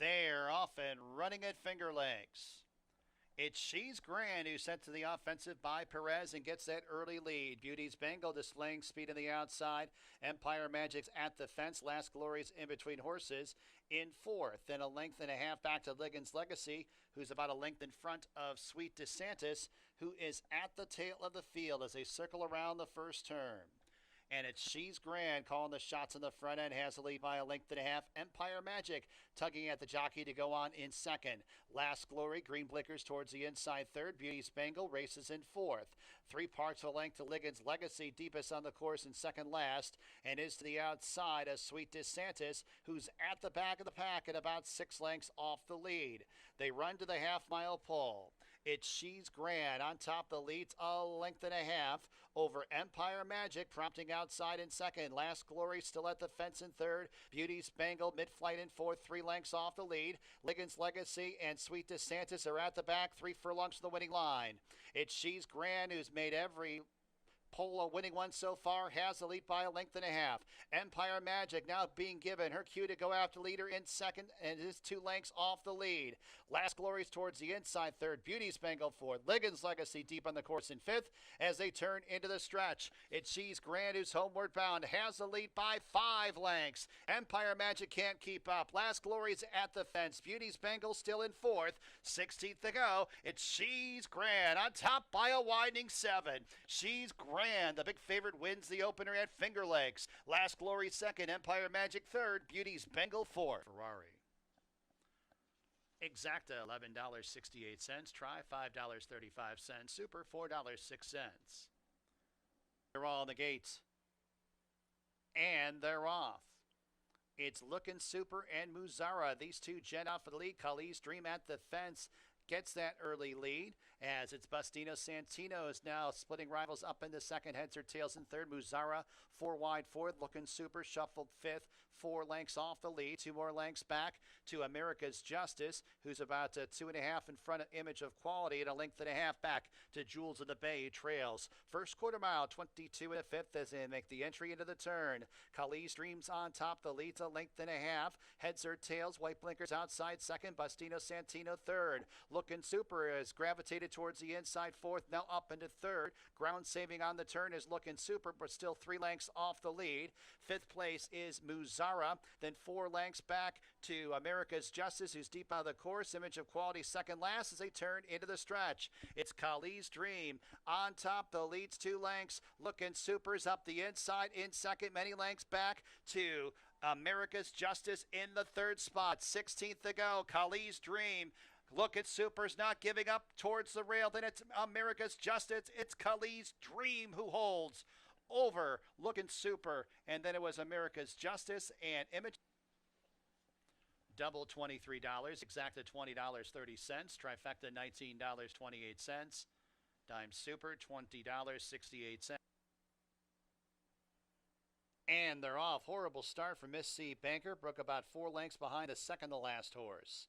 They're off and running at Finger Lakes. It's She's Grand who's sent to the offensive by Perez and gets that early lead. Beauty's Bengal displaying speed on the outside. Empire Magic's at the fence. Last Glory's in between horses in fourth. Then a length and a half back to Ligon's Legacy, who's about a length in front of Sweet DeSantis, who is at the tail of the field as they circle around the first turn. And it's She's Grand calling the shots on the front end. Has the lead by a length and a half. Empire Magic tugging at the jockey to go on in second. Last Glory, green blinkers towards the inside third. Beauty's Bengal races in fourth. 3 parts of a length to Ligon's Legacy, deepest on the course in second last. And is to the outside of Sweet DeSantis, who's at the back of the pack at about 6 lengths off the lead. They run to the half-mile pole. It's She's Grand on top. The lead's a length and a half over Empire Magic, prompting outside in second. Last Glory still at the fence in third. Beauty's Bengal mid-flight in fourth, 3 lengths off the lead. Ligon's Legacy and Sweet DeSantis are at the back, 3 furlongs to the winning line. It's She's Grand who's made every Polo winning one so far, has the lead by a length and a half. Empire Magic now being given her cue to go after leader in second and is 2 lengths off the lead. Last Glory's towards the inside third. Beauty's Bengal fourth. Ligon's Legacy deep on the course in fifth as they turn into the stretch. It's She's Grand who's homeward bound, has the lead by 5 lengths. Empire Magic can't keep up. Last Glory's at the fence. Beauty's Bengal still in fourth. 16th to go. It's She's Grand on top by a winding 7. She's Grand, the big favorite, wins the opener at Finger Lakes. Last Glory second, Empire Magic third, Beauty's Bengal fourth. Ferrari. Exacta $11.68. Try $5.35. Super $4.06. They're all on the gates. And they're off. It's Lookin' Super and Muzara. These two jet out for the lead. Kali's Dream at the fence gets that early lead as it's Bustino Santino is now splitting rivals up in the second. Heads or tails in third. Muzara 4 wide fourth. Looking Super shuffled fifth, 4 lengths off the lead. 2 more lengths back to America's Justice, who's about 2.5 in front of Image of Quality, and a length and a half back to Jewels of the Bay, who trails. First quarter mile, 22 and a fifth as they make the entry into the turn. Kali's Dreams on top. The lead's a length and a half. Heads or tails. White blinkers outside second. Bustino Santino third. Looking Super has gravitated towards the inside fourth, now up into third. Ground saving on the turn is Looking Super, but still 3 lengths off the lead. Fifth place is Muzara, then 4 lengths back to America's Justice, who's deep out of the course. Image of Quality second last as they turn into the stretch. It's Kali's Dream on top. The lead's 2 lengths. Looking Super's up the inside in second, many lengths back to America's Justice in the third spot. 16th to go. Kali's Dream. Look at Super's not giving up towards the rail. Then it's America's Justice. It's Kali's Dream who holds over Looking Super. And then it was America's Justice and Image. Double $23. Exacta $20.30. Trifecta $19.28. Dime Super $20.68. And they're off. Horrible start for Miss C. Banker. Broke about 4 lengths behind the second to last horse.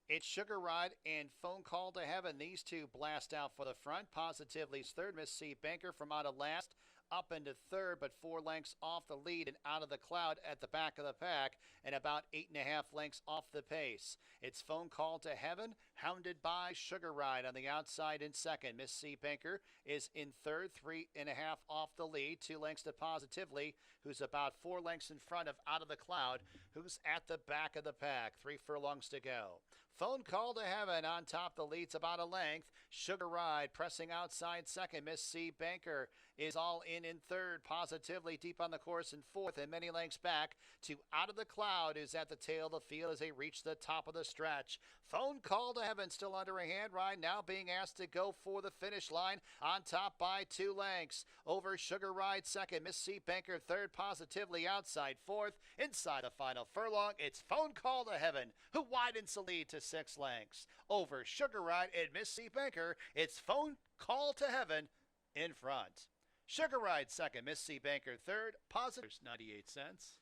It's Sugar Ride and Phone Call to Heaven. These two blast out for the front. Positively's third. Miss C. Banker from out of last up into third, but 4 lengths off the lead and out of the cloud at the back of the pack and about 8.5 lengths off the pace. It's Phone Call to Heaven, hounded by Sugar Ride on the outside in second. Miss C. Banker is in third, 3.5 off the lead, 2 lengths to Positively, who's about 4 lengths in front of Out of the Cloud, who's at the back of the pack. 3 furlongs to go. Phone Call to Heaven on top. The lead's about a length. Sugar Ride pressing outside second. Miss C. Banker is all in third. Positively deep on the course in fourth and many lengths back to Out of the Cloud, who's at the tail of the field as they reach the top of the stretch. Phone Call to Heaven still under a hand ride, now being asked to go for the finish line on top by 2 lengths. Over Sugar Ride second. Miss C. Banker third. Positively outside fourth. Inside the final furlong, it's Phone Call to Heaven who widens the lead to 6 lengths. Over Sugar Ride and Miss C. Banker, it's Phone Call to Heaven in front. Sugar Ride second, Miss C. Banker third, Positive 98 cents.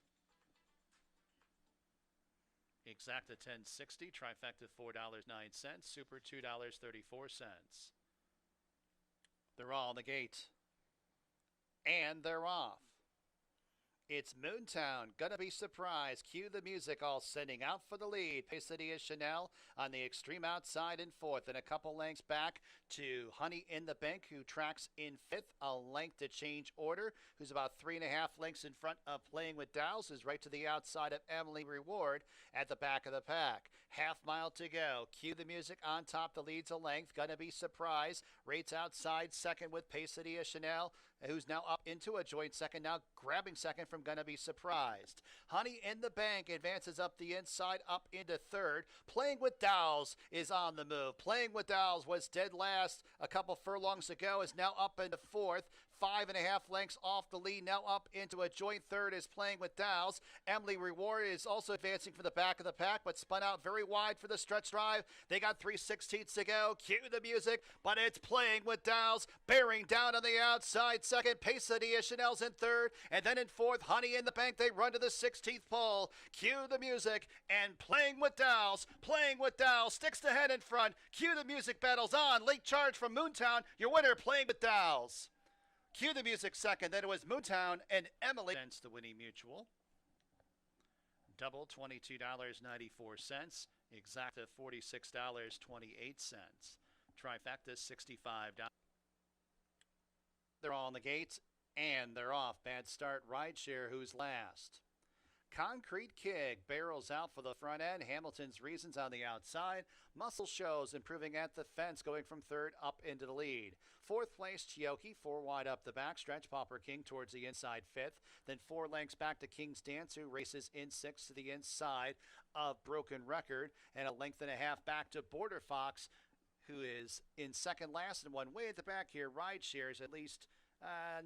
Exacta $10.60, Trifecta $4.09, Super $2.34. They're all on the gate. And they're off. It's Moontown, gonna be surprised. Cue the music, all sending out for the lead. Pasadena Chanel on the extreme outside in fourth, and a couple lengths back to Honey in the Bank, who tracks in fifth. A length to change order, who's about 3.5 lengths in front of Playing with Dowels, who's right to the outside of Emily Reward at the back of the pack. Half mile to go. Cue the music on top. The lead's a length. Gonna be surprised. Rates outside second with Pasadena Chanel, who's now up into a joint second, now grabbing second from Gonna Be Surprised. Honey in the Bank advances up the inside, up into third. Playing with Dowels is on the move. Playing with Dowels was dead last a couple furlongs ago, is now up into fourth. 5.5 lengths off the lead, now up into a joint third is Playing with Dowels. Emily Reward is also advancing from the back of the pack, but spun out very wide for the stretch drive. They got 3/16 to go. Cue the music, but it's Playing with Dowels, bearing down on the outside second. Pasadena Chanel's in third, and then in fourth, Honey in the Bank. They run to the 16th pole. Cue the music, and Playing with Dowels sticks the head in front. Cue the music, battles on. Late charge from Moontown. Your winner, Playing with Dowels. Cue the music second. Then it was Moontown and Emily. Cents the Winnie Mutual. Double $22.94. Exacta $46.28. Trifecta $65. They're all on the gates and they're off. Bad start. Rideshare, who's last? Concrete Kid barrels out for the front end. Hamilton's Reasons on the outside. Muscle Shows improving at the fence, going from third up into the lead. Fourth place, Chioki, 4 wide up the backstretch. Pauper King towards the inside fifth. Then 4 lengths back to King's Dance, who races in sixth to the inside of Broken Record. And a length and a half back to Border Fox, who is in second last and one way at the back here. Ride shares at least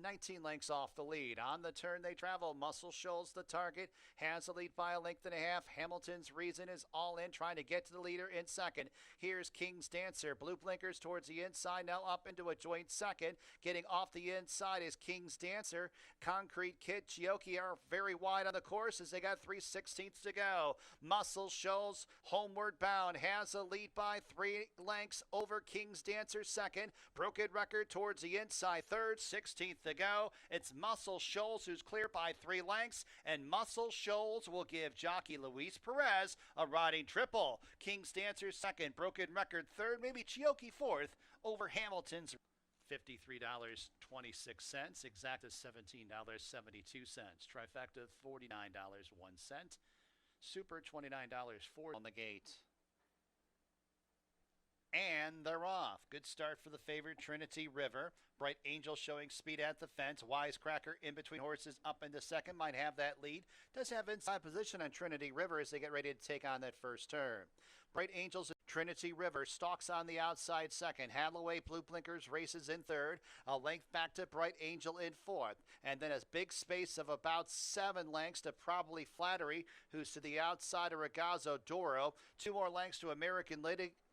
19 lengths off the lead. On the turn they travel. Muscle Shoals the target. Has the lead by a length and a half. Hamilton's Reason is all in, trying to get to the leader in second. Here's King's Dancer. Blue blinkers towards the inside. Now up into a joint second. Getting off the inside is King's Dancer. Concrete Kid, Chioki are very wide on the course as they got 3/16 to go. Muscle Shoals homeward bound. Has a lead by 3 lengths over King's Dancer second. Broken Record towards the inside third. 16th to go. It's Muscle Shoals who's clear by 3 lengths, and Muscle Shoals will give jockey Luis Perez a riding triple. King's Dancer second, Broken Record third, maybe Chioki fourth over Hamilton's. $53.26, Exacta $17.72, Trifecta $49.01, Super $29.04 on the gate. And they're off. Good start for the favorite Trinity River. Bright Angel showing speed at the fence. Wisecracker in between horses up into second. Might have that lead. Does have inside position on Trinity River as they get ready to take on that first turn. Bright Angels at Trinity River stalks on the outside second. Hadloway Blue Blinkers races in third. A length back to Bright Angel in fourth. And then a big space of about 7 lengths to Probably Flattery, who's to the outside of Regazzo Doro. 2 more lengths to American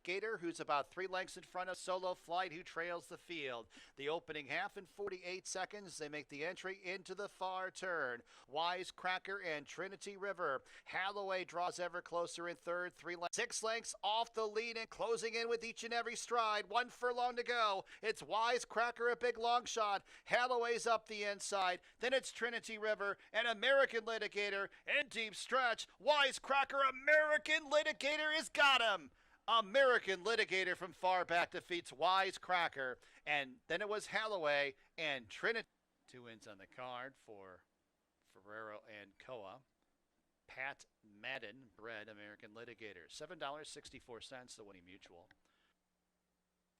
Gator, who's about 3 lengths in front of Solo Flight, who trails the field. The opening half in 48 seconds. They make the entry into the far turn. Wisecracker and Trinity River. Halloway draws ever closer in third. 6 lengths off the lead and closing in with each and every stride. 1 furlong to go. It's Wisecracker, a big long shot. Halloway's up the inside. Then it's Trinity River and American Litigator in deep stretch. Wisecracker, American Litigator has got him. American Litigator from far back defeats Wisecracker. And then it was Halloway and Trinity. 2 wins on the card for Ferrero and Koa. Pat Madden bred American Litigator. $7.64, the Winnie Mutual.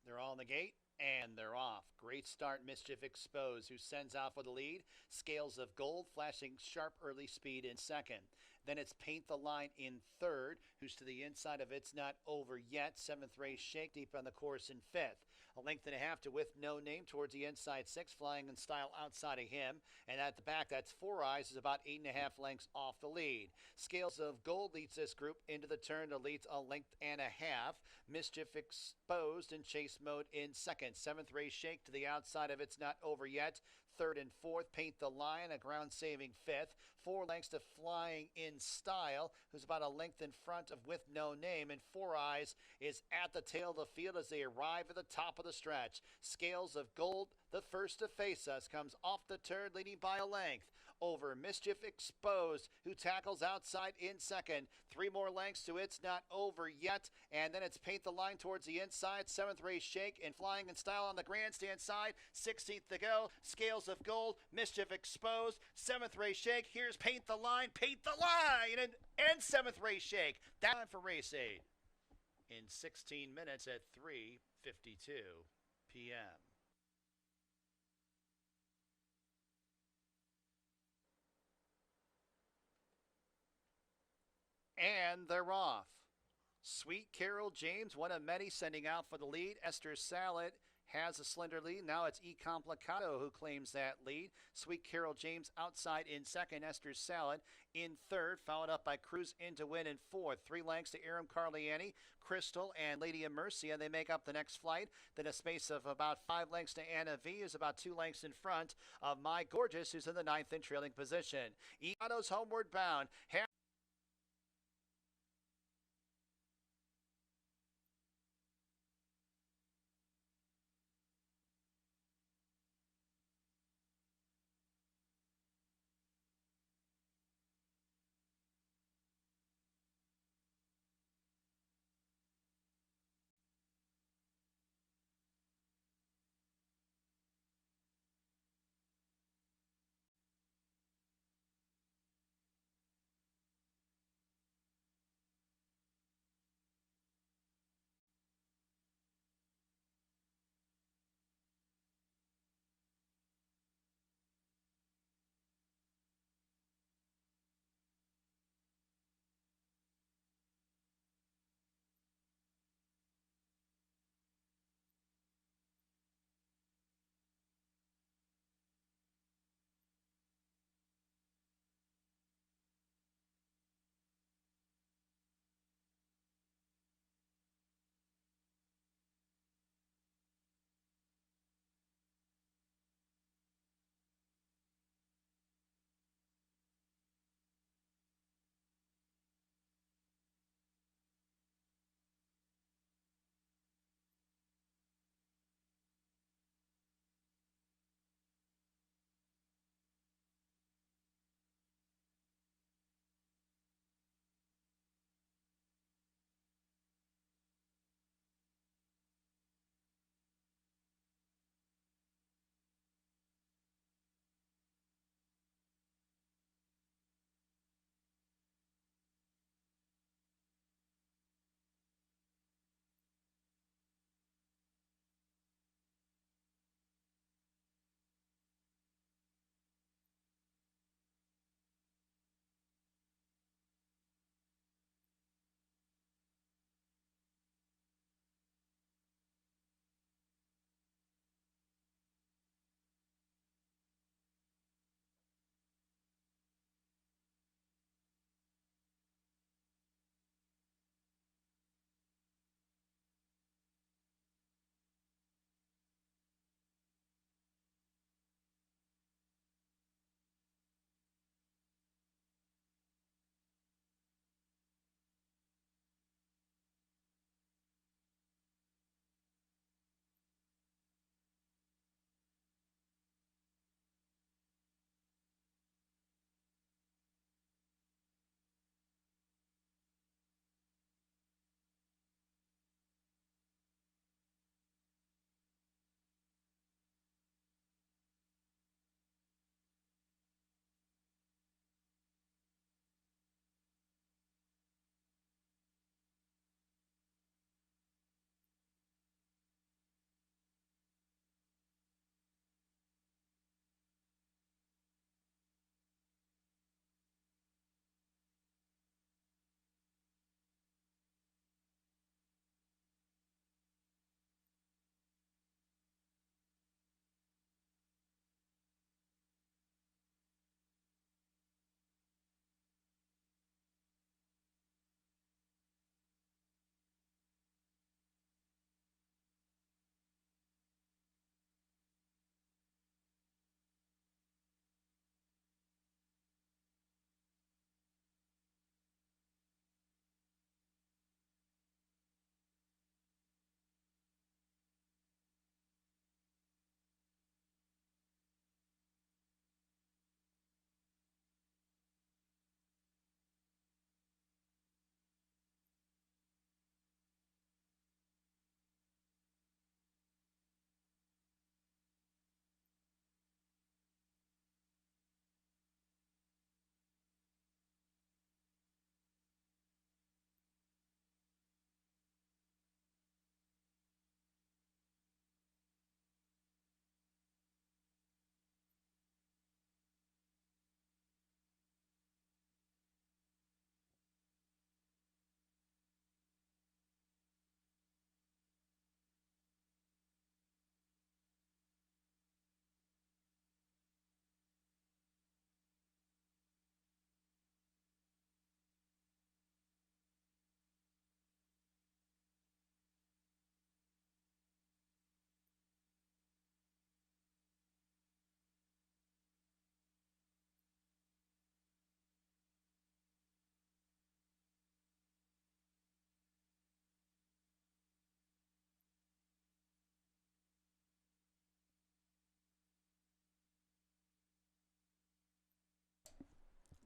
They're all in the gate. And they're off. Great start, Mischief Exposed, who sends out for the lead. Scales of Gold flashing sharp early speed in second. Then it's Paint the Line in third, who's to the inside of It's Not Over Yet. 7th race Shake Deep on the course in fifth. A length and a half to With No Name towards the inside 6, flying in style outside of him. And at the back, that's 4 Eyes, is about 8.5 lengths off the lead. Scales of Gold leads this group into the turn to leads a length and a half. Mischief Exposed in chase mode in second. 7th race Shake to the outside of It's Not Over Yet. Third and fourth, Paint the Line, a ground-saving fifth. 4 lengths to Flying in Style, who's about a length in front of With No Name. And 4 Eyes is at the tail of the field as they arrive at the top of the stretch. Scales of Gold, the first to face us, comes off the turn, leading by a length. over Mischief Exposed, who tackles outside in second. 3 more lengths to It's Not Over Yet, and then it's Paint the Line towards the inside. 7th Race Shake and Flying in Style on the grandstand side. 16th to go. Scales of Gold, Mischief Exposed. 7th Race Shake. Here's Paint the Line, and 7th Race Shake. That time for race 8 in 16 minutes at 3:52 p.m. And they're off. Sweet Carol James, one of many, sending out for the lead. Esther Salad has a slender lead. Now it's E Complicado who claims that lead. Sweet Carol James outside in second. Esther Salad in third, followed up by Cruz Into Win in fourth. 3 lengths to Aram Carliani, Crystal, and Lady of Mercia. They make up the next flight. Then a space of about 5 lengths to Anna V, who's about 2 lengths in front of My Gorgeous, who's in the 9th and trailing position. E Auto's homeward bound.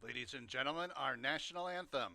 Ladies and gentlemen, our national anthem.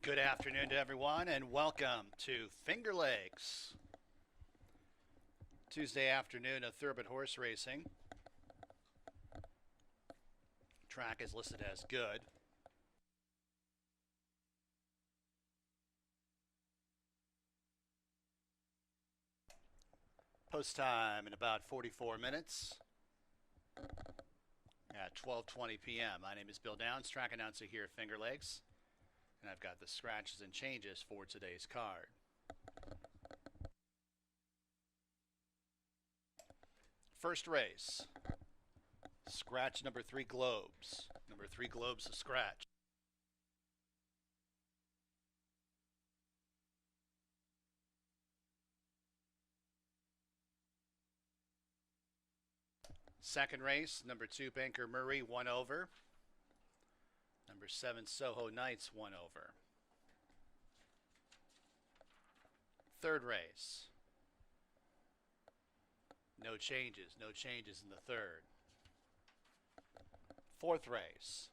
Good afternoon to everyone, and welcome to Finger Lakes. Tuesday afternoon of Thoroughbred horse racing. Track is listed as good. Post time in about 44 minutes at 12:20 p.m. My name is Bill Downs, track announcer here at Finger Lakes. And I've got the scratches and changes for today's card. First race. Scratch number 3 globes. Number 3 globes of scratch. Second race, number 2 Banker Murray, 1 over. Number 7 Soho Knights, 1 over. Third race. No changes in the third. Fourth race.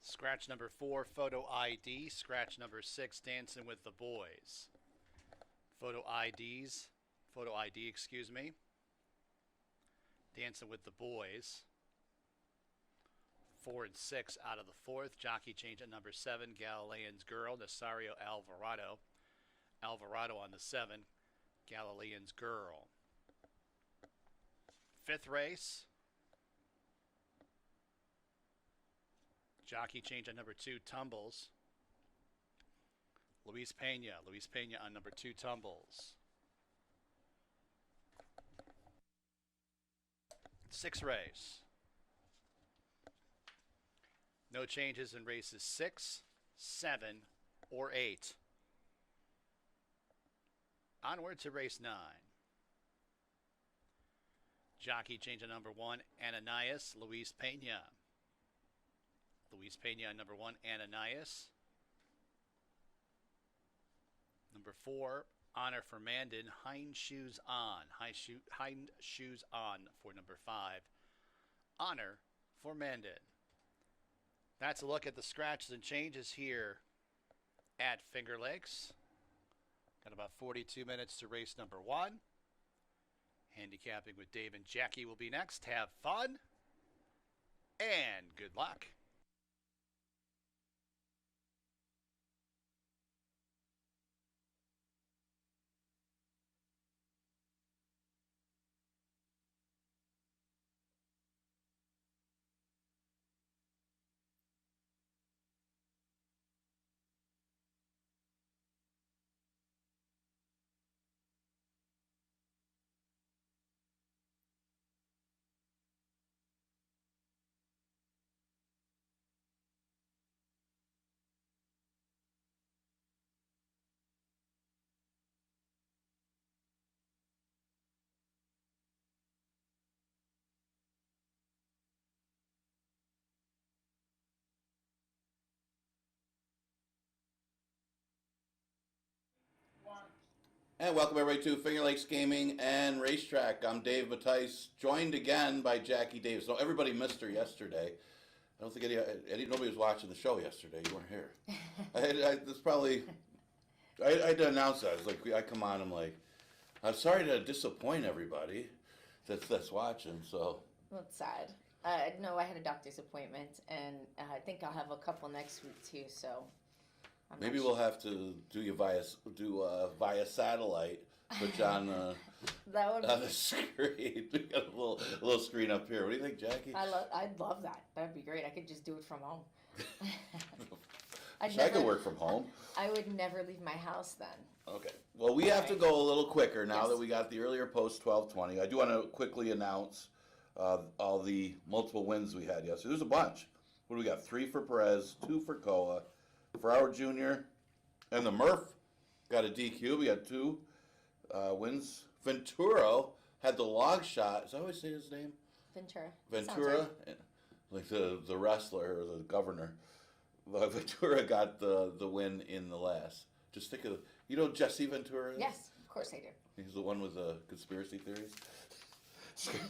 Scratch number 4, Photo ID. Scratch number 6, Dancing with the Boys. Photo ID, excuse me. Dancing with the Boys. 4 and 6 out of the fourth. Jockey change at number 7, Galilean's Girl, Nasario Alvarado. Alvarado on the 7, Galilean's Girl. Fifth race. Jockey change at number 2, Tumbles. Luis Pena on number 2, Tumbles. Sixth race. No changes in races 6, 7, or 8. Onward to race 9. Jockey change at number 1, Ananias, Luis Pena. Luis Pena on number 1, Ananias. Number 4, Honor for Mandan, Hind Shoes On. Hind Shoes On for number 5, Honor for Mandan. That's a look at the scratches and changes here at Finger Lakes. Got about 42 minutes to race number 1. Handicapping with Dave and Jackie will be next. Have fun and good luck. And welcome everybody to Finger Lakes Gaming and Racetrack. I'm Dave Mattice, joined again by Jackie Davis. So everybody missed her yesterday. I don't think nobody was watching the show yesterday. You weren't here. I had to announce that. It's like I come on. I'm like, I'm sorry to disappoint everybody that's watching. So well, it's sad. No, I had a doctor's appointment, and I think I'll have a couple next week too. So maybe we'll have to do via satellite. Put you on that would on the screen. We got a little screen up here. What do you think, Jackie? I'd love that. That'd be great. I could just do it from home. I could work from home. I would never leave my house then. Okay. Well, we have to go a little quicker now that we got the earlier post 12:20. I do want to quickly announce all the multiple wins we had yesterday. There's a bunch. What do we got? 3 for Perez, 2 for Koa, for our junior, and the Murph got a DQ. We got 2 wins. Venturo had the log shot. Is that how I say his name? Ventura, right. Like the wrestler or the governor. Ventura got the win in the last. Just think of Jesse Ventura is? Yes, of course I do. He's the one with the conspiracy theories. Yeah.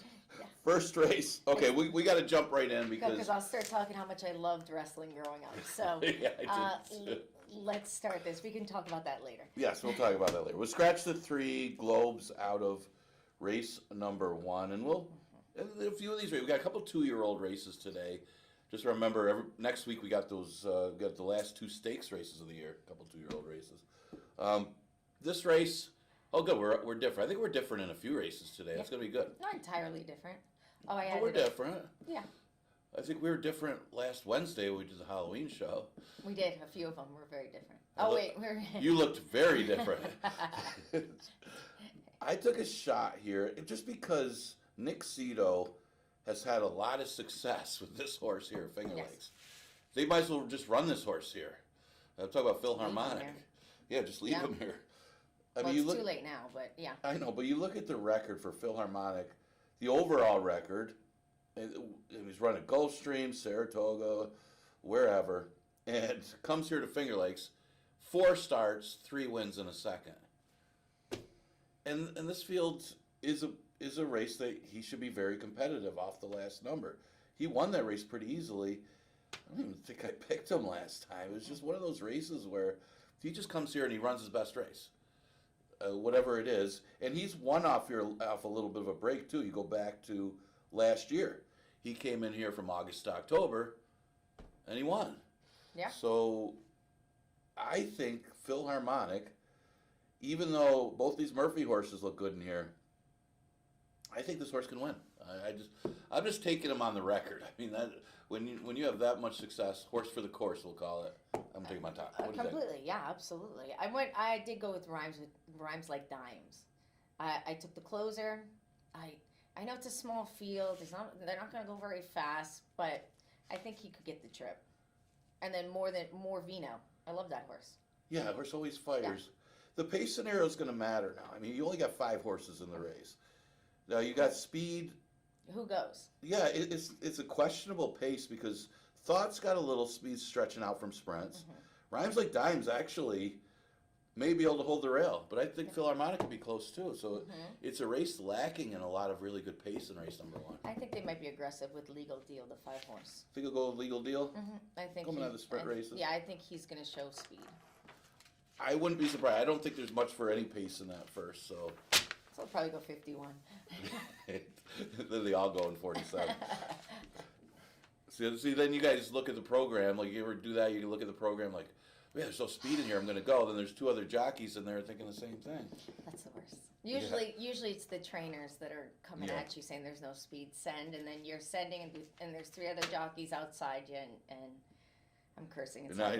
First race. Okay, we got to jump right in because I'll start talking how much I loved wrestling growing up. So yeah, I did. Let's start this. We can talk about that later. Yes, we'll talk about that later. We'll scratch the 3 globes out of race number 1, and a few of these races. We got a couple 2-year-old races today. Just remember, next week we got those. Got the last 2 stakes races of the year. A couple 2-year-old races. This race, good. We're different. I think we're different in a few races today. It's gonna be good. Not entirely different. We're different. Yeah. I think we were different last Wednesday when we did the Halloween show. We did. A few of them were very different. You looked very different. I took a shot here just because Nick Cito has had a lot of success with this horse here at Finger Lakes. They might as well just run this horse here. I'm talking about Philharmonic. Yeah, just leave him here. It's too late now, but yeah. I know, but you look at the record for Philharmonic, the overall record. He's running Gulfstream, Saratoga, wherever, and comes here to Finger Lakes, 4 starts, 3 wins in a second. And this field is a race that he should be very competitive off the last number. He won that race pretty easily. I don't even think I picked him last time. It was just one of those races where he just comes here and he runs his best race, whatever it is. And he's won off a little bit of a break too. You go back to last year. He came in here from August to October, and he won. Yeah. So I think Philharmonic, even though both these Murphy horses look good in here, I think this horse can win. I'm just taking him on the record. I mean, that when you have that much success, horse for the course, we'll call it. I'm taking my time. Completely, yeah, absolutely. I did go with rhymes like dimes. I took the closer. I know it's a small field. They're not going to go very fast, but I think he could get the trip. And then more Vino. I love that horse. Yeah, that horse always fires. Yeah. The pace scenario is going to matter now. I mean, you only got 5 horses in the race. Now you got speed. Who goes? Yeah, it's a questionable pace because Thought's got a little speed stretching out from sprints. Mm-hmm. Rhymes like dimes actually may be able to hold the rail, but I think Philharmonic could be close too. So it's a race lacking in a lot of really good pace in race number 1. I think they might be aggressive with Legal Deal, the 5 horse. Think he'll go with Legal Deal? Mm-hmm. I think coming out of the sprint races. Yeah, I think he's going to show speed. I wouldn't be surprised. I don't think there's much for any pace in that first. So he'll probably go 51. Then they all go in 47. See, then you guys look at the program. Like you ever do that? You can look at the program like, yeah, there's no speed in here. I'm going to go. Then there's 2 other jockeys in there thinking the same thing. That's the worst. Usually it's the trainers that are coming at you saying there's no speed, send, and then you're sending, and there's 3 other jockeys outside you, and I'm cursing. Now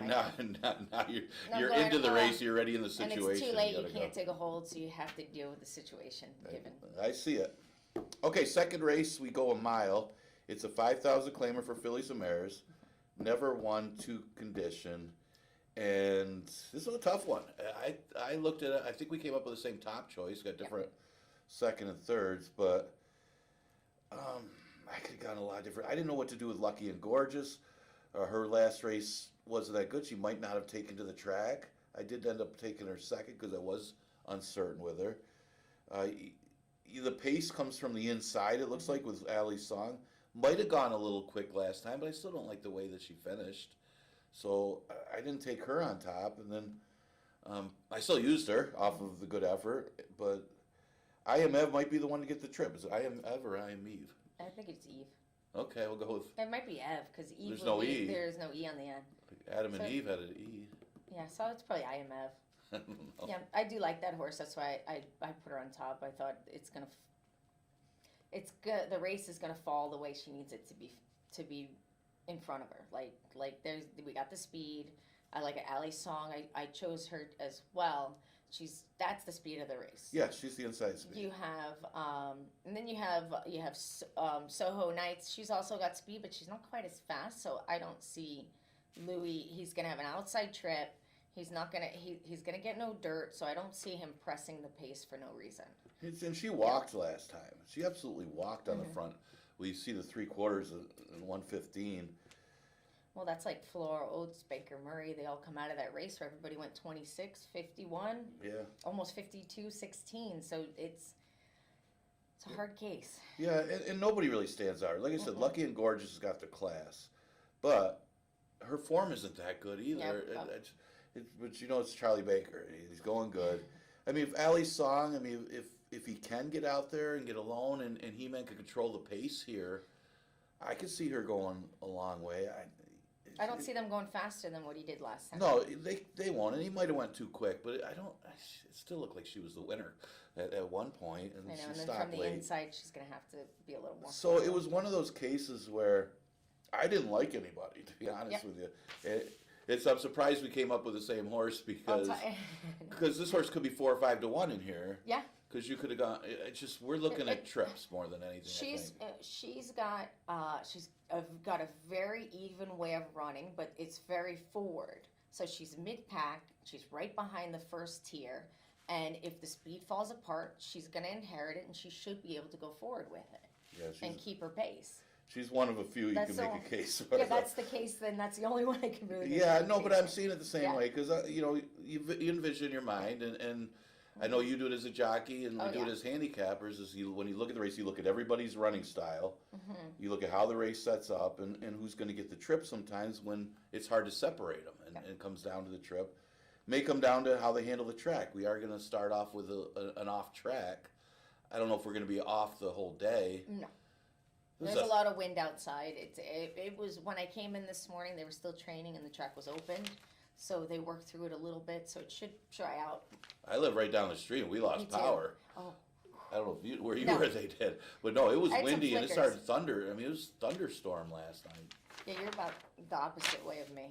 you're into the race. You're already in the situation. And it's too late. You can't take a hold, so you have to deal with the situation given. I see it. Okay, second race, we go a mile. It's a 5,000 claimer for fillies and mares. Never won to condition. And this was a tough one. I looked at it. I think we came up with the same top choice. Got different second and thirds, but I could have gone a lot different. I didn't know what to do with Lucky and Gorgeous. Her last race wasn't that good. She might not have taken to the track. I did end up taking her second because I was uncertain with her. The pace comes from the inside, it looks like, with Allie's song. Might have gone a little quick last time, but I still don't like the way that she finished. So I didn't take her on top, and then I still used her off of the good effort, but I Am Ev might be the one to get the trip. Is it I Am Ev or I Am Eve? I think it's Eve. Okay, we'll go with It might be Ev because Eve. There's no E. There's no E on the end. Adam and So- Eve had an E. Yeah, so it's probably I Am Ev. I don't know. Yeah, I do like that horse. That's why I put her on top. I thought it's gonna. It's good. The race is gonna fall the way she needs it to be in front of her. Like we got the speed. I like Allie's song. I chose her as well. That's the speed of the race. Yeah, she's the inside speed. You have and then you have Soho Nights. She's also got speed, but she's not quite as fast. So I don't see Louis. He's gonna have an outside trip. He's not gonna he's gonna get no dirt. So I don't see him pressing the pace for no reason. And she walked last time. She absolutely walked on the front. We see the 3/4 in 1:15. Well, that's like Flora Oates, Baker Murray. They all come out of that race where everybody went 26, 51, Yeah. almost 52, 16. So it's a hard case. Yeah, and nobody really stands out. Like I said, Lucky and Gorgeous has got the class, but her form isn't that good either. Yep. But you know, it's Charlie Baker. He's going good. I mean, if Allie's song, I mean, if he can get out there and get alone and He-Man can control the pace here, I could see her going a long way. I don't see them going faster than what he did last time. No, they won't, and he might have went too quick, but it still looked like she was the winner at one point, and I know, she and then stopped from the late. inside, she's going to have to be a little more. So it was one of those cases where I didn't like anybody, to be honest Yep. with you. I'm surprised we came up with the same horse because this horse could be 4 or 5 to 1 in here. Yeah. Because you could have gone. It's just we're looking at trips more than anything. She's got a very even way of running, but it's very forward. So she's mid-pack. She's right behind the first tier, and if the speed falls apart, she's going to inherit it, and she should be able to go forward with it and keep her pace. She's one of a few you That's can the make a case for. Yeah, that's the case. Then that's the only one I can really. Yeah, make a no, case but I'm for. seeing it the same Yeah. way because you envision your mind, and I know you do it as a jockey, and we do it as handicappers. When you look at the race, you look at everybody's running style, you look at how the race sets up, and who's going to get the trip. Sometimes when it's hard to separate them, and it comes down to the trip, may come down to how they handle the track. We are going to start off with an off track. I don't know if we're going to be off the whole day. No. There's a lot of wind outside. It was when I came in this morning. They were still training and the track was open, so they worked through it a little bit. So it should dry out. I live right down the street, and we Me lost too. power. Oh, I don't know if where you No. were they did, but no, it was I had some windy and it flickers. started thunder. I mean, it was thunderstorm last night. yeah, you're about the opposite way of me.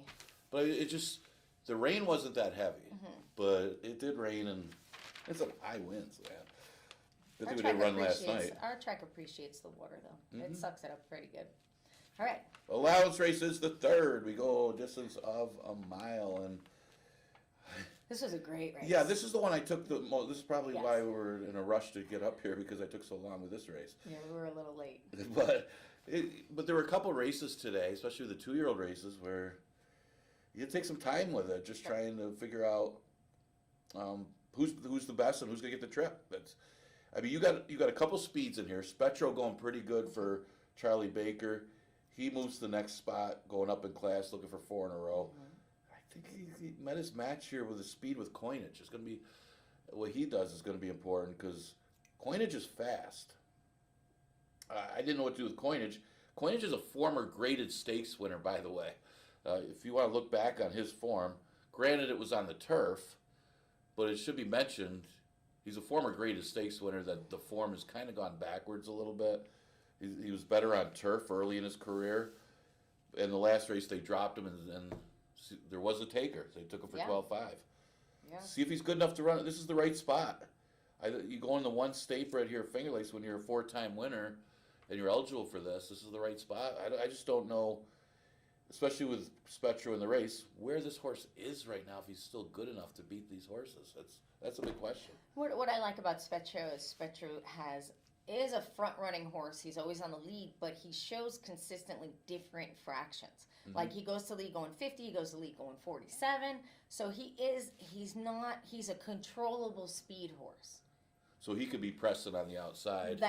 But it just the rain wasn't that heavy, but it did rain and it's some high winds, man. Good thing we didn't run last night. Our track appreciates the water though. It sucks it up pretty good. All right. Allowance race is the third. We go a distance of a mile, and This was a great race. yeah, this is the one I took the most. This is probably Yes. why we were in a rush to get up here because I took so long with this race. Yeah, we were a little late. But there were a couple races today, especially the 2-year-old races, where you take some time with it, just trying to figure out who's the best and who's gonna get the trip. I mean, you got a couple speeds in here. Spetro going pretty good for Charlie Baker. He moves to the next spot, going up in class, looking for 4 in a row. I think he met his match here with the speed with Coinage. It's gonna be what he does is gonna be important because Coinage is fast. I didn't know what to do with Coinage. Coinage is a former graded stakes winner, by the way. If you want to look back on his form, granted it was on the turf, but it should be mentioned he's a former graded stakes winner that the form has kind of gone backwards a little bit. He was better on turf early in his career. In the last race, they dropped him, and there was a taker. They took him for 12.5. Yeah. See if he's good enough to run it. This is the right spot. You go in the one state right here, Finger Lakes, when you're a 4-time winner and you're eligible for this. This is the right spot. I just don't know, especially with Spetro in the race, where this horse is right now. If he's still good enough to beat these horses, that's a big question. What I like about Spetro is Spetro has is a front-running horse. He's always on the lead, but he shows consistently different fractions. Mm-hmm. Like he goes to lead going 50, he goes to lead going 47. So he's a controllable speed horse. So he could be pressing on the outside.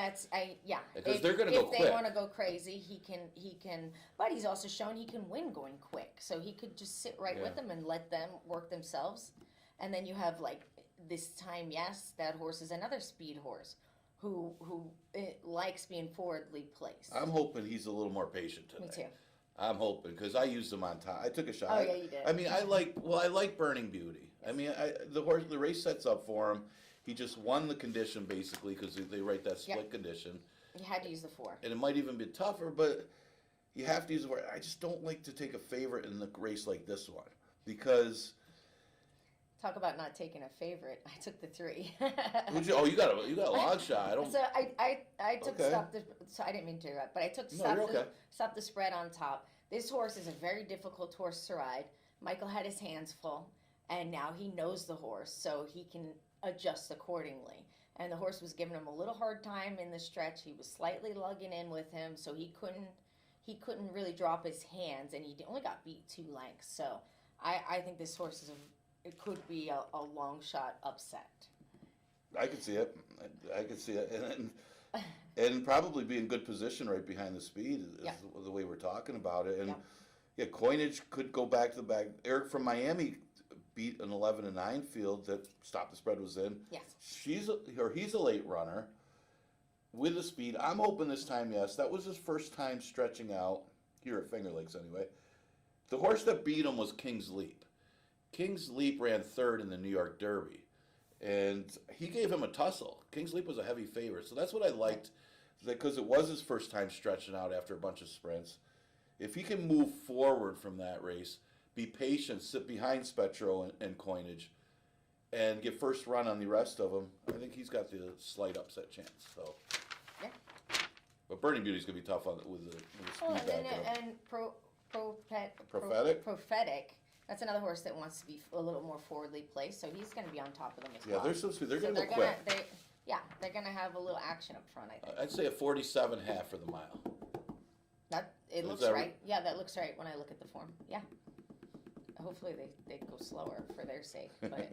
Yeah. Because they're going to go quick. If they want to go crazy, he can. But he's also shown he can win going quick. So he could just sit right with them and let them work themselves. And then you have like this time, yes, that horse is another speed horse who likes being forwardly placed. I'm hoping he's a little more patient today. Me too. I'm hoping because I used him on top. I took a shot. Oh yeah, you did. I mean, I like Burning Beauty. Yes. I mean, the race sets up for him. He just won the condition basically because they write that split condition. You had to use the 4. And it might even be tougher, but you have to use the 4. I just don't like to take a favorite in the race like this one because. Talk about not taking a favorite. I took the 3. You got a long shot. I don't. So I took so I didn't mean to interrupt, but I took stop the spread on top. This horse is a very difficult horse to ride. Michael had his hands full, and now he knows the horse, so he can adjust accordingly. And the horse was giving him a little hard time in the stretch. He was slightly lugging in with him, so he couldn't really drop his hands, and he only got beat 2 lengths. So I think this horse it could be a long shot upset. I could see it. And probably be in good position right behind the speed is the way we're talking about it. And Coinage could go back to the back. Eric from Miami beat an 11-9 field that Stop the Spread was in. Yes. He's a late runner with the speed. I'm hoping this time, yes. That was his first time stretching out here at Finger Lakes anyway. The horse that beat him was King's Leap. King's Leap ran 3rd in the New York Derby. And he gave him a tussle. King's Leap was a heavy favorite. So that's what I liked, because it was his first time stretching out after a bunch of sprints. If he can move forward from that race, be patient, sit behind Spetro and Coinage, and get first run on the rest of them, I think he's got the slight upset chance. So, but Burning Beauty's going to be tough with the speed back. And Prophetic. That's another horse that wants to be a little more forwardly placed, so he's going to be on top of them as well. Yeah, they're going to go quick. They're going to have a little action up front, I think. I'd say a 47.5 for the mile. It looks right. Yeah, that looks right when I look at the form. Yeah. Hopefully they go slower for their sake. But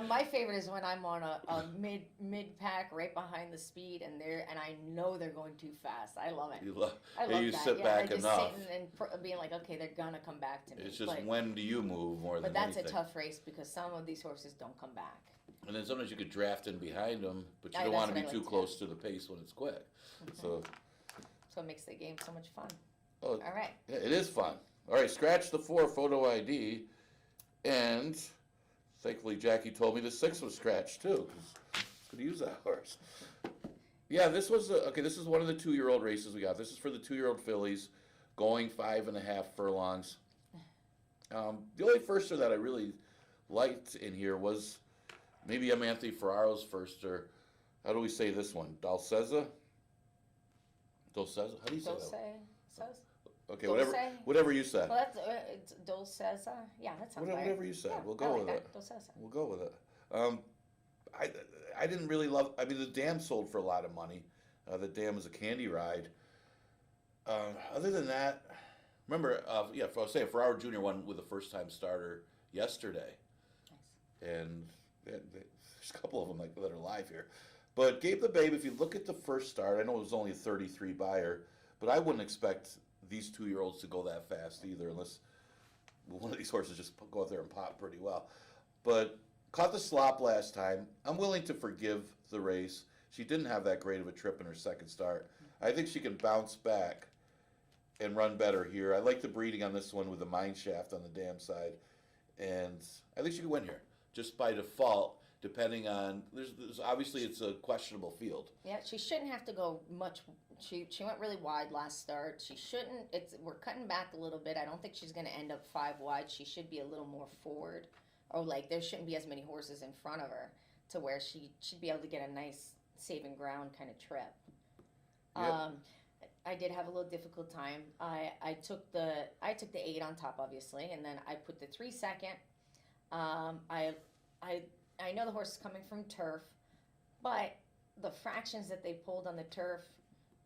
my favorite is when I'm on a mid pack right behind the speed and I know they're going too fast. I love it. I love you that. sit back just enough. sitting and being like, okay, they're gonna come back to me. It's just when do you move more than anything. But that's a tough race because some of these horses don't come back. And then sometimes you could draft in behind them, but you don't want to be too close to the pace when it's quick. So it makes the game so much fun. Oh, all right. Yeah, it is fun. All right, scratch the 4 photo ID, and thankfully Jackie told me the 6 was scratched too, because I could use that horse. Yeah, this was this is one of the 2-year-old races we got. This is for the 2-year-old fillies, going 5.5 furlongs. The only firster that I really liked in here was maybe Anthony Ferraro's firster. How do we say this one? Dalceza? Dolceza? How do you say that? Okay, whatever you said. Well, that's it's Dolceza. Yeah, that sounds right. Whatever you said, yeah, we'll go with it. Dolceza. We'll go with it. I didn't really love. I mean, the dam sold for a lot of money. The dam was a candy ride. Other than that, remember, I was saying Ferraro Jr. won with a first-time starter yesterday, and there's a couple of them that are live here. But Gabe the Babe, if you look at the first start, I know it was only a 33 buyer, but I wouldn't expect these 2-year-olds to go that fast either, unless one of these horses just go out there and pop pretty well. But caught the slop last time. I'm willing to forgive the race. She didn't have that great of a trip in her second start. I think she can bounce back and run better here. I like the breeding on this one with the mine shaft on the dam side, and I think she can win here just by default. Depending on, there's obviously it's a questionable field. Yeah, she shouldn't have to go much. She went really wide last start. She shouldn't. We're cutting back a little bit. I don't think she's going to end up 5 wide. She should be a little more forward, or like there shouldn't be as many horses in front of her to where she should be able to get a nice saving ground kind of trip. Yep. I did have a little difficult time. I took the 8 on top obviously, and then I put the 3 second. I know the horse is coming from turf, but the fractions that they pulled on the turf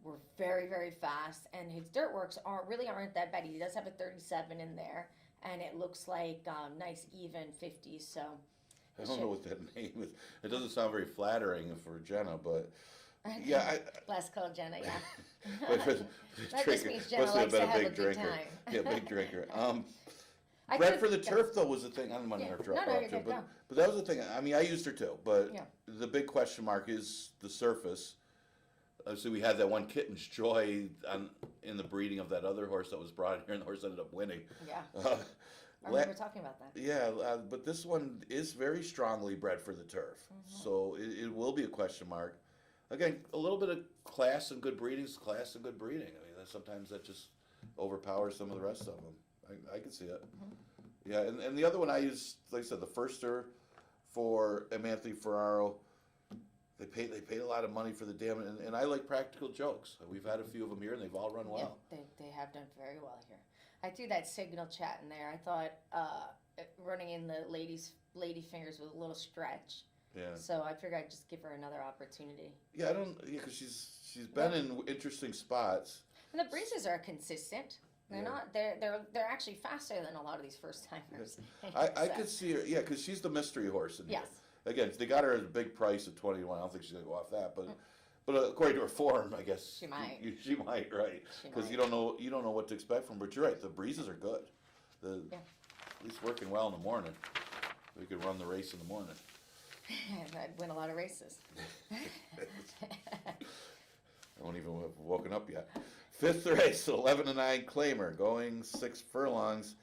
were very, very fast, and his dirt works aren't that bad. He does have a 37 in there, and it looks like nice even 50s. So I don't know what that name is. It doesn't sound very flattering for Jenna, but yeah. Last call, Jenna. Yeah. That just means Jenna likes to have a good time. Yeah, big drinker. Bread for the turf, though, was the thing. I don't want to interrupt, no, you're good, no. but that was the thing. I mean, I used her too, but Yeah. the big question mark is the surface. So we had that one Kitten's Joy in the breeding of that other horse that was brought in here, and the horse ended up winning. Yeah. I remember talking about that. Yeah, but this one is very strongly bred for the turf, so it will be a question mark. Again, a little bit of class and good breeding is class and good breeding. I mean, sometimes that just overpowers some of the rest of them. I can see it. Yeah, and the other one I used, like I said, the firster for Anthony Ferraro. They paid a lot of money for the dam, and I like practical jokes. We've had a few of them here, and they've all run well. Yeah, they have done very well here. I threw that signal chat in there. I thought running in the lady fingers was a little stretch. Yeah. So I figured I'd just give her another opportunity. Yeah, because she's been in interesting spots. And the breezes are consistent. They're not. They're actually faster than a lot of these first timers. I could see her. Yeah, because she's the mystery horse in here. Yes. Again, they got her at a big price at 21. I don't think she's gonna go off that, but according to her form, I guess She might. She might, right? Because you don't know what to expect from her. But you're right. The breezes are good. At least working well in the morning. We could run the race in the morning. I'd win a lot of races. I won't even have woken up yet. Fifth race, 11-9 Claimer, going 6 furlongs.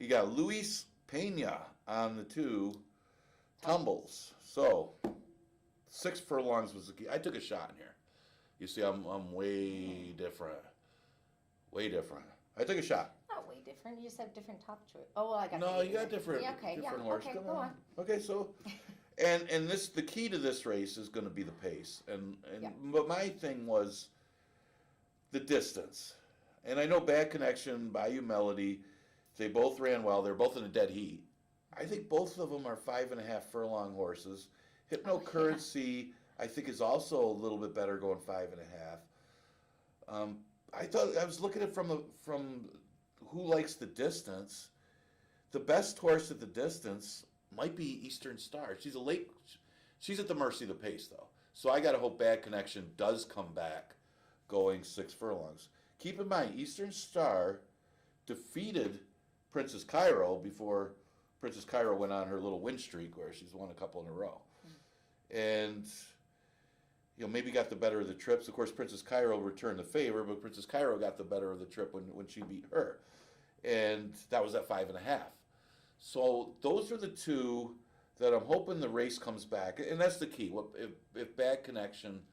You got Luis Pena on the 2 tumbles. So 6 furlongs was the key. I took a shot in here. You see, I'm way different. Way different. I took a shot. Not way different. You just have different top choice. Oh, well, I got. No, you got different. Yeah, okay, different yeah, horse. okay, Come go on. Okay, so. And the key to this race is going to be the pace, but my thing was the distance, and I know Bad Connection, Bayou Melody, they both ran well. They're both in a dead heat. I think both of them are 5.5 furlong horses. Hypno Currency, I think, is also a little bit better going 5.5. I thought I was looking at it from who likes the distance. The best horse at the distance might be Eastern Star. She's at the mercy of the pace, though. So I got to hope Bad Connection does come back going 6 furlongs. Keep in mind, Eastern Star defeated Princess Cairo before Princess Cairo went on her little win streak where she's won a couple in a row. And, maybe got the better of the trips. Of course, Princess Cairo returned the favor, but Princess Cairo got the better of the trip when she beat her. And that was at 5.5. So those are the 2 that I'm hoping the race comes back, and that's the key. If Bad Connection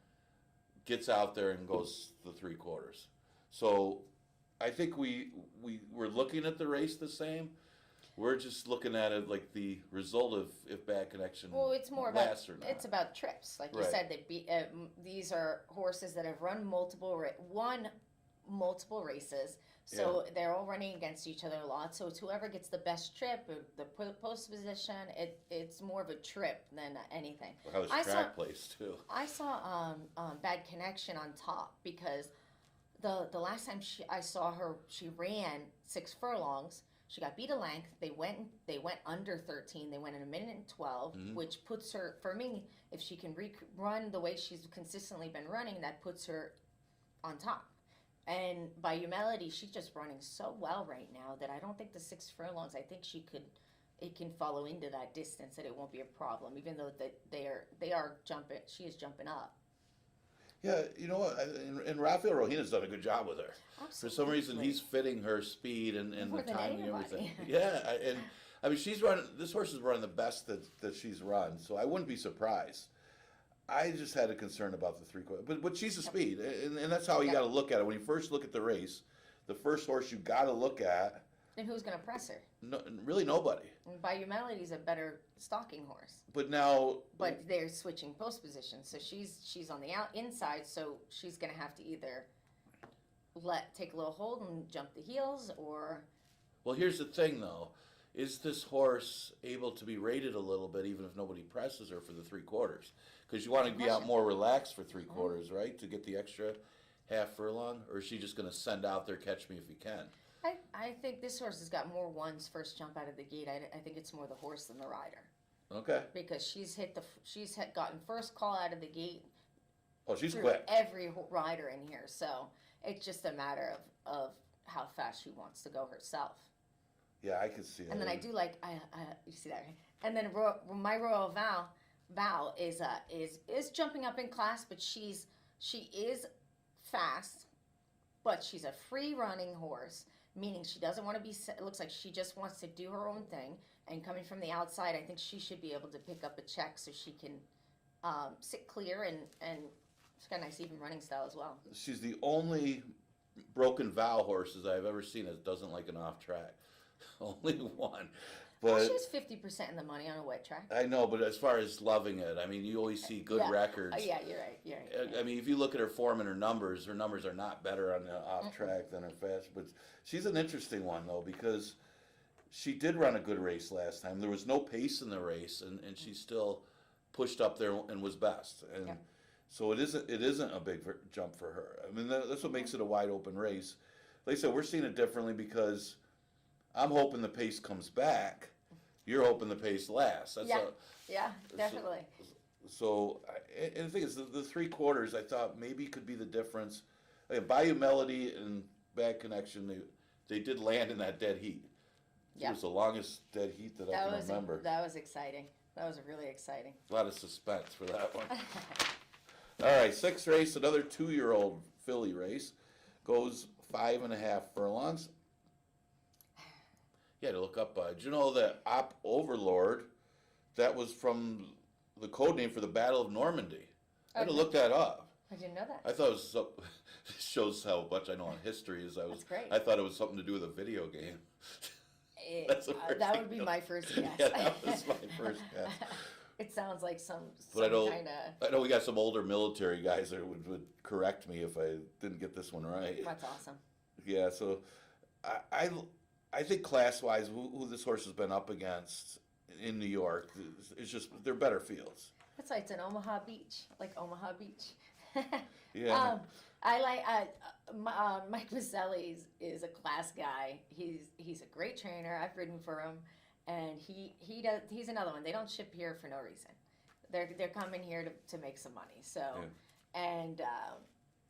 gets out there and goes the 3/4. So I think we're looking at the race the same. We're just looking at it like the result of if Bad Connection it's more about lasts or not. It's about trips, like you said. These are horses that have run won multiple races. So they're all running against each other a lot. So it's whoever gets the best trip, or the post position. It's more of a trip than anything. How this track plays too. I saw Bad Connection on top because the last time I saw her, she ran 6 furlongs. She got beat a length. They went under 13. They went in 1:12, which puts her, for me, if she can run the way she's consistently been running, that puts her on top. And Bayou Melody, she's just running so well right now that I don't think the 6 furlongs, I think it can follow into that distance, that it won't be a problem, even though they are jumping, she is jumping up. Yeah, you know what, and Rafael Rohina's done a good job with her. Absolutely. For some reason, he's fitting her speed and More the than timing and anybody. everything. Yeah, and I mean, this horse is running the best that she's run, so I wouldn't be surprised. I just had a concern about the 3/4, but she's a speed, and that's how you got to look at it. When you first look at the race, the first horse you got to look at. And who's going to press her? No, really nobody. And Bayou Melody's a better stalking horse. But now. But they're switching post positions, so she's on the inside, so she's going to have to either take a little hold and jump the heels, or. Well, here's the thing, though. is this horse able to be rated a little bit, even if nobody presses her for the 3/4? Because you want to be out more relaxed for 3/4, right, to get the extra half furlong, or is she just going to send out there, catch me if you can? I think this horse has got more ones first jump out of the gate. I think it's more the horse than the rider. Okay. Because gotten first call out of the gate. Oh, she's through quick. Every rider in here, so it's just a matter of how fast she wants to go herself. Yeah, I can see it. And then I do like you see that, right? And then my Royal Val is jumping up in class, but she is fast, but she's a free running horse, meaning she doesn't want to be. It looks like she just wants to do her own thing. And coming from the outside, I think she should be able to pick up a check so she can sit clear and she's got a nice even running style as well. She's the only broken vow horses I've ever seen that doesn't like an off track. Only one. But Well, she's 50% in the money on a wet track. I know, but as far as loving it, I mean, you always see good records. Yeah, you're right. Yeah. I mean, if you look at her form and her numbers are not better on the off track than her fast. But she's an interesting one, though, because she did run a good race last time. There was no pace in the race, and she still pushed up there and was best. And so it isn't a big jump for her. I mean, that's what makes it a wide open race. Like I said, we're seeing it differently because I'm hoping the pace comes back. You're hoping the pace lasts. Yeah, definitely. So and the thing is, the 3/4, I thought maybe could be the difference. Bayou Melody and Bad Connection, they did land in that dead heat. It was the longest dead heat that I can remember. That was exciting. That was really exciting. A lot of suspense for that one. All right, 6th race, another 2-year-old filly race. Goes 5.5 furlongs. Yeah, to look up. Did you know that Op Overlord, that was from the code name for the Battle of Normandy? I had to look that up. I didn't know that. I thought it was it shows how much I know on history. That's great. I thought it was something to do with a video game. That would be my first guess. Yeah, that was my first guess. It sounds like some But kind of. I know we got some older military guys that would correct me if I didn't get this one right. That's awesome. Yeah, so I think class-wise, who this horse has been up against in New York, it's just, they're better fields. That's why it's in Omaha Beach, like Omaha Beach. Yeah. I like Mike Maselli is a class guy. He's a great trainer. I've ridden for him, and he's another one. They don't ship here for no reason. They're coming here to make some money. So, and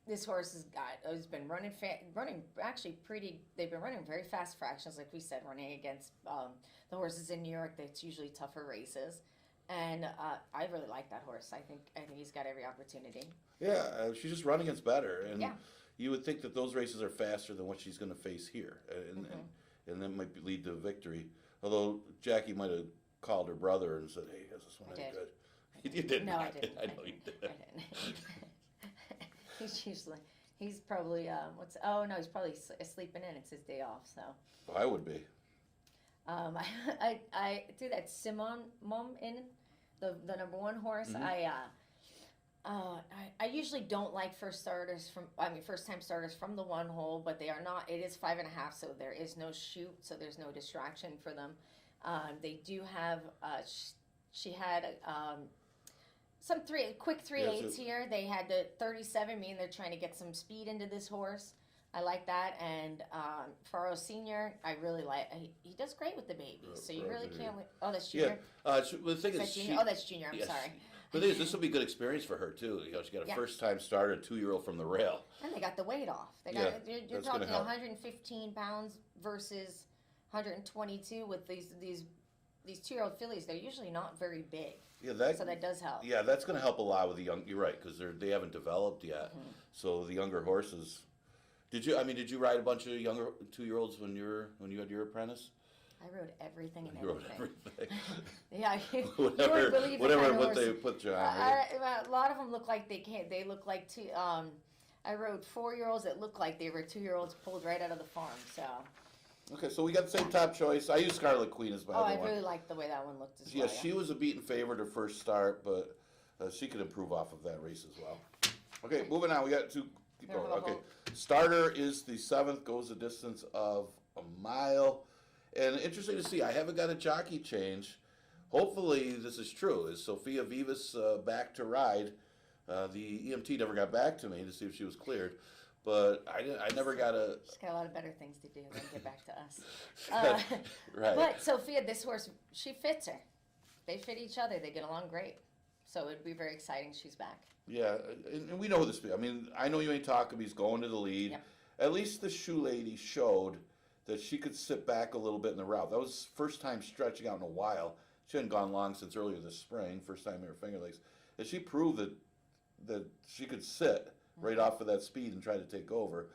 this horse has been running actually pretty. They've been running very fast fractions, like we said, running against the horses in New York. That's usually tougher races. And I really like that horse. I think he's got every opportunity. Yeah, she's just running against better, and you would think that those races are faster than what she's going to face here, and that might lead to victory. Although Jackie might have called her brother and said, "Hey, is this one any good?" You didn't. No, I didn't. I know you didn't. He's probably he's probably sleeping in. It's his day off, so. Well, I would be. I threw that Simon Mum in the number 1 horse. I usually don't like first time starters from the 1 hole, but they are not. It is 5.5, so there is no shoot, so there's no distraction for them. They do have. She had some quick 3/8 here. They had the 37, meaning they're trying to get some speed into this horse. I like that, and Faro Senior, I really like. He does great with the babies, so you really can't. Oh, that's Junior. Yeah, the thing is, that's Junior. I'm sorry. But the thing is, this will be a good experience for her too. You know, she got a first-time starter, a 2-year-old from the rail, and they got the weight off. They got you're talking 115 pounds versus 122 with these 2-year-old fillies. They're usually not very big. Yeah, so that does help. Yeah, that's going to help a lot with the young. You're right, because they haven't developed yet. So the younger horses. Did you ride a bunch of younger 2-year-olds when you had your apprentice? I rode everything and everything. everything. Yeah, whatever what they put you on. Right? A lot of them look like they can't. They look like two. I rode 4-year-olds that looked like they were 2-year-olds pulled right out of the farm. So. Okay, so we got the same top choice. I used Scarlet Queen as my other one. I really liked the way that one looked as well. Yeah, she was a beaten favorite her first start, but she could improve off of that race as well. Okay, moving on. We got two. Okay, starter is the 7th, goes a distance of a mile, And interesting to see. I haven't got a jockey change. Hopefully this is true. Is Sophia Vivas back to ride? The EMT never got back to me to see if she was cleared, but I never got a. She's got a lot of better things to do than get back to us. Right. But Sophia, this horse, she fits her. They fit each other. They get along great. So it'd be very exciting. She's back. Yeah, and we know this. I mean, I know you ain't talking. He's going to the lead. Yep. At least the shoe lady showed that she could sit back a little bit in the route. That was first time stretching out in a while. She hadn't gone long since earlier this spring. First time here at Finger Lakes, and she proved that she could sit right off of that speed and try to take over.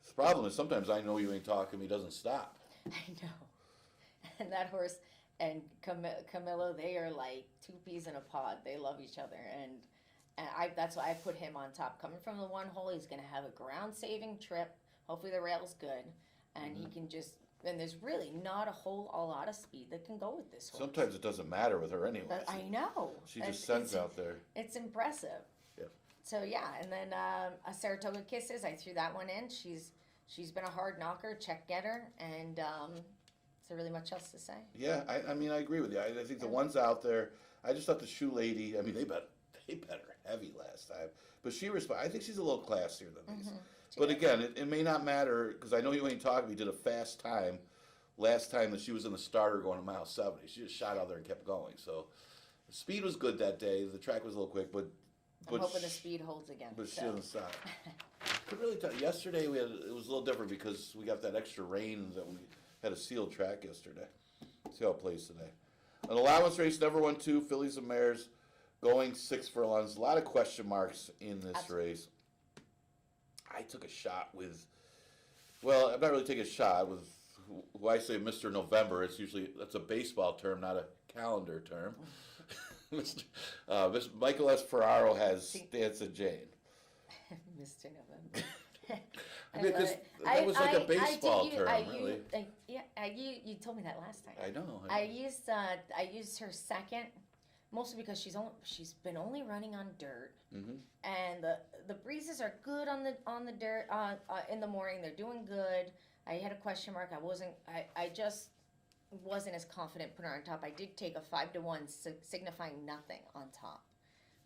The problem is sometimes I know you ain't talking. He doesn't stop. I know. And that horse and Camilo, they are like two peas in a pod. They love each other, and that's why I put him on top. Coming from the one hole, he's going to have a ground-saving trip. Hopefully the rail's good, and he can just. And there's really not a lot of speed that can go with this horse. Sometimes it doesn't matter with her anyway. I know. She just sends out there. It's impressive. Yeah. So yeah, and then a Saratoga Kisses, I threw that one in. She's been a hard knocker, check getter, and is there really much else to say? Yeah, I mean, I agree with you. I think the ones out there, I just thought the shoe lady, I mean, they bet her heavy last time. But I think she's a little classier than these. But again, it may not matter, because I know you ain't talking. We did a fast time last time that she was in the starter going a mile 70. She just shot out there and kept going. So the speed was good that day. The track was a little quick, but I'm hoping the speed holds again. But she doesn't stop. Could really tell. Yesterday it was a little different because we got that extra rain that we had a sealed track yesterday. See how it plays today. An allowance race, never won 2, fillies and mares, going 6 furlongs. A lot of question marks in this race. I took a shot with, well, I'm not really taking a shot with who I say Mr. November. That's a baseball term, not a calendar term. Mr. Michael S. Ferraro has Dance and Jane. Mr. November. I mean, that was like a baseball term, really. You told me that last time. I know. I used her second, mostly because she's been only running on dirt, and the breezes are good on the dirt in the morning. They're doing good. I had a question mark. I just wasn't as confident putting her on top. I did take a 5-1 signifying nothing on top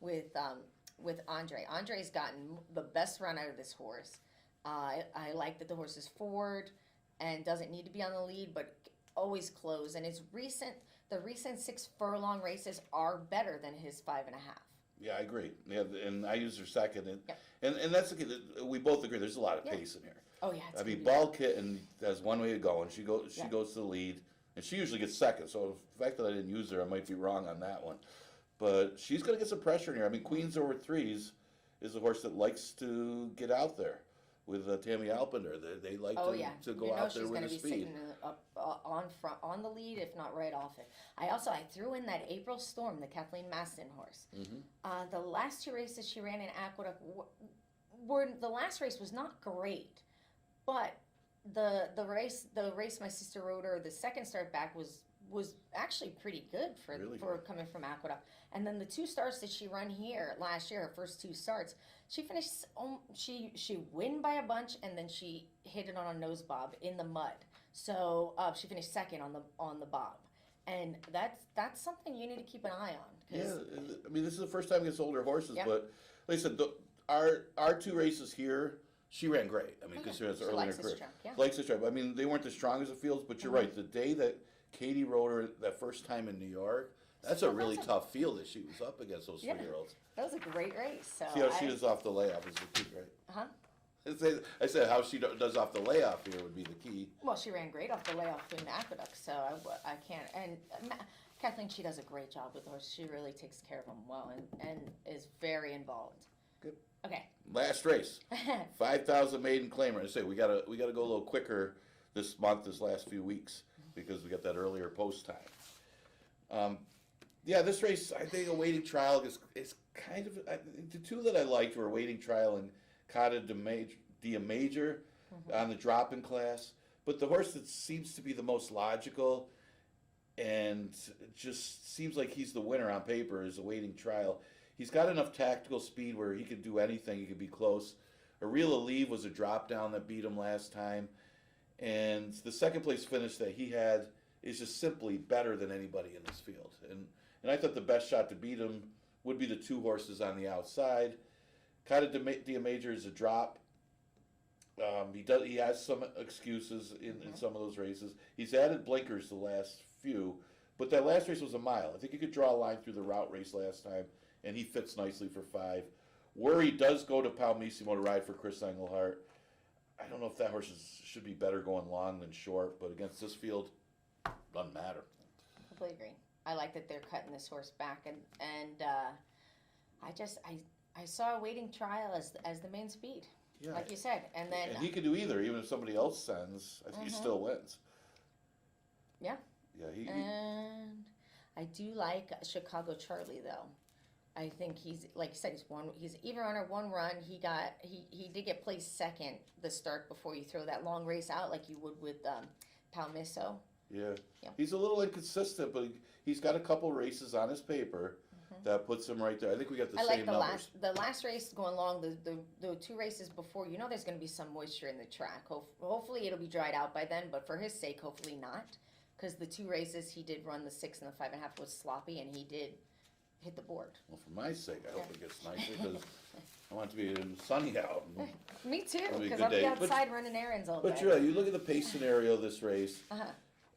with Andre. Andre's gotten the best run out of this horse. I like that the horse is forward and doesn't need to be on the lead, but always close. And the recent 6 furlong races are better than his 5.5. Yeah, I agree. Yeah, and I used her second, and that's the key. We both agree. There's a lot of pace in here. Oh yeah. I mean, Ball Kitten has one way to go, and she goes to the lead, and she usually gets second. So the fact that I didn't use her, I might be wrong on that one. But she's going to get some pressure in here. I mean, Queens Over Threes is a horse that likes to get out there with Tammy Alpender. They like to go out there with the speed. She's going to be sitting up on the lead, if not right off it. I threw in that April Storm, the Kathleen Maston horse. The last 2 races she ran in Aqueduct the last race was not great, but the race my sister rode her, the second start back was actually pretty good for coming from Aqueduct. And then the 2 starts that she run here last year, her first 2 starts, she finished. She win by a bunch, and then she hit it on a nose bob in the mud. So she finished second on the bob, and that's something you need to keep an eye on. Yeah, I mean, this is the first time against older horses, but like I said, our 2 races here, she ran great. I mean, considering it's early in her career. Likes this track. I mean, they weren't the strongest of fields, but you're right. The day that Katie rode her that first time in New York, that's a really tough field that she was up against those 3-year-olds. That was a great race. So see how she does off the layoff is the key, right? Huh? I said how she does off the layoff here would be the key. Well, she ran great off the layoff in Aqueduct, so I can't. And Kathleen, she does a great job with horse. She really takes care of them well and is very involved. Good. Okay. Last race, 5,000 maiden claimer. I say we gotta go a little quicker this last few weeks, because we got that earlier post time. This race, I think a waiting trial is kind of the 2 that I liked were waiting trial and Cata Dia Major on the drop-in class. But the horse that seems to be the most logical and just seems like he's the winner on paper is a waiting trial. He's got enough tactical speed where he could do anything. He could be close. A Real Alive was a drop down that beat him last time. And the second place finish that he had is just simply better than anybody in this field. And I thought the best shot to beat him would be the two horses on the outside. Kind of Dia Major is a drop. He has some excuses in some of those races. He's added blinkers the last few, but that last race was a mile. I think you could draw a line through the route race last time, and he fits nicely for 5. Worry does go to Palmissimo to ride for Chris Engelhart. I don't know if that horse should be better going long than short, but against this field, doesn't matter. Completely agree. I like that they're cutting this horse back, and I saw a waiting trial as the main speed, like you said, and then And he could do either, even if somebody else sends. I think he still wins. Yeah. Yeah. And I do like Chicago Charlie though. I think he's, like you said, he's even runner, 1 run. He did get placed second the start before you throw that long race out like you would with Palmiso. Yeah. He's a little inconsistent, but he's got a couple races on his paper that puts him right there. I think we got the same numbers. The last race going long, the 2 races before, there's going to be some moisture in the track. Hopefully it'll be dried out by then, but for his sake, hopefully not. Because the 2 races he did run, the 6 and the 5.5 was sloppy, and he did hit the board. Well, for my sake, I hope it gets nicer because I want it to be sunny out. Me too, be a because good I'll be day. outside running errands all day. But you look at the pace scenario of this race.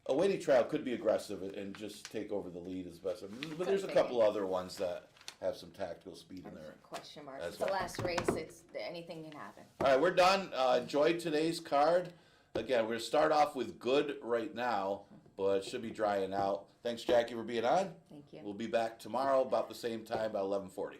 A waiting trial could be aggressive and just take over the lead as best. But there's a couple other ones that have some tactical speed in there. Question mark. That's It's the right. last race. Anything can happen. All right, we're done. Enjoy today's card. Again, we're going to start off with good right now, but it should be drying out. Thanks, Jackie, for being on. Thank you. We'll be back tomorrow about the same time, about 11:40.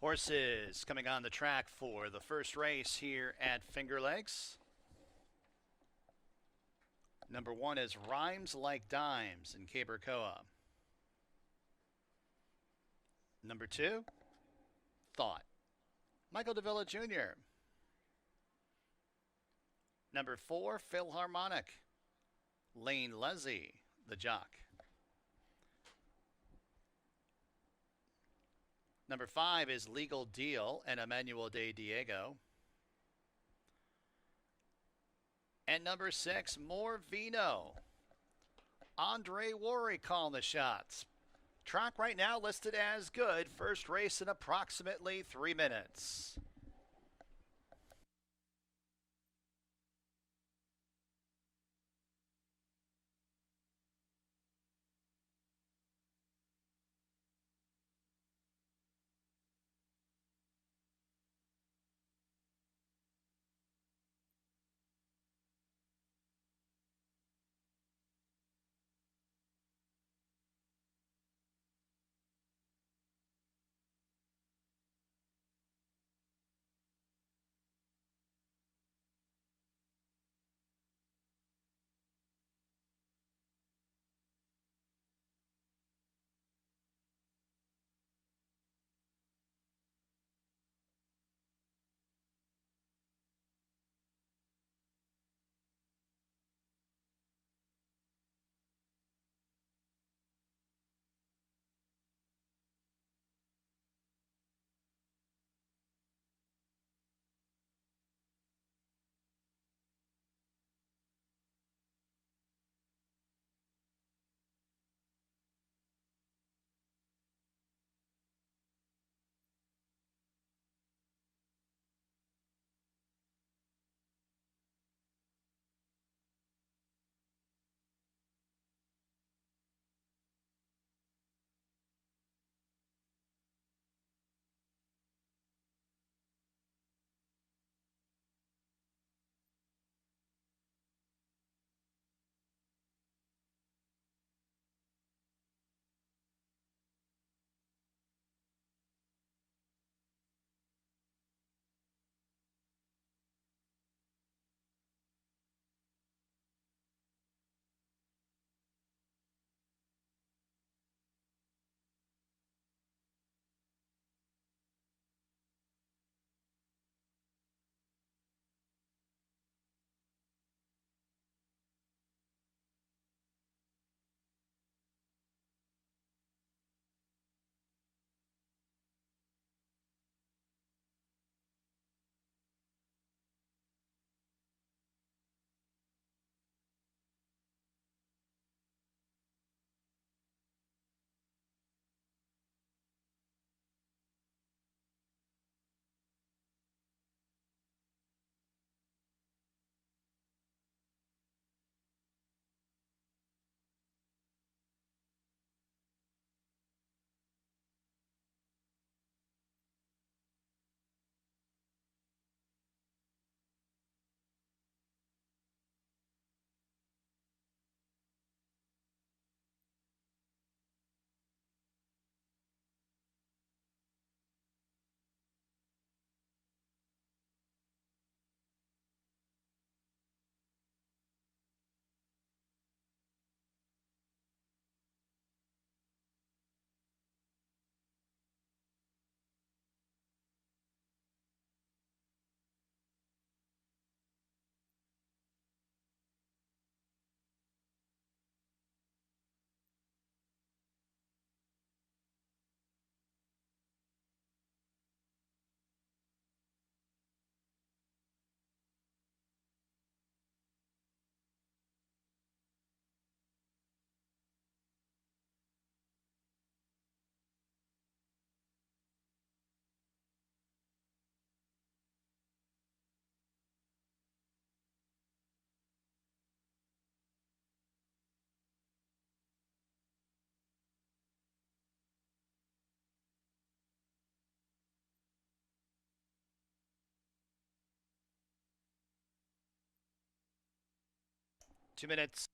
Horses coming on the track for the first race here at Finger Lakes. Number 1 is Rhymes Like Dimes in Cabercoa. Number 2, Thought, Michael Davila Jr. Number 4, Philharmonic, Lane Leslie, the jock. Number 5 is Legal Deal and Emmanuel de Diego. And number 6, More Vino, Andre Warwick calling the shots. Track right now listed as good. First race in approximately 3 minutes. Two minutes.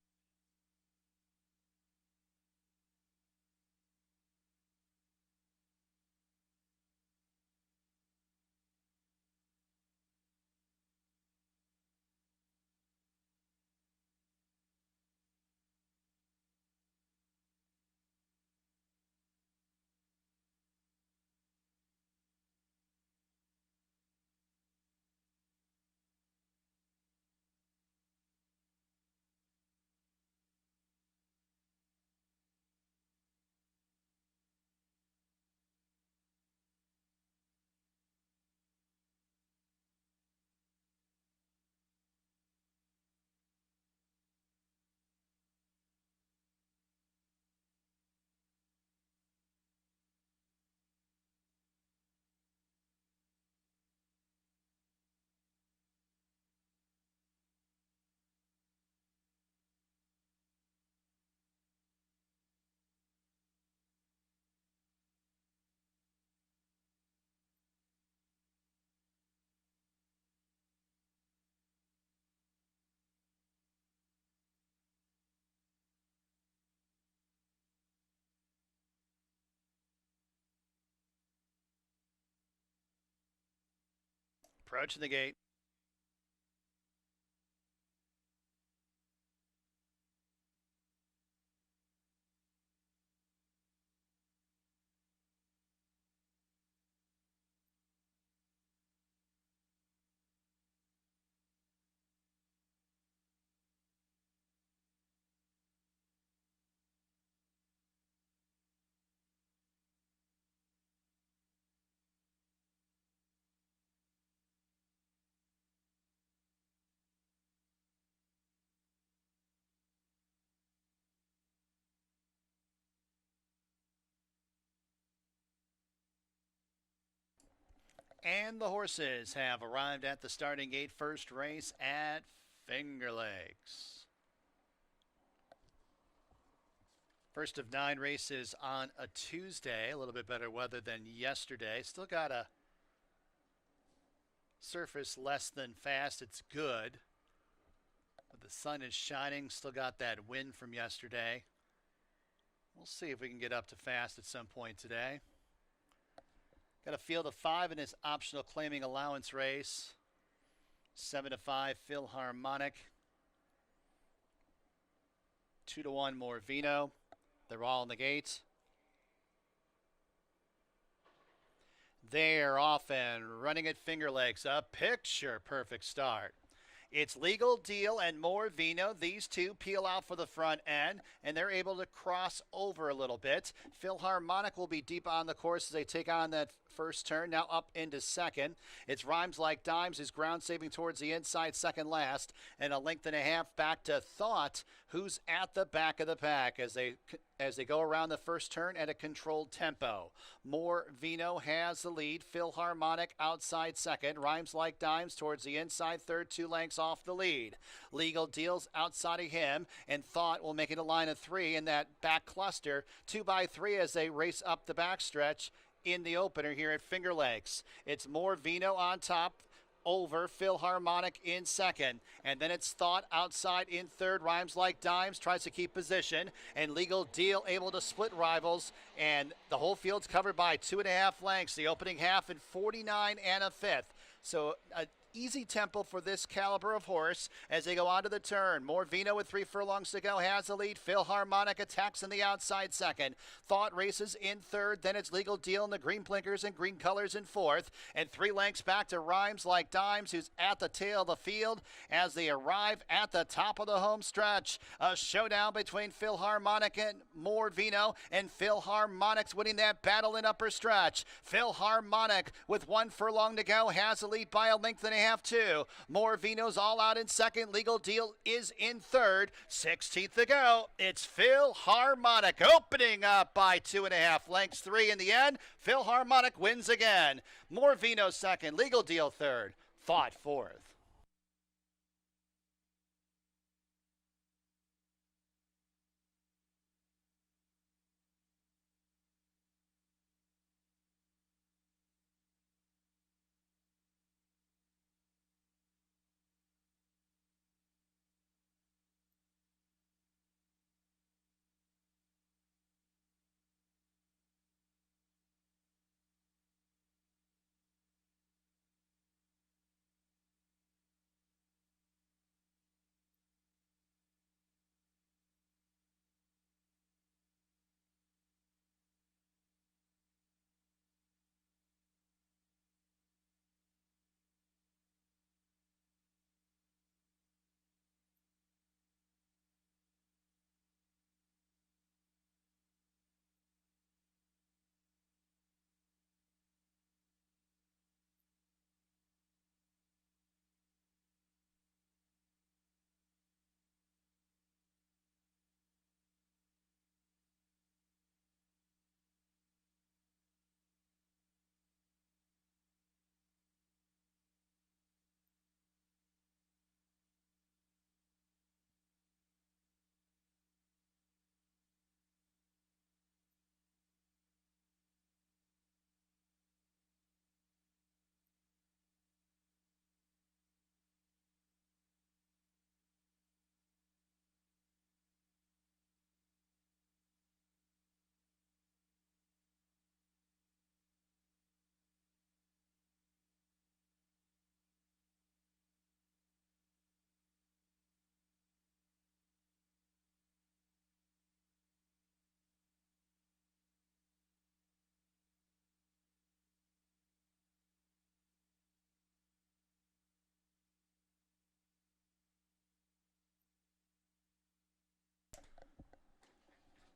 approaching the gate. And the horses have arrived at the starting gate. First race at Finger Lakes. First of 9 races on a Tuesday. A little bit better weather than yesterday. Still got a surface less than fast. It's good. But the sun is shining. Still got that wind from yesterday. We'll see if we can get up to fast at some point today. Got a field of 5 in this optional claiming allowance race. 7-5 Philharmonic. 2-1 Morvino. They're all in the gates. They're off and running at Finger Lakes. A picture perfect start. It's Legal Deal and Morvino. These two peel out for the front end, and they're able to cross over a little bit. Philharmonic will be deep on the course as they take on that first turn, now up into second. It's Rhymes Like Dimes, who's ground saving towards the inside, second last, and a length and a half back to Thought, who's at the back of the pack as they go around the first turn at a controlled tempo. Morvino has the lead. Philharmonic outside second. Rhymes Like Dimes towards the inside third, 2 lengths off the lead. Legal Deals outside of him, and Thought will make it a line of 3 in that back cluster. 2 by 3 as they race up the backstretch in the opener here at Finger Lakes. It's Morvino on top, over Philharmonic in second, and then it's Thought outside in third. Rhymes Like Dimes tries to keep position, and Legal Deal able to split rivals, and the whole field's covered by 2.5 lengths. The opening half in 49 and a fifth. So easy tempo for this caliber of horse as they go on to the turn. Morvino with 3 furlongs to go has the lead. Philharmonic attacks in the outside second. Thought races in third. Then it's Legal Deal in the green blinkers and green colors in fourth. And 3 lengths back to Rhymes Like Dimes, who's at the tail of the field as they arrive at the top of the home stretch. A showdown between Philharmonic and Morvino, and Philharmonic's winning that battle in upper stretch. Philharmonic with 1 furlong to go has the lead by a length and a half, 2. Morvino's all out in second. Legal Deal is in third. 16th to go. It's Philharmonic opening up by 2.5 lengths, 3 in the end. Philharmonic wins again. Morvino second. Legal Deal third. Thought fourth.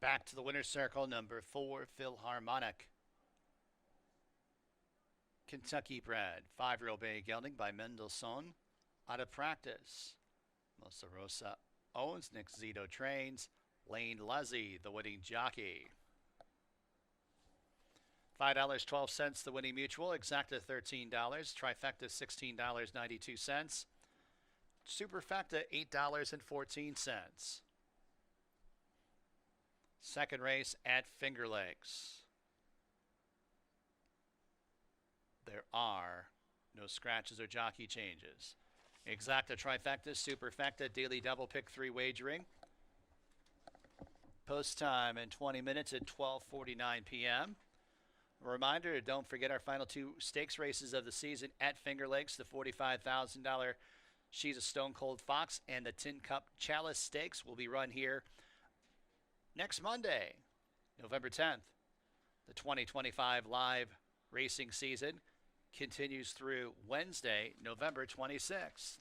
Back to the winner's circle, number 4, Philharmonic. Kentucky bred, 5-year-old bay gelding by Mendelssohn. Out of practice. Mosa Rosa owns. Nick Zito trains. Lane Luzzy, the winning jockey. $5.12 the winning mutual. Exacta $13. Trifecta $16.92. Superfecta $8.14. Second race at Finger Lakes. There are no scratches or jockey changes. Exacta, trifecta, superfecta, daily double pick 3 wagering. Post time in 20 minutes at 12:49 p.m. A reminder, don't forget our final 2 stakes races of the season at Finger Lakes, the $45,000 She's a Stone Cold Fox and the Tin Cup Chalice Stakes will be run here next Monday, November 10th. The 2025 live racing season continues through Wednesday, November 26th.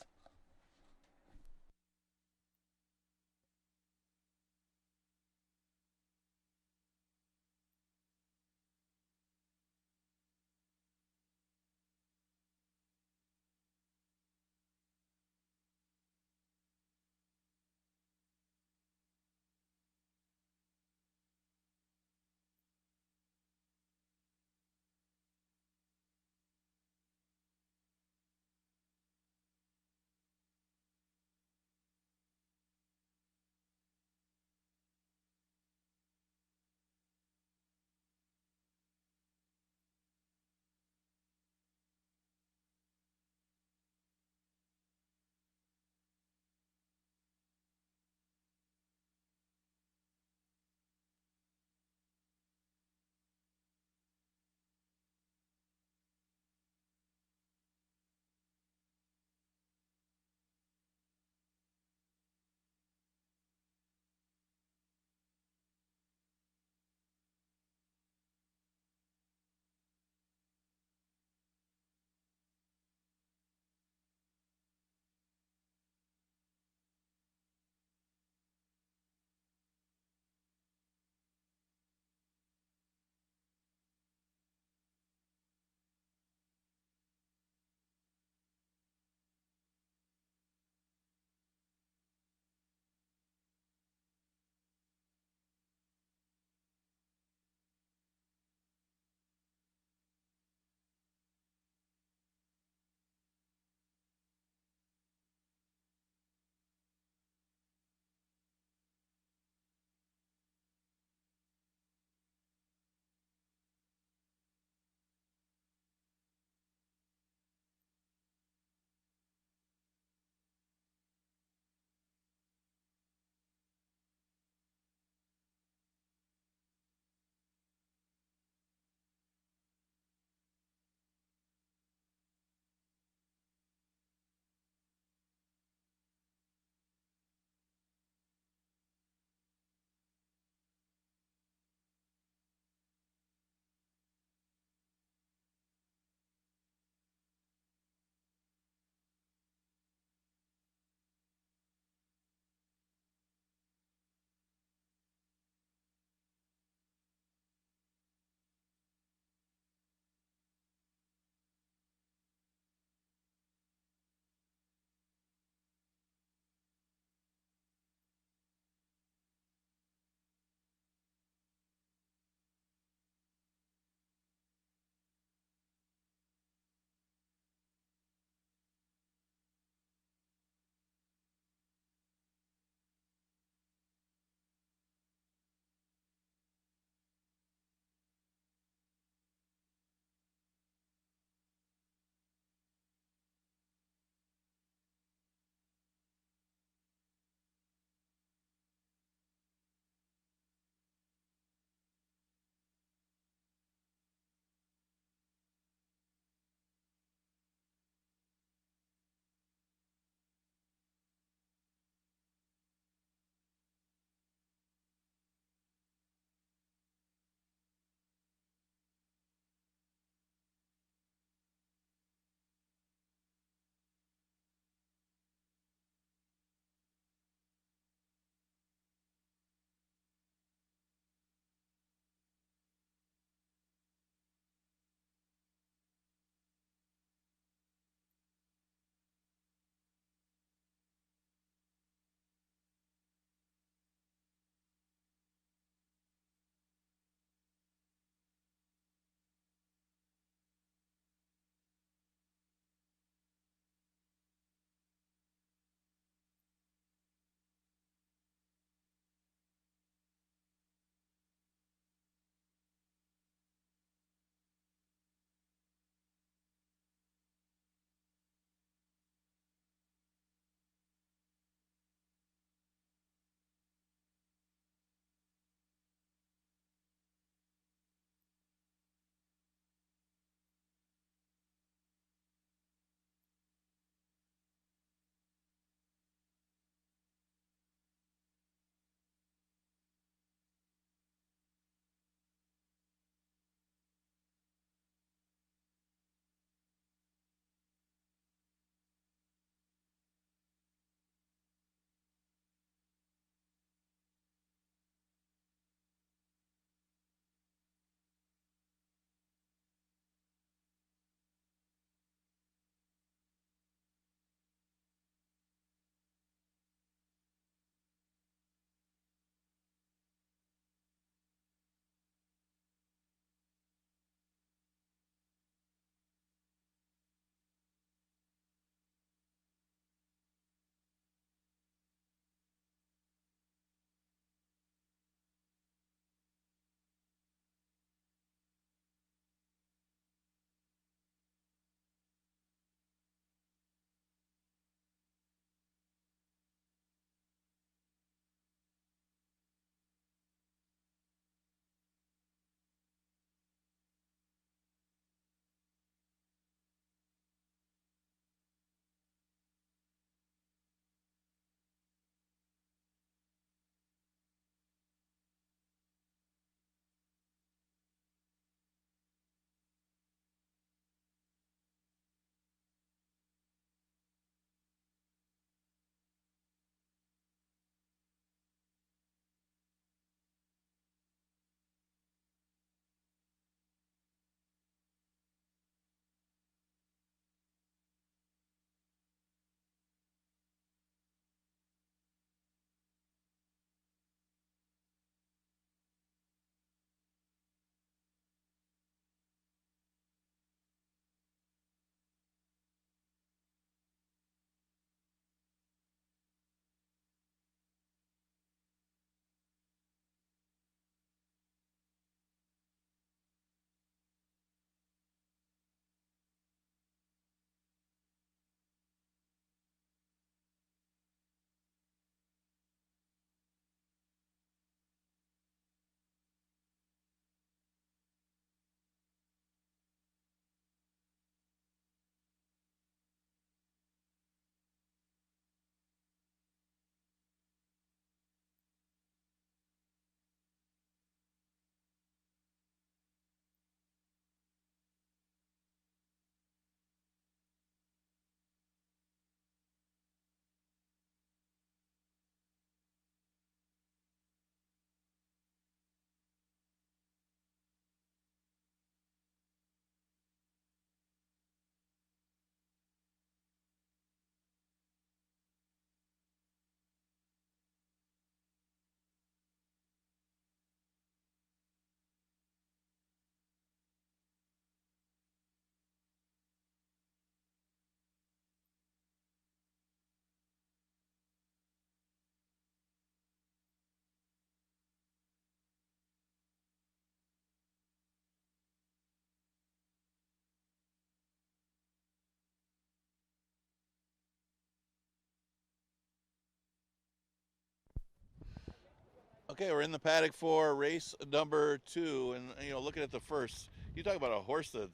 Okay, we're in the paddock for race number 2, and looking at the first, you talk about a horse that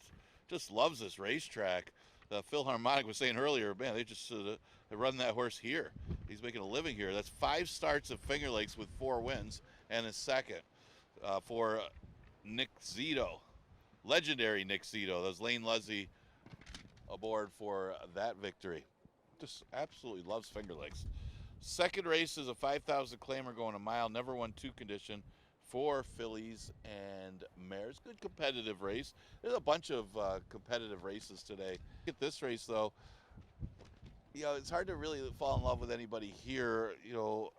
just loves this racetrack. Phil Harmonic was saying earlier, man, they run that horse here. He's making a living here. That's 5 starts at Finger Lakes with 4 wins, and a second for Nick Zito, legendary Nick Zito. That was Lane Leslie aboard for that victory. Just absolutely loves Finger Lakes. Second race is a 5,000 claimer going a mile, never won 2 condition for fillies and mares. Good competitive race. There's a bunch of competitive races today. Look at this race though. It's hard to really fall in love with anybody here. You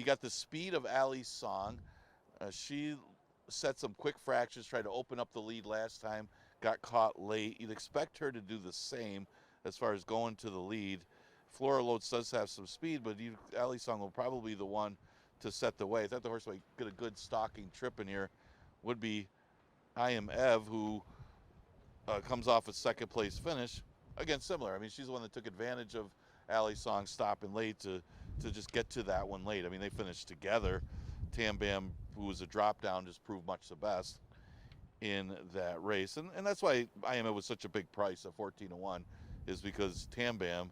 got the speed of Allie's Song. She set some quick fractions, tried to open up the lead last time, got caught late. You'd expect her to do the same as far as going to the lead. Flora Loads does have some speed, but Allie's Song will probably be the one to set the way. I thought the horse might get a good stalking trip in here would be I Am Ev, who comes off a second place finish. Again, similar. I mean, she's the one that took advantage of Allie's Song stopping late to just get to that one late. I mean, they finished together. Tam Bam, who was a drop down, just proved much the best in that race. And that's why I Am Ev was such a big price at 14-1, is because Tam Bam,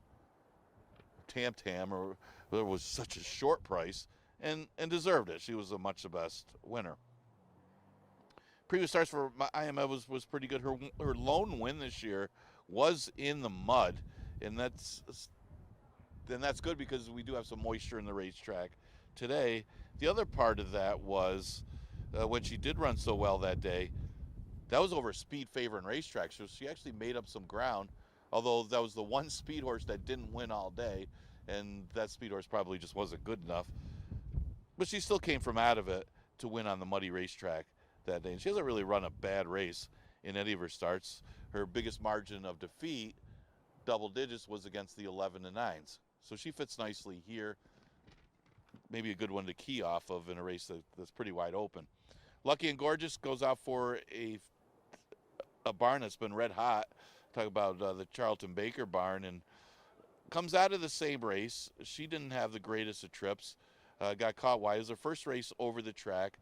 or there was such a short price and deserved it. She was a much the best winner. Previous starts for I Am Ev was pretty good. Her lone win this year was in the mud, and that's good because we do have some moisture in the racetrack today. The other part of that was when she did run so well that day, that was over a speed favor in racetrack, so she actually made up some ground, although that was the one speed horse that didn't win all day, and that speed horse probably just wasn't good enough. But she still came from out of it to win on the muddy racetrack that day. And she hasn't really run a bad race in any of her starts. Her biggest margin of defeat, double digits, was against the 11-9s. So she fits nicely here. Maybe a good one to key off of in a race that's pretty wide open. Lucky and Gorgeous goes out for a barn that's been red hot. Talk about the Charlton Baker barn, and comes out of the same race. She didn't have the greatest of trips. Got caught wide. It was her first race over the track,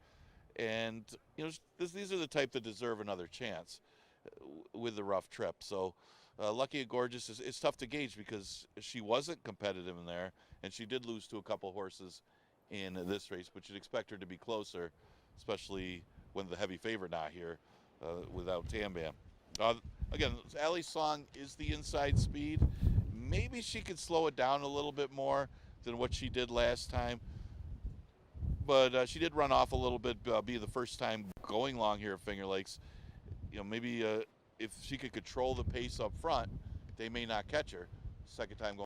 and these are the type that deserve another chance with the rough trip. So Lucky and Gorgeous it's tough to gauge because she wasn't competitive in there, and she did lose to a couple horses in this race, but you'd expect her to be closer, especially when the heavy favorite not here without Tam Bam. Again, Allie's Song is the inside speed. Maybe she could slow it down a little bit more than what she did last time. But she did run off a little bit, be the first time going long here at Finger Lakes. Maybe if she could control the pace up front, they may not catch her. Second time going.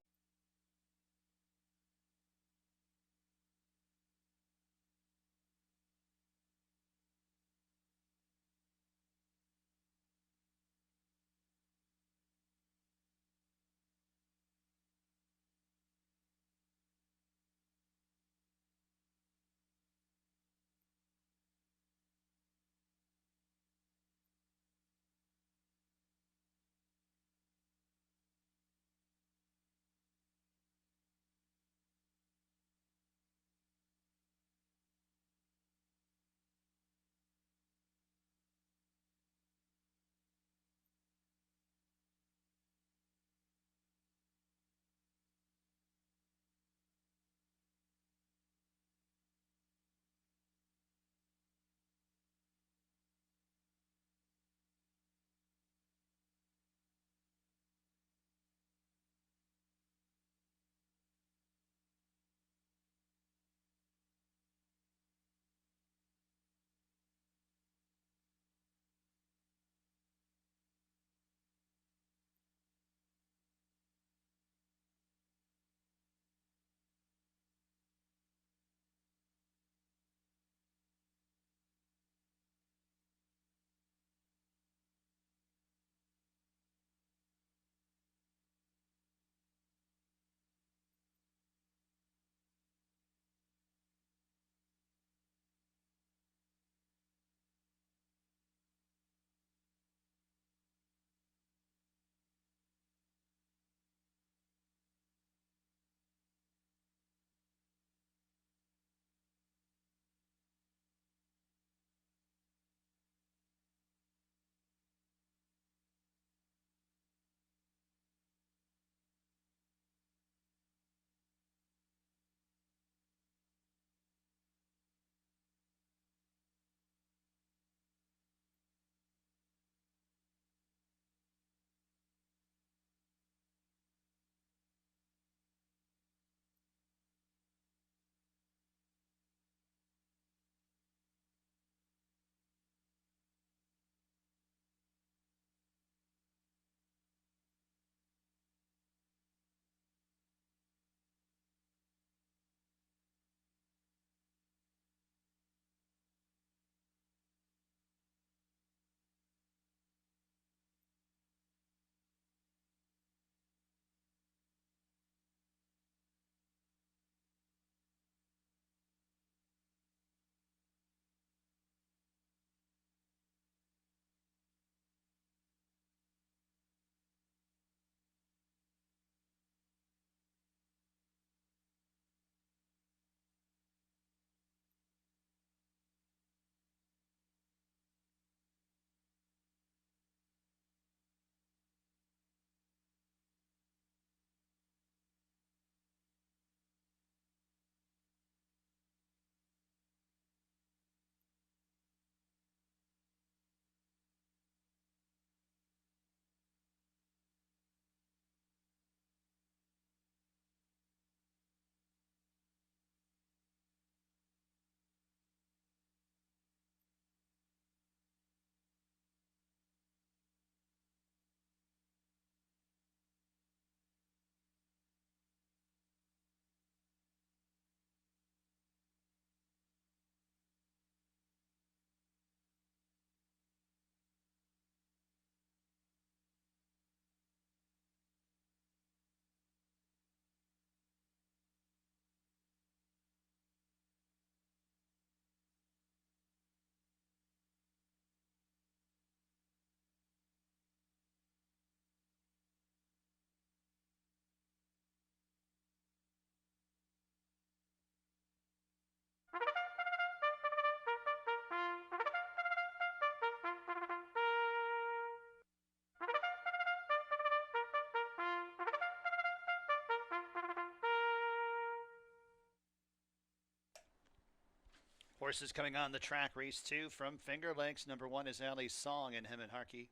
Horses coming on the track. Race 2 from Finger Lakes. Number 1 is Allie's Song and Him and Harkey.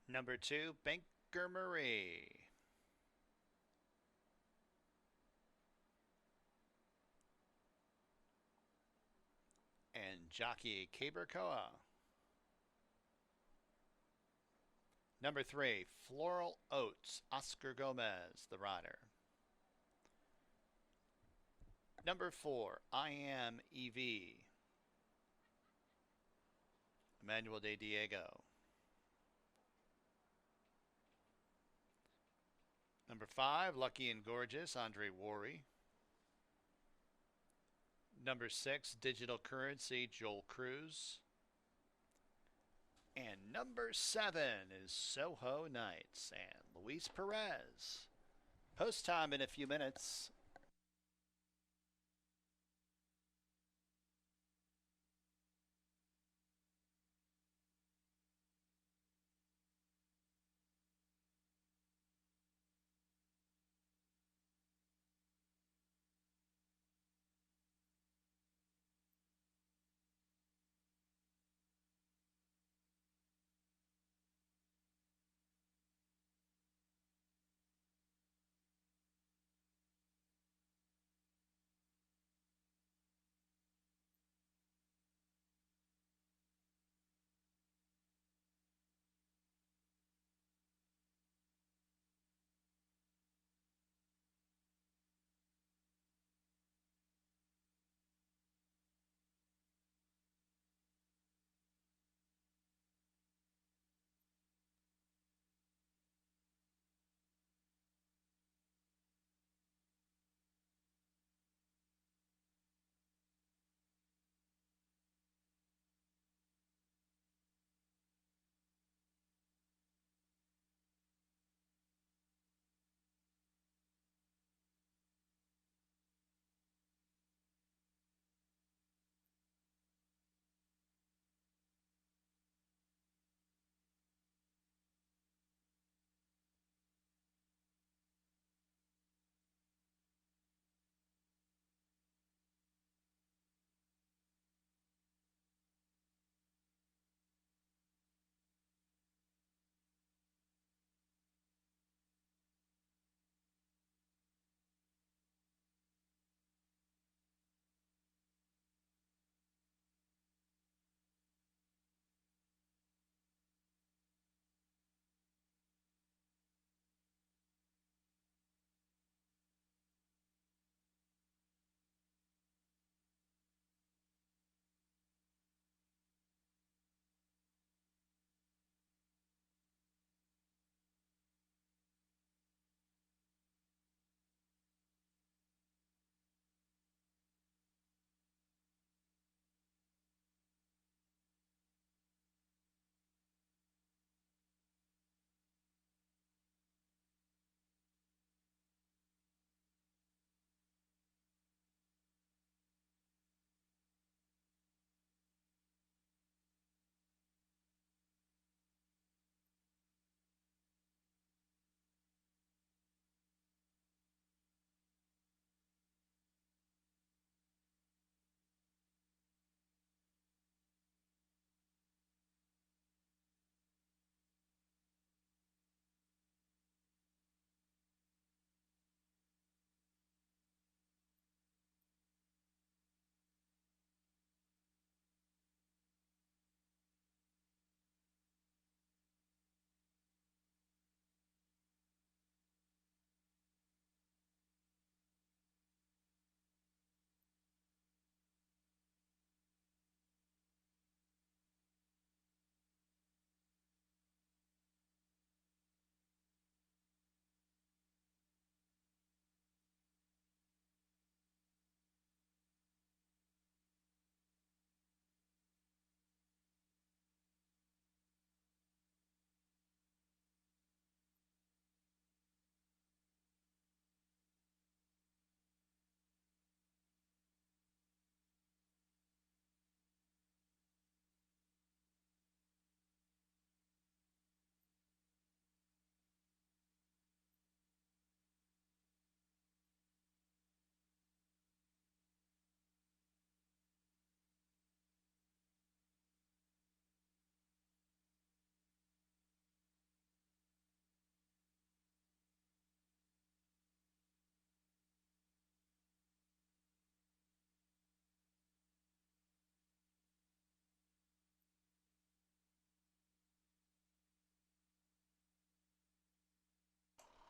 Number 2, Banker Marie. And jockey Cabercoa. Number 3, Floral Oats, Oscar Gomez, the rider. Number 4, I Am EV, Emmanuel de Diego. Number 5, Lucky and Gorgeous, Andre Worry. Number 6, Digital Currency, Joel Cruz. And number 7 is Soho Nights and Luis Perez. Post time in a few minutes.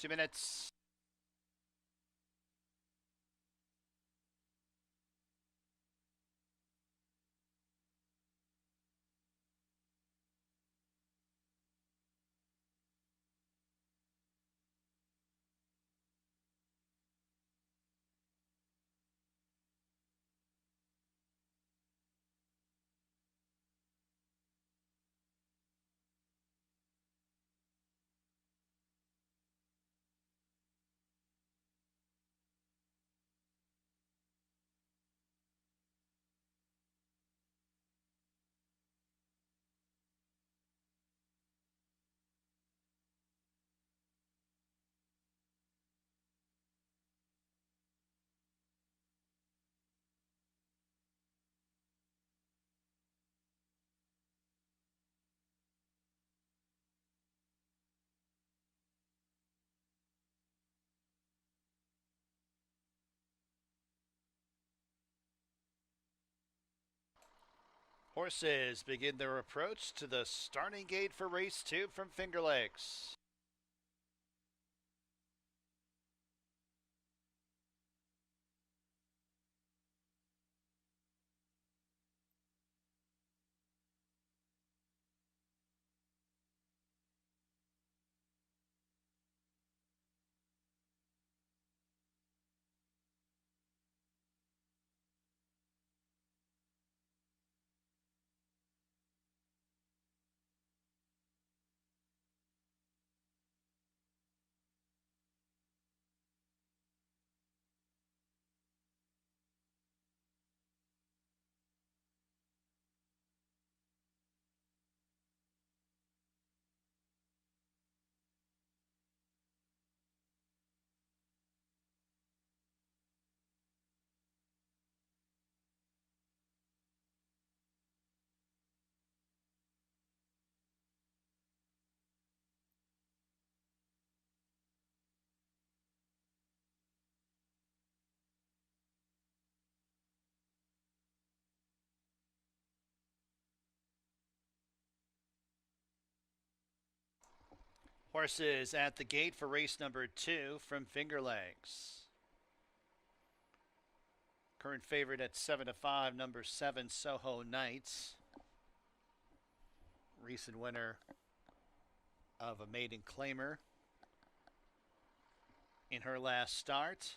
2 minutes. Horses begin their approach to the starting gate for race 2 from Finger Lakes. Horses at the gate for race number 2 from Finger Lakes. Current favorite at 7-5, number 7, Soho Nights. Recent winner of a maiden claimer in her last start.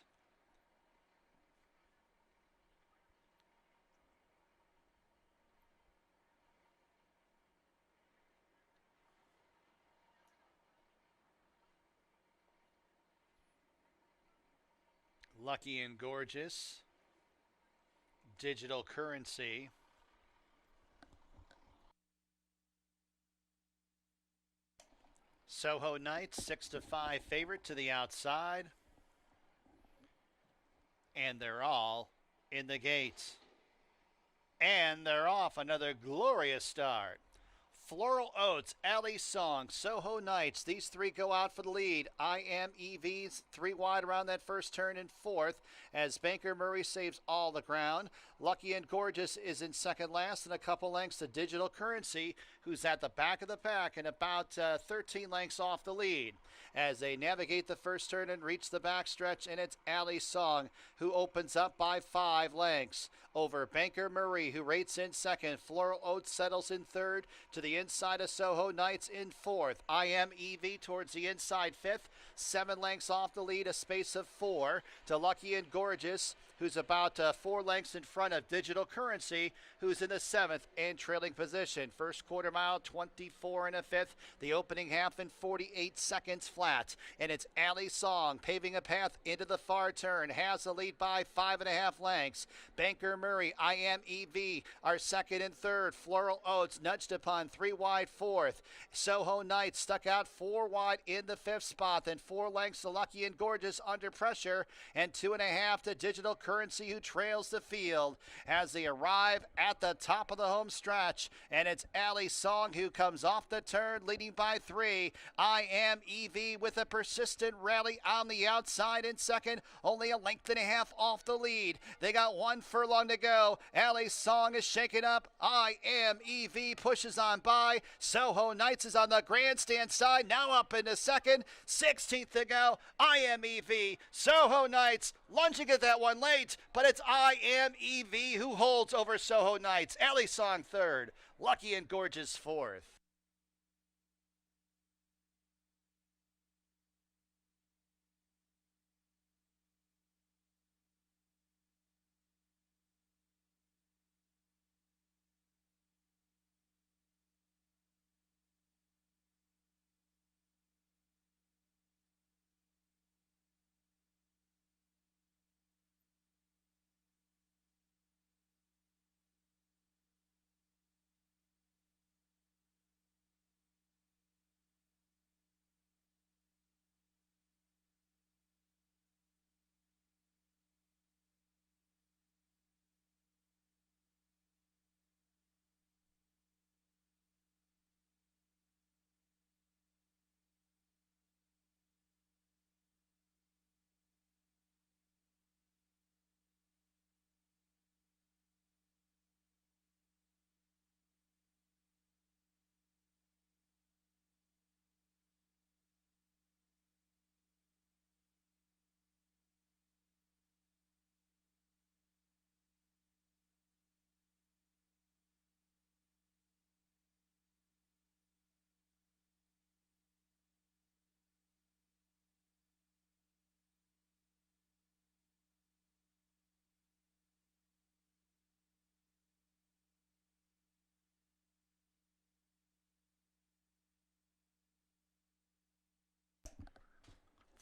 Lucky and Gorgeous, Digital Currency, Soho Nights, 6-5 favorite to the outside, and they're all in the gate. And they're off. Another glorious start. Floral Oats, Alley Song, Soho Nights. These three go out for the lead. I Am EVs 3 wide around that first turn in 4th as Banker Murray saves all the ground. Lucky and Gorgeous is in second last and a couple lengths to Digital Currency, who's at the back of the pack and about 13 lengths off the lead. As they navigate the first turn and reach the backstretch, and it's Alley Song who opens up by 5 lengths over Banker Murray, who rates in second. Floral Oats settles in third to the inside of Soho Nights in 4th. I Am EV towards the inside 5th. 7 lengths off the lead, a space of 4 to Lucky and Gorgeous, who's about 4 lengths in front of Digital Currency, who's in the 7th and trailing position. First quarter mile, 24 1/5. The opening half in 48 seconds flat. And it's Alley Song paving a path into the far turn. Has the lead by 5.5 lengths. Banker Murray, I Am EV are second and third. Floral Oats nudged upon 3 wide 4th. Soho Nights stuck out 4 wide in the 5th spot. Then 4 lengths to Lucky and Gorgeous under pressure. And 2.5 to Digital Currency, who trails the field as they arrive at the top of the home stretch. And it's Alley Song who comes off the turn, leading by 3. I Am EV with a persistent rally on the outside in second, only a length and a half off the lead. They got 1 furlong to go. Alley Song is shaken up. I Am EV pushes on by. Soho Nights is on the grandstand side, now up into second. 16th to go. I Am EV. Soho Nights lunging at that one late, but it's I Am EV who holds over Soho Nights. Alley Song third. Lucky and Gorgeous fourth.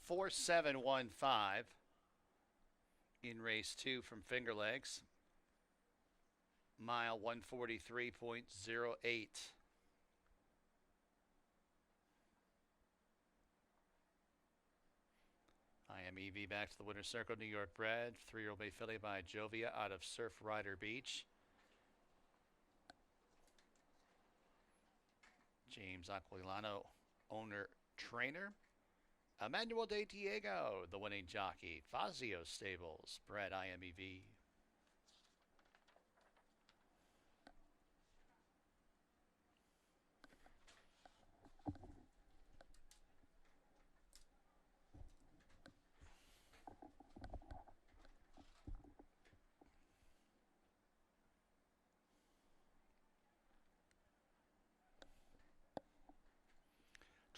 Four, 7, 1, 5 in race 2 from Finger Lakes. Mile 143.08. I Am EV back to the winner's circle. New York bred. 3-year-old bay filly by Jovia out of Surf Rider Beach. James Aquilano, owner, trainer. Emmanuel De Diego, the winning jockey. Fazio Stables, bred I Am EV.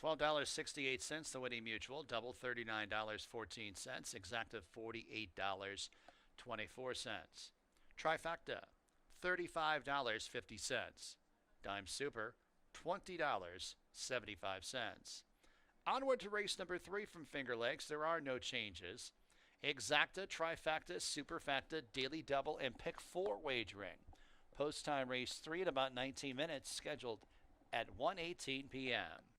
$12.68, the winning mutual. Double $39.14. Exacta $48.24. Trifecta $35.50. Dime Super $20.75. Onward to race number 3 from Finger Lakes. There are no changes. Exacta, Trifecta, Superfecta, Daily Double, and Pick 4 wagering. Post time race 3 in about 19 minutes, scheduled at 1:18 p.m.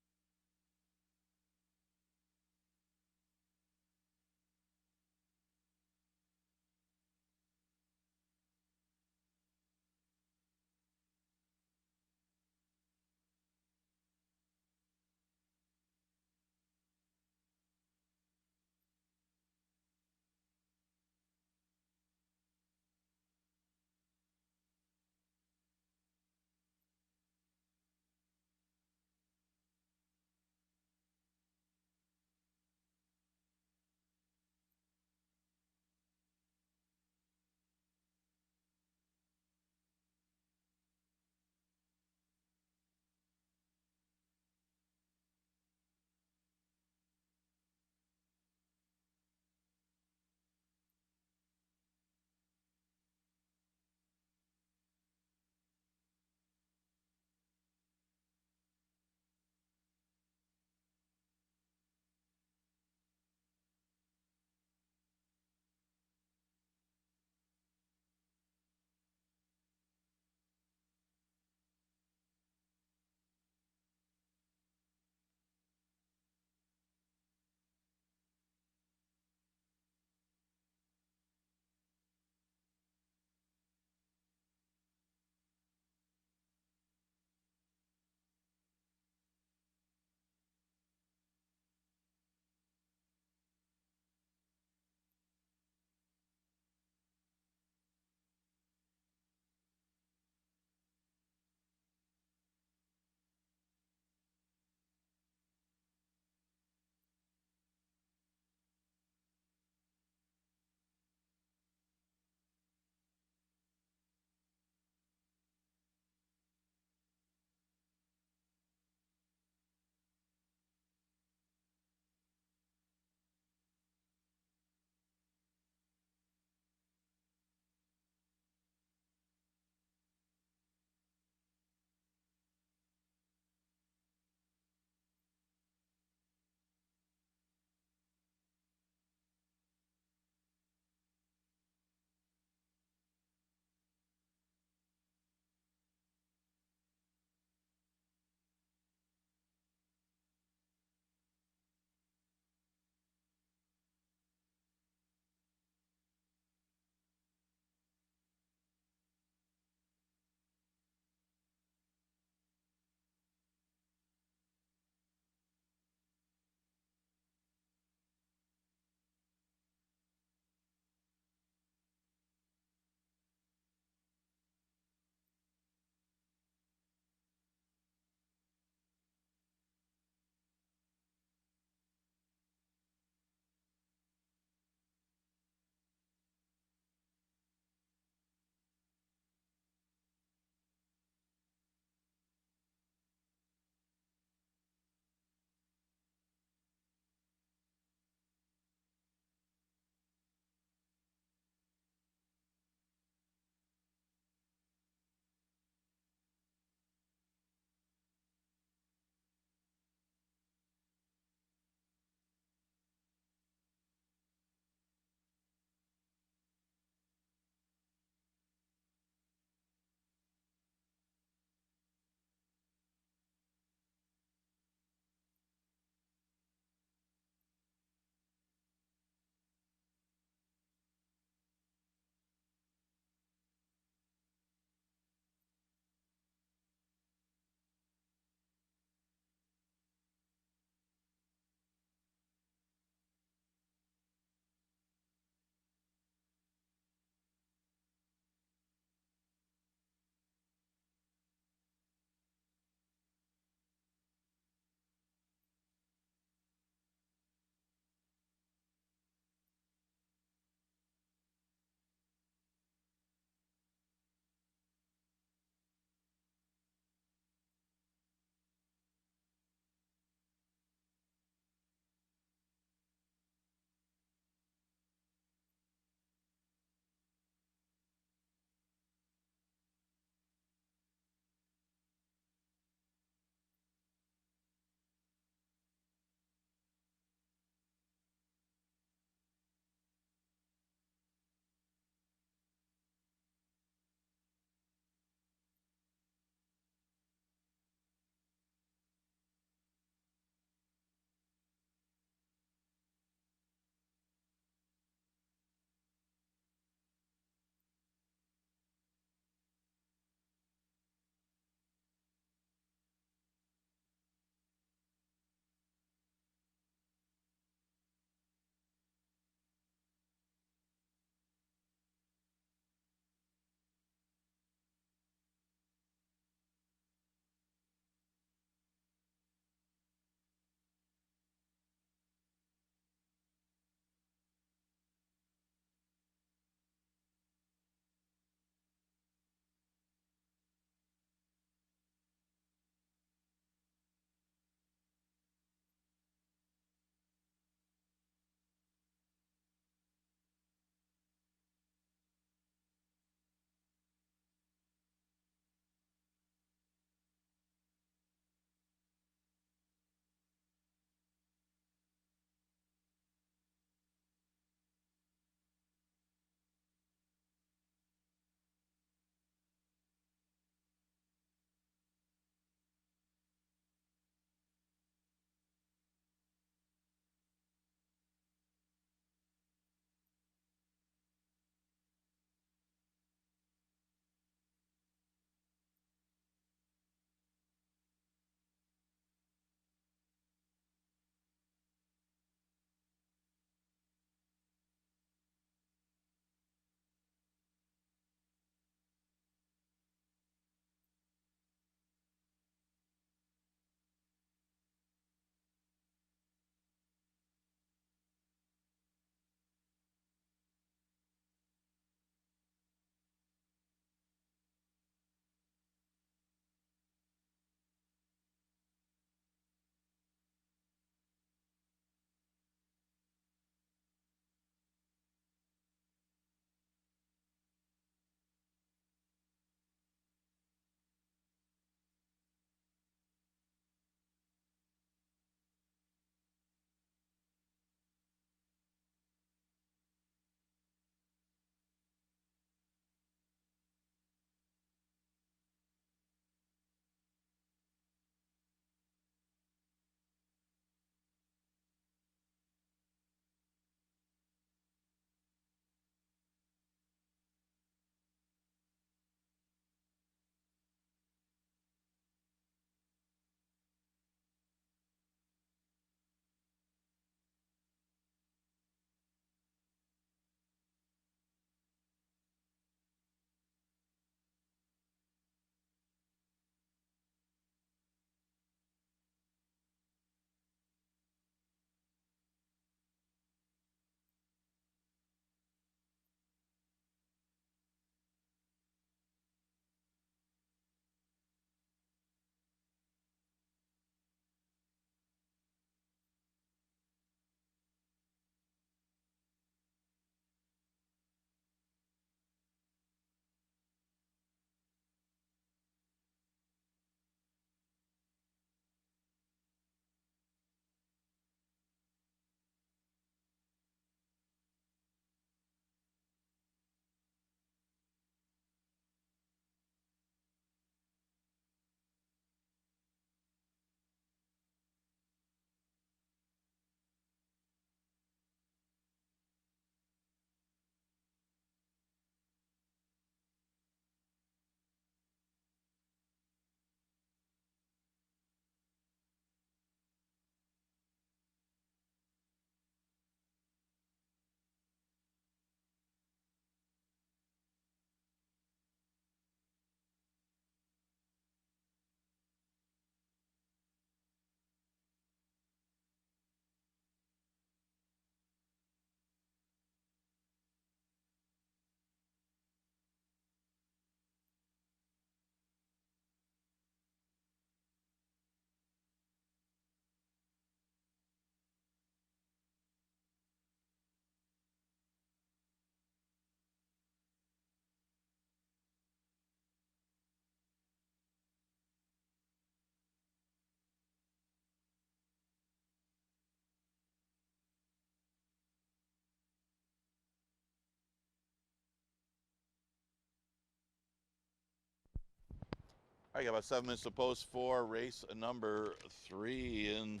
All right, got about 7 minutes to post for race number 3, and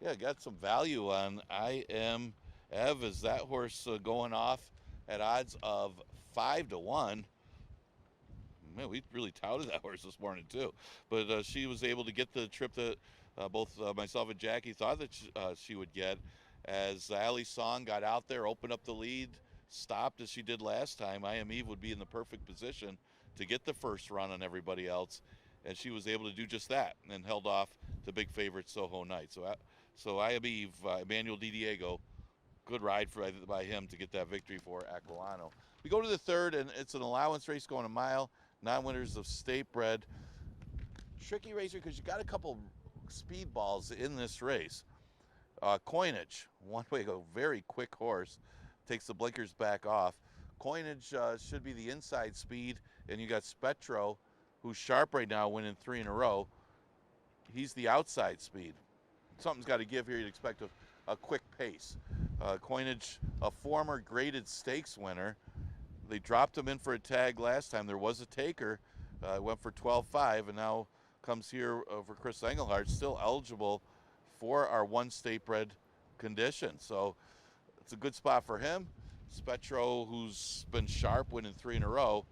yeah, got some value on I Am Ev. Is that horse going off at odds of 5-1? Man, we really touted that horse this morning too, but she was able to get the trip that both myself and Jackie thought that she would get, as Ali Song got out there, opened up the lead, stopped as she did last time. I Am Eve would be in the perfect position to get the first run on everybody else, and she was able to do just that and held off the big favorite Soho Night. So I Am Eve, Emmanuel Di Diego, good ride by him to get that victory for Aquilano. We go to the third, and it's an allowance race going a mile. Non-winners of state bred. Tricky racer because you got a couple speed balls in this race. Coinage, one way to go, very quick horse, takes the blinkers back off. Coinage should be the inside speed, and you got Spetro, who's sharp right now, winning 3 in a row. He's the outside speed. Something's got to give here. You'd expect a quick pace. Coinage, a former graded stakes winner. They dropped him in for a tag last time. There was a taker. Went for 12.5, and now comes here for Chris Engelhardt, still eligible for our one state bred condition. So it's a good spot for him. Spetro, who's been sharp, winning 3 in a row,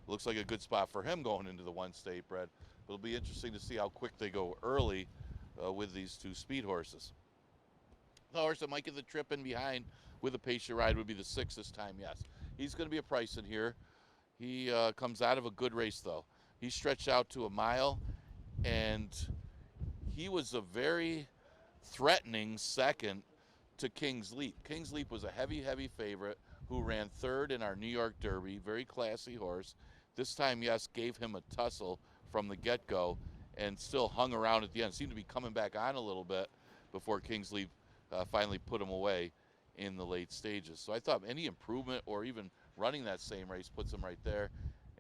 looks like a good spot for him going into the one state bred. It'll be interesting to see how quick they go early with these two speed horses. The horse that might get the trip in behind with a patient ride would be the 6 this time, yes. He's going to be a price in here. He comes out of a good race, though. He stretched out to a mile, and he was a very threatening second to King's Leap. King's Leap was a heavy favorite who ran 3rd in our New York Derby. Very classy horse. This time, yes, gave him a tussle from the get-go and still hung around at the end. Seemed to be coming back on a little bit before King's Leap finally put him away in the late stages. So I thought any improvement or even running that same race puts him right there.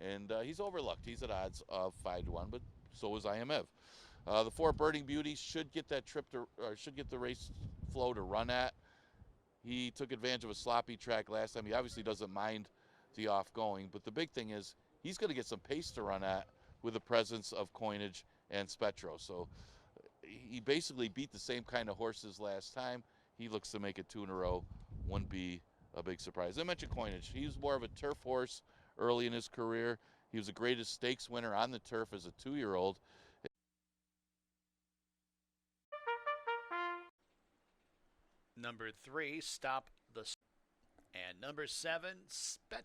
And he's overlooked. He's at odds of 5-1, but so is I Am Ev. The 4 Birding Beauty should get that trip to, or should get the race flow to run at. He took advantage of a sloppy track last time. He obviously doesn't mind the off-going, but the big thing is he's going to get some pace to run at with the presence of Coinage and Spetro. So he basically beat the same kind of horses last time. He looks to make it 2 in a row. Wouldn't be a big surprise. I mentioned Coinage. He was more of a turf horse early in his career. He was the greatest stakes winner on the turf as a 2-year-old. Number 3, Stop the... And number 7, Spet...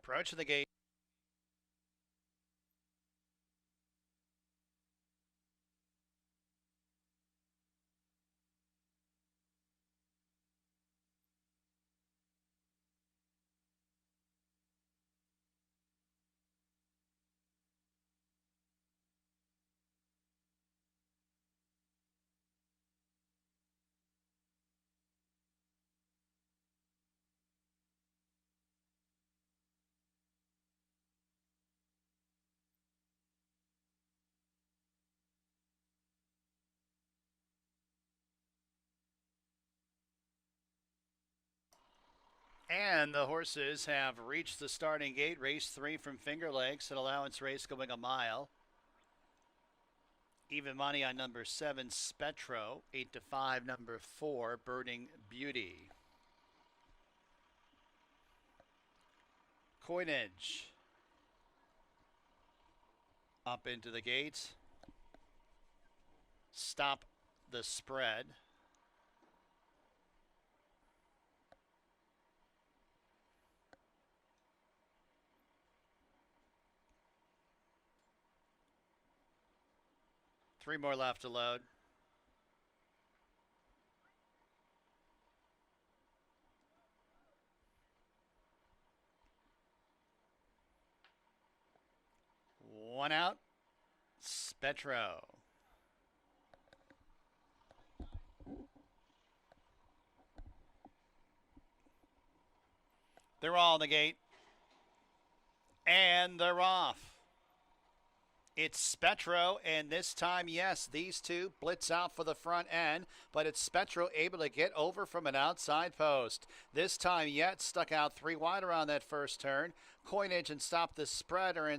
Approaching the gate. And the horses have reached the starting gate. Race 3 from Finger Lakes, an allowance race going a mile. Even money on number 7, Spetro. 8-5, number 4, Burning Beauty. Coinage. Up into the gate. Stop the spread. Three more left to load. One out. Spetro. They're all in the gate. And they're off. It's Spetro, and this time, yes, these two blitz out for the front end, but it's Spetro able to get over from an outside post. This time, yet stuck out 3 wide around that first turn. Coinage and Stop the Spread are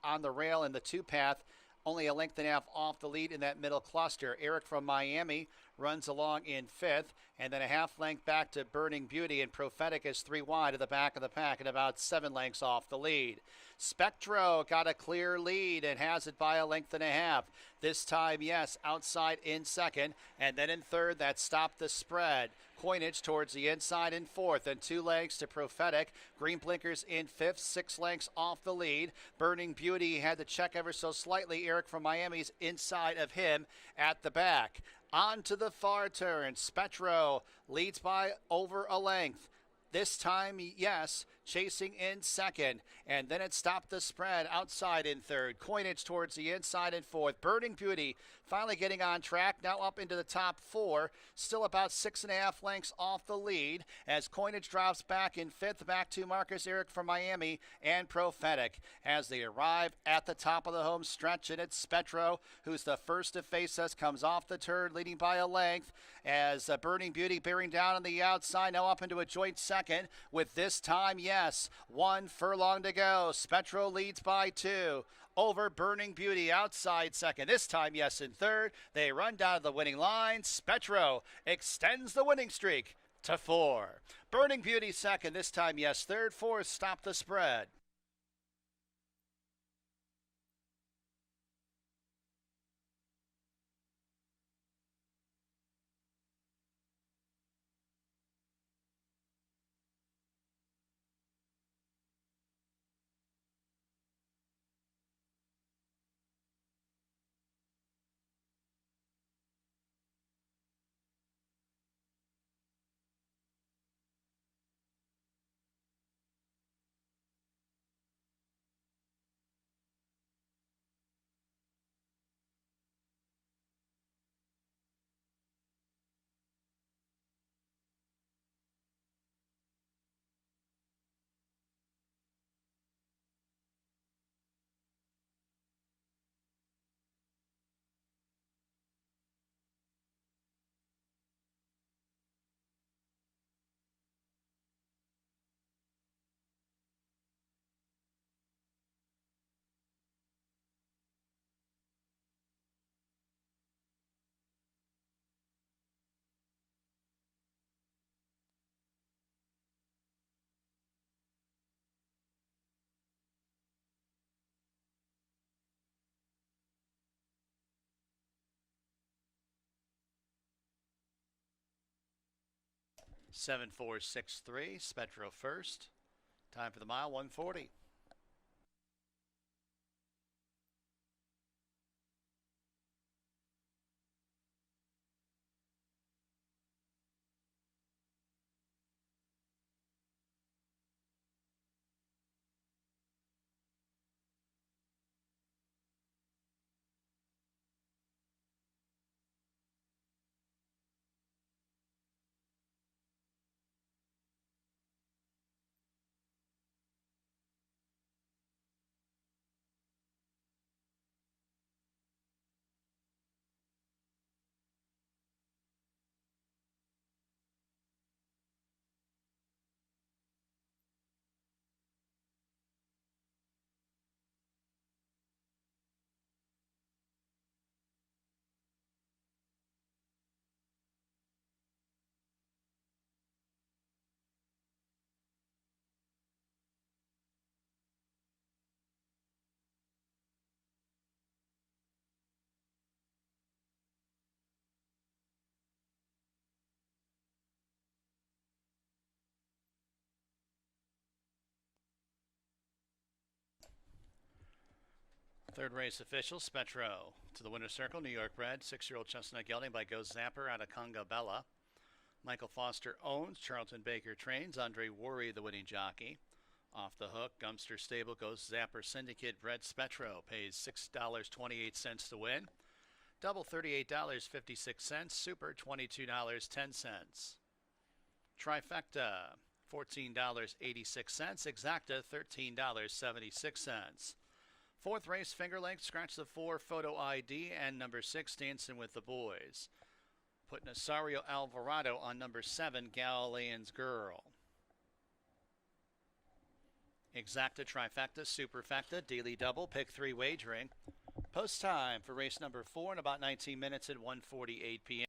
on the rail in the 2-path. Only a length and a half off the lead in that middle cluster. Eric from Miami runs along in 5th, and then a half length back to Burning Beauty, and Prophetic is 3 wide at the back of the pack and about 7 lengths off the lead. Spectro got a clear lead and has it by a length and a half. This time, yes, outside in 2nd, and then in 3rd, that Stop the Spread. Coinage towards the inside in 4th, and 2 lengths to Prophetic. Green Blinkers in 5th, 6 lengths off the lead. Burning Beauty had to check ever so slightly. Eric from Miami's inside of him at the back. On to the far turn. Spetro leads by over a length. This time, yes, chasing in 2nd. And then it Stopped the Spread outside in 3rd. Coinage towards the inside in 4th. Burning Beauty finally getting on track. Now up into the top 4. Still about 6.5 lengths off the lead as Coinage drops back in 5th. Back to Marcus Eric from Miami and Prophetic as they arrive at the top of the home stretch. And it's Spetro, who's the first to face us, comes off the turn leading by a length as Burning Beauty bearing down on the outside. Now up into a joint 2nd with this time, yes, 1 furlong to go. Spetro leads by 2 over Burning Beauty outside 2nd. This time, yes, in 3rd. They run down to the winning line. Spetro extends the winning streak to 4. Burning Beauty 2nd. This time, yes, 3rd. 4th, Stop the Spread. Seven, 4, 6, 3. Spetro first. Time for the mile, 140. Third race official, Spetro. To the winner's circle, New York bred, 6-year-old Chestnut Gelding by Go Zapper out of Conga Bella. Michael Foster owns, Charlton Baker trains, Andre Worry the winning jockey. Off the hook, Gumster Stable goes Zapper Syndicate bred Spetro, pays $6.28 to win. Double $38.56, Super $22.10. Trifecta, $14.86, Exacta, $13.76. Fourth race, Finger Lakes, scratch the 4, photo ID, and number 6, Dancing with the Boys. Put Nasario Alvarado on number 7, Galilean's Girl. Exacta, Trifecta, Superfecta, Daily Double, Pick 3 wagering. Post time for race number 4 in about 19 minutes at 1:48 p.m.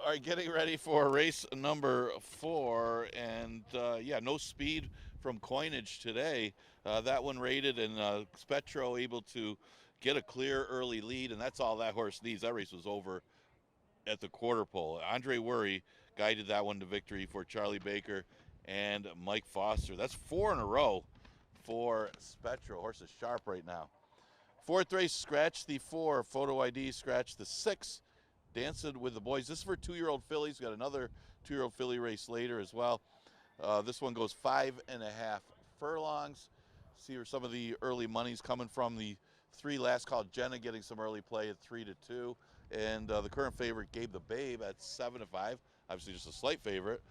All right, getting ready for race number 4, and yeah, no speed from Coinage today. That one rated, and Spetro able to get a clear early lead, and that's all that horse needs. That race was over at the quarter pole. Andre Worry guided that one to victory for Charlie Baker and Mike Foster. That's 4 in a row for Spetro. Horse is sharp right now. 4th race, scratch the 4. Photo ID, scratch the 6. Dancing with the Boys. This is for 2-year-old fillies. Got another 2-year-old filly race later as well. This one goes 5.5 furlongs. See where some of the early money's coming from. The 3 last call, Jenna getting some early play at 3-2. And the current favorite, Gabe the Babe, at 7-5. Obviously just a slight favorite.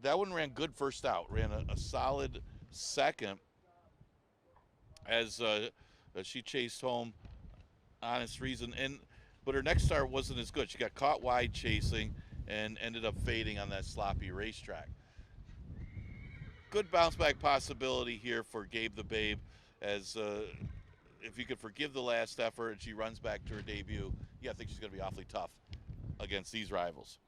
That one ran good first out. Ran a solid second as she chased home Honest Reason. But her next start wasn't as good. She got caught wide chasing and ended up fading on that sloppy racetrack. Good bounce back possibility here for Gabe the Babe, as if you could forgive the last effort and she runs back to her debut, yeah, I think she's going to be awfully tough against these rivals.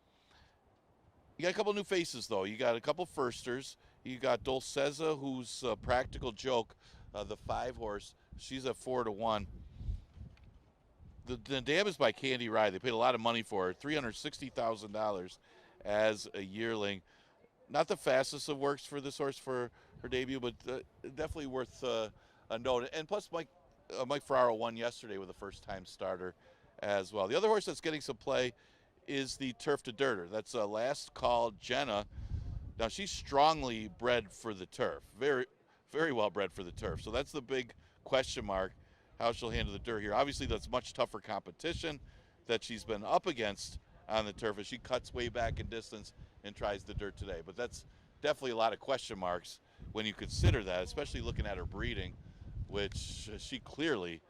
You got a couple new faces, though. You got a couple firsters. You got Dolceza, who's a practical joke, the 5-horse. She's at 4-1. The dam is by Candy Rye. They paid a lot of money for her, $360,000 as a yearling. Not the fastest of works for this horse for her debut, but definitely worth a note. And plus, Mike Ferraro won yesterday with a first-time starter as well. The other horse that's getting some play is the Turf to Dirter. That's a last call, Jenna. Now, she's strongly bred for the turf, very, very well bred for the turf. So that's the big question mark, how she'll handle the dirt here. Obviously, that's much tougher competition that she's been up against on the turf as she cuts way back in distance and tries the dirt today. But that's definitely a lot of question marks when you consider that, especially looking at her breeding, which she clearly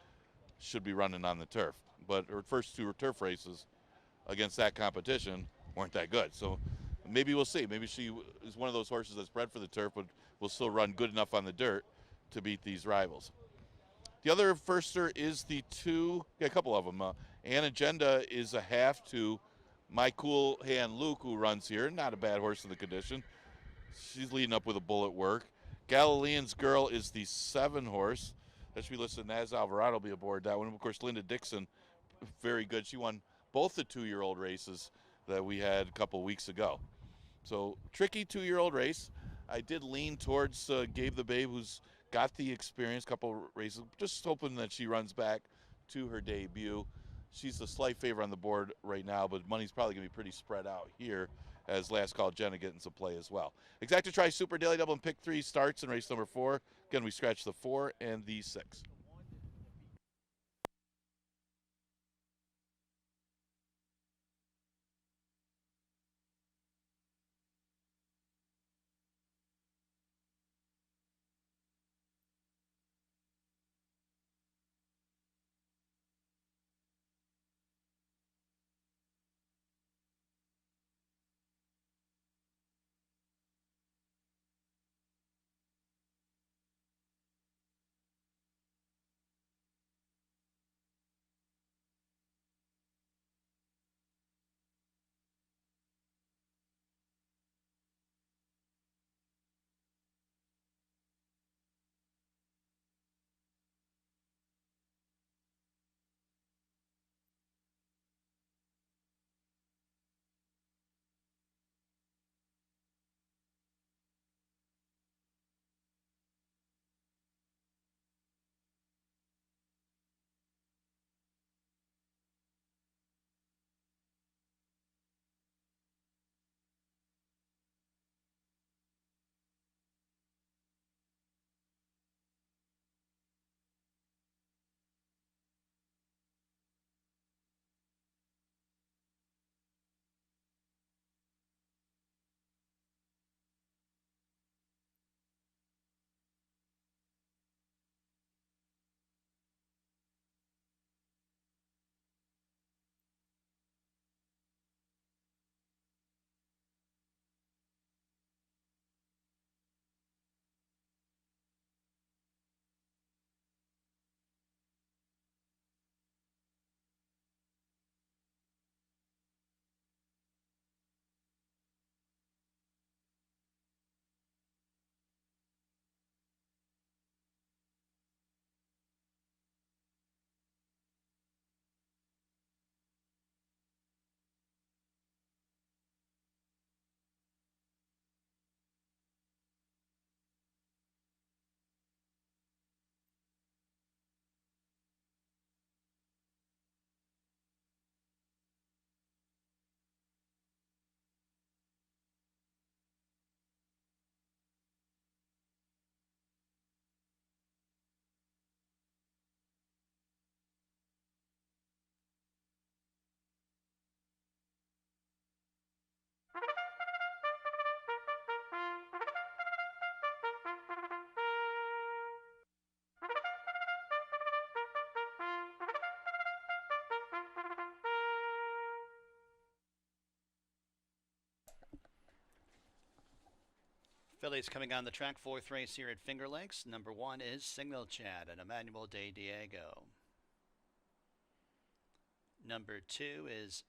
should be running on the turf. But her first 2 turf races against that competition weren't that good. So maybe we'll see. Maybe she is one of those horses that's bred for the turf, but will still run good enough on the dirt to beat these rivals. The other firster is the 2, a couple of them. Anagenda is a half to My Cool Hand Luke, who runs here. Not a bad horse in the condition. She's leading up with a bullet work. Galilean's Girl is the 7-horse. That should be listed. Naz Alvarado will be aboard that one. Of course, Linda Dixon, very good. She won both the 2-year-old races that we had a couple weeks ago. So, tricky 2-year-old race. I did lean towards Gabe the Babe, who's got the experience, couple races. Just hoping that she runs back to her debut. She's the slight favorite on the board right now, but money's probably going to be pretty spread out here as last call Jenna getting some play as well. Exacta Tri Super Daily Double and Pick 3 starts in race number 4. Again, we scratch the 4 and the 6. fillies coming on the track. Fourth race here at Finger Lakes. Number 1 is Signal Chad and Emmanuel de Diego. Number 2 is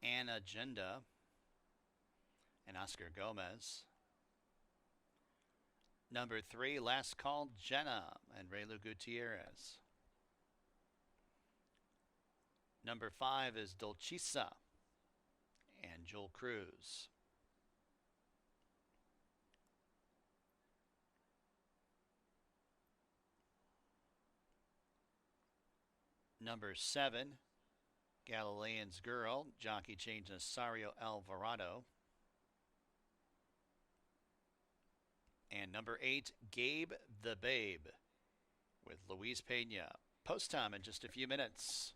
Agenda and Oscar Gomez. Number 3, Last Call Jenna and Raylu Gutierrez. Number 5 is Dolcisa and Joel Cruz. Number 7, Galilean's Girl, jockey change Nasario Alvarado. And number 8, Gabe the Babe with Luis Pena. Post time in just a few minutes.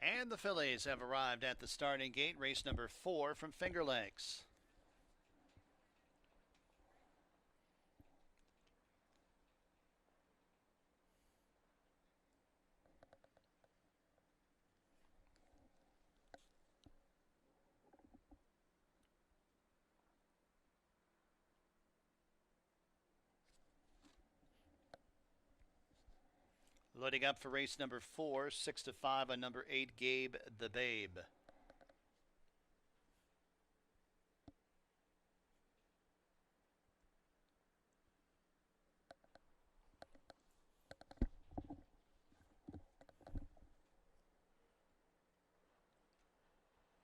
And the fillies have arrived at the starting gate. Race number 4 from Finger Lakes. Loading up for race number 4, 6-5 on number 8, Gabe the Babe.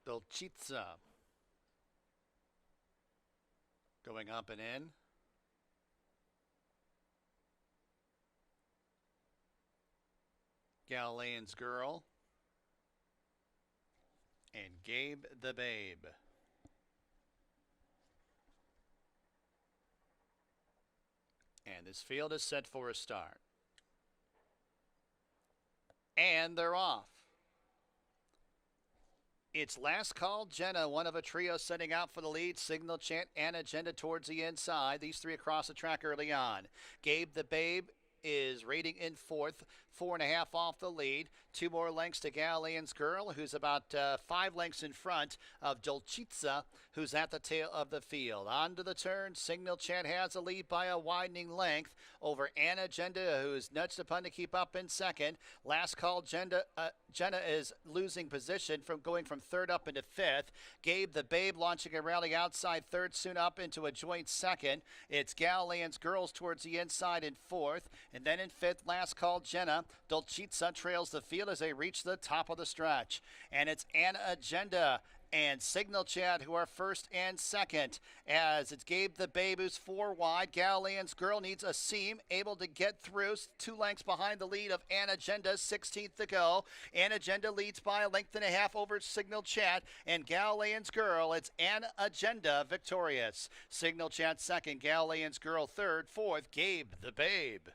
Dolcizza. Going up and in. Galilean's Girl. And Gabe the Babe. And this field is set for a start. And they're off. It's Last Call Jenna, one of a trio setting out for the lead. Signal Chant and Agenda towards the inside. These three across the track early on. Gabe the Babe is rating in fourth, 4.5 off the lead. 2 more lengths to Galilean's Girl, who's about 5 lengths in front of Dolcizza, who's at the tail of the field. Onto the turn, Signal Chant has a lead by a widening length over An Agenda, who's nudged upon to keep up in second. Last Call Jenna is losing position from going from third up into fifth. Gabe the Babe launching a rally outside third, soon up into a joint second. It's Galilean's Girls towards the inside in fourth, and then in fifth, Last Call Jenna. Dolcizza trails the field as they reach the top of the stretch. And it's An Agenda and Signal Chad who are first and second, as it's Gabe the Babe who's 4 wide. Galilean's Girl needs a seam, able to get through, 2 lengths behind the lead of An Agenda, 16th to go. An Agenda leads by a length and a half over Signal Chat, and Galilean's Girl, it's An Agenda victorious. Signal Chat second, Galilean's Girl third, fourth, Gabe the Babe.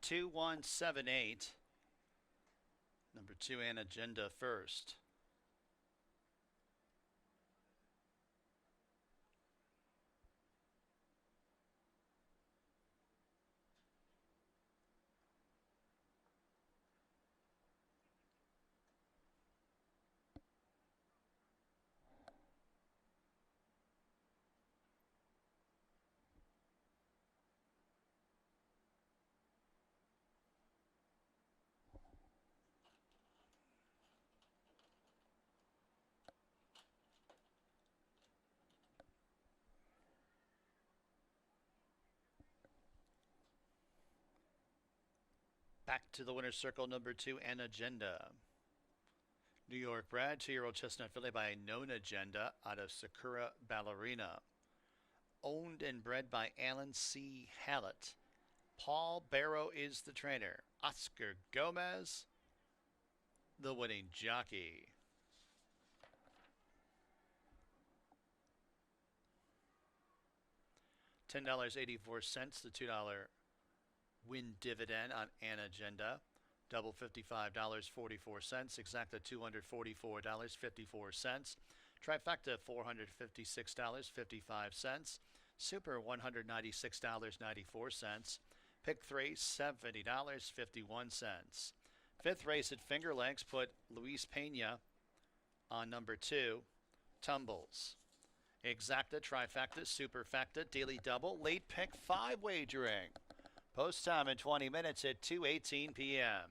Two, 1, 7, 8. Number 2, An Agenda first. Back to the winner's circle, number 2, An Agenda. New York bred, 2-year-old chestnut filly by Known Agenda out of Sakura Ballerina. Owned and bred by Alan C. Hallett. Paul Barrow is the trainer. Oscar Gomez, the winning jockey. $10.84, the $2 win dividend on An Agenda. Double $55.44. Exacta $244.54. Trifecta $456.55. Super $196.94. Pick 3 $70.51. Fifth race at Finger Lakes put Luis Pena on number 2, Tumbles. Exacta, trifecta, superfecta, daily double, late pick 5 wagering. Post time in 20 minutes at 2:18 p.m.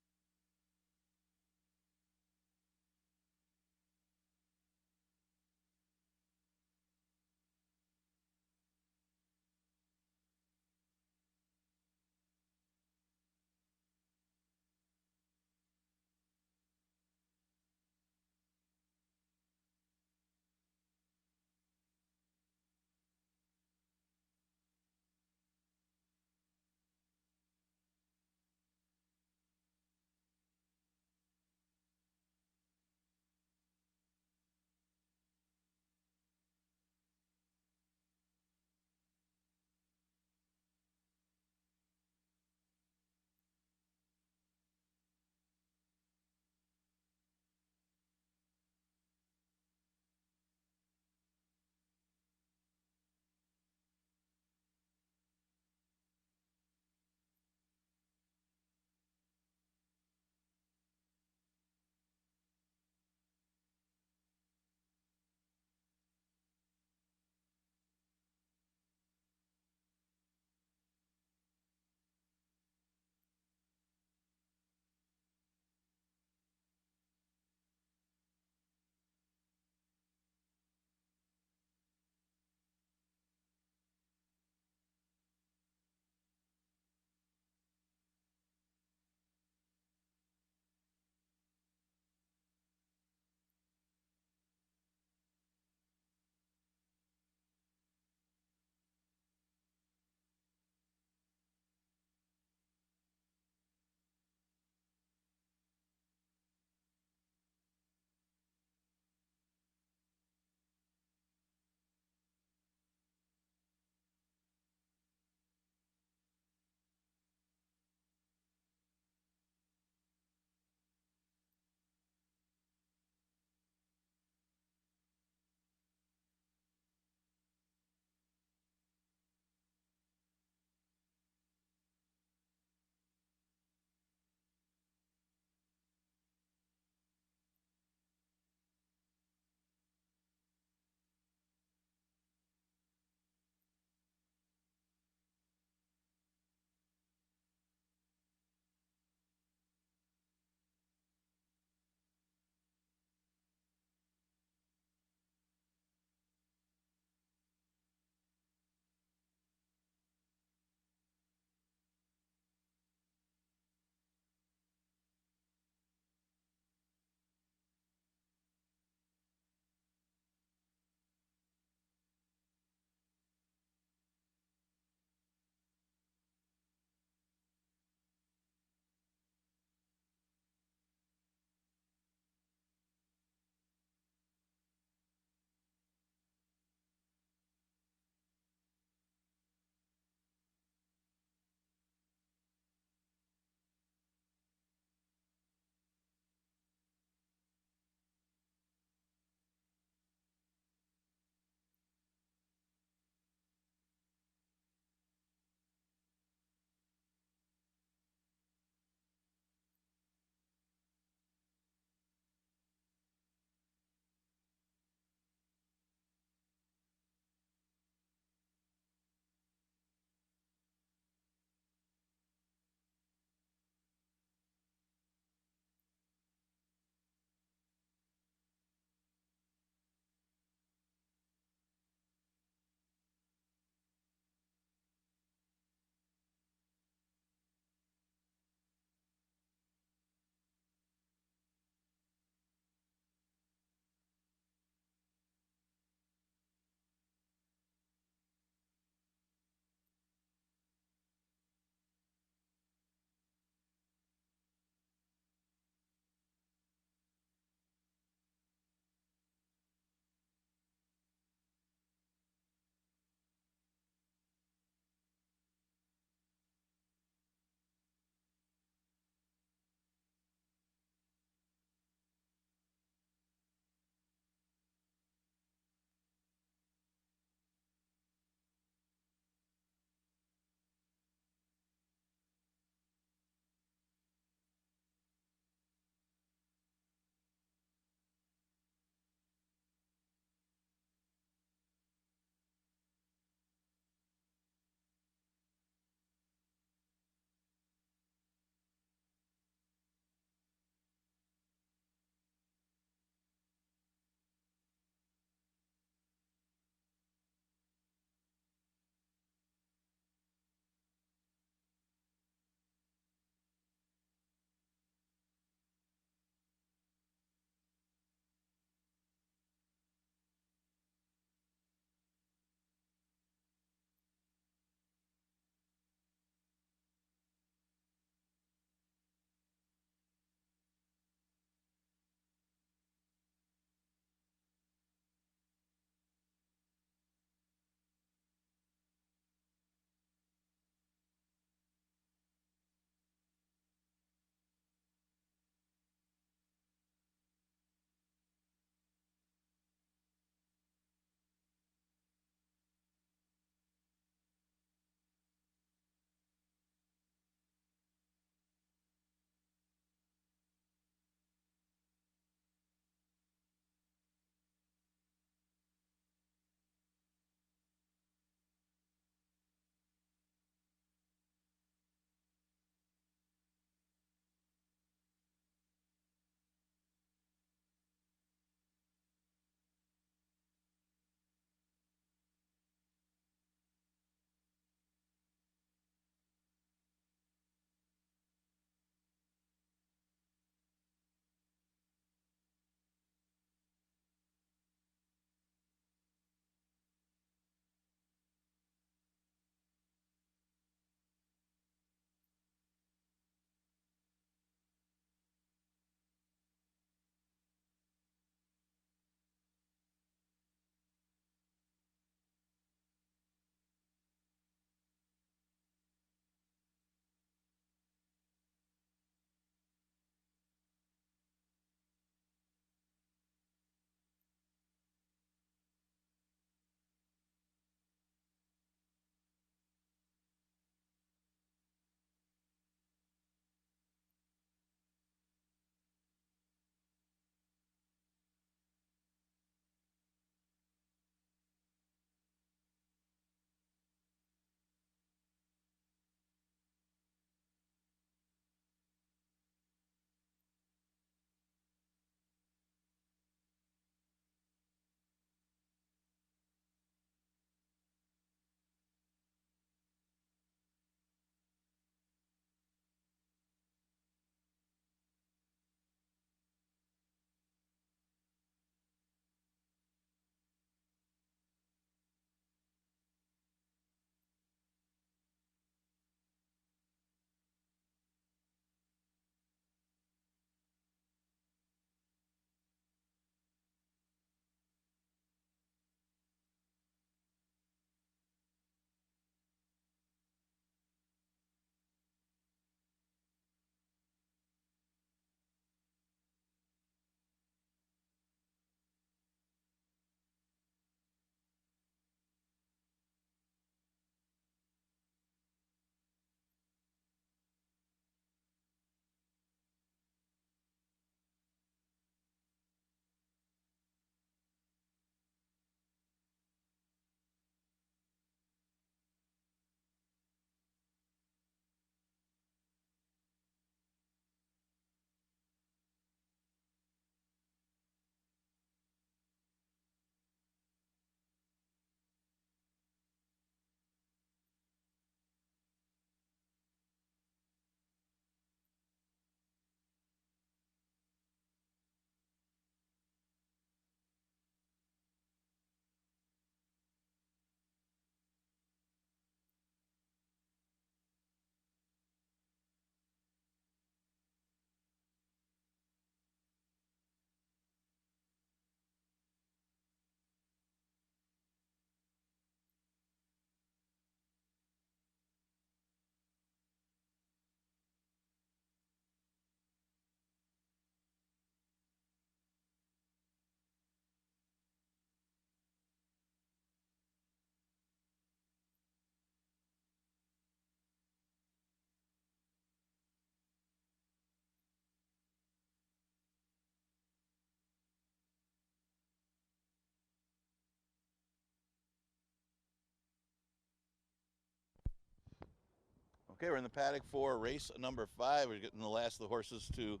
Okay, we're in the paddock for race number 5. We're getting the last of the horses to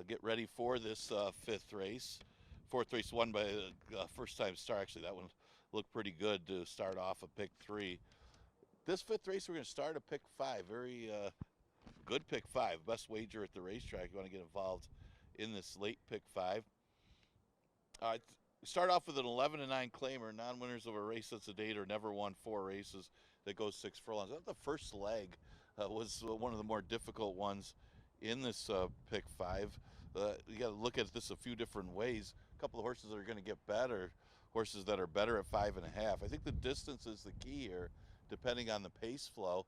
get ready for this 5th race. 4th race won by a first-time star. Actually, that one looked pretty good to start off a pick 3. This 5th race, we're going to start a pick 5. Very good pick 5. Best wager at the racetrack. You want to get involved in this late pick 5. Start off with an 11-9 claimer. Non-winners of a race that's a date or never won 4 races that goes 6 furlongs. The first leg was one of the more difficult ones in this pick 5. You got to look at this a few different ways. A couple of horses that are going to get better, horses that are better at 5.5. I think the distance is the key here, depending on the pace flow.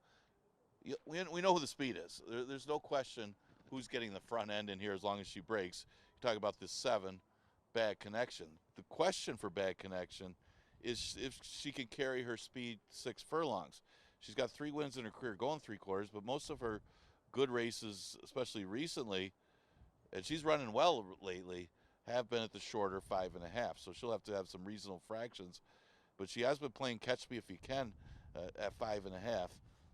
We know who the speed is. There's no question who's getting the front end in here as long as she breaks. You talk about this 7, Bad Connection. The question for Bad Connection is if she can carry her speed 6 furlongs. She's got 3 wins in her career going 3/4, but most of her good races, especially recently, and she's running well lately, have been at the shorter 5.5. So she'll have to have some reasonable fractions. But she has been playing catch me if you can at 5.5.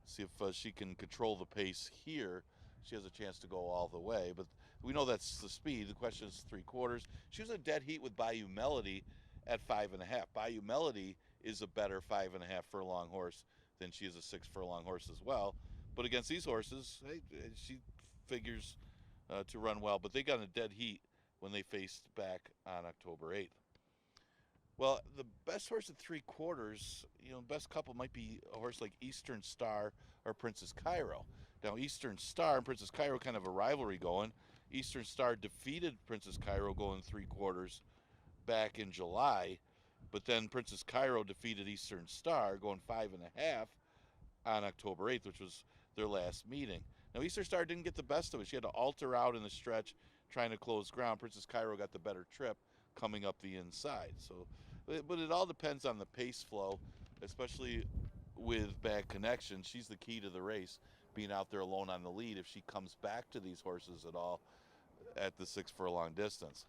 See if she can control the pace here. She has a chance to go all the way. But we know that's the speed. The question is 3/4. She was a dead heat with Bayou Melody at 5.5. Bayou Melody is a better 5.5 furlong horse than she is a 6 furlong horse as well. But against these horses, hey, she figures to run well. But they got in a dead heat when they faced back on October 8th. Well, the best horse at 3/4, best couple might be a horse like Eastern Star or Princess Cairo. Now, Eastern Star and Princess Cairo kind of a rivalry going. Eastern Star defeated Princess Cairo going 3/4 back in July, but then Princess Cairo defeated Eastern Star going 5.5 on October 8th, which was their last meeting. Now, Eastern Star didn't get the best of it. She had to alter out in the stretch trying to close ground. Princess Cairo got the better trip coming up the inside. So, but it all depends on the pace flow, especially with Bad Connection. She's the key to the race, being out there alone on the lead if she comes back to these horses at all at the 6 furlong distance.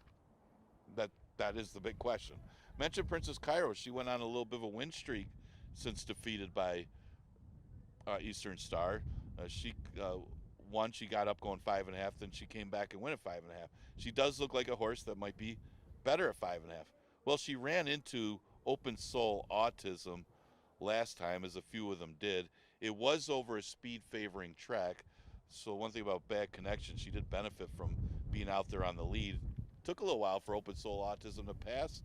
That is the big question. Mentioned Princess Cairo. She went on a little bit of a win streak since defeated by Eastern Star. She won. She got up going 5.5. Then she came back and went at 5.5. She does look like a horse that might be better at 5.5. Well, she ran into open soul autism last time, as a few of them did. It was over a speed favoring track. So one thing about Bad Connection, she did benefit from being out there on the lead. Took a little while for open soul autism to pass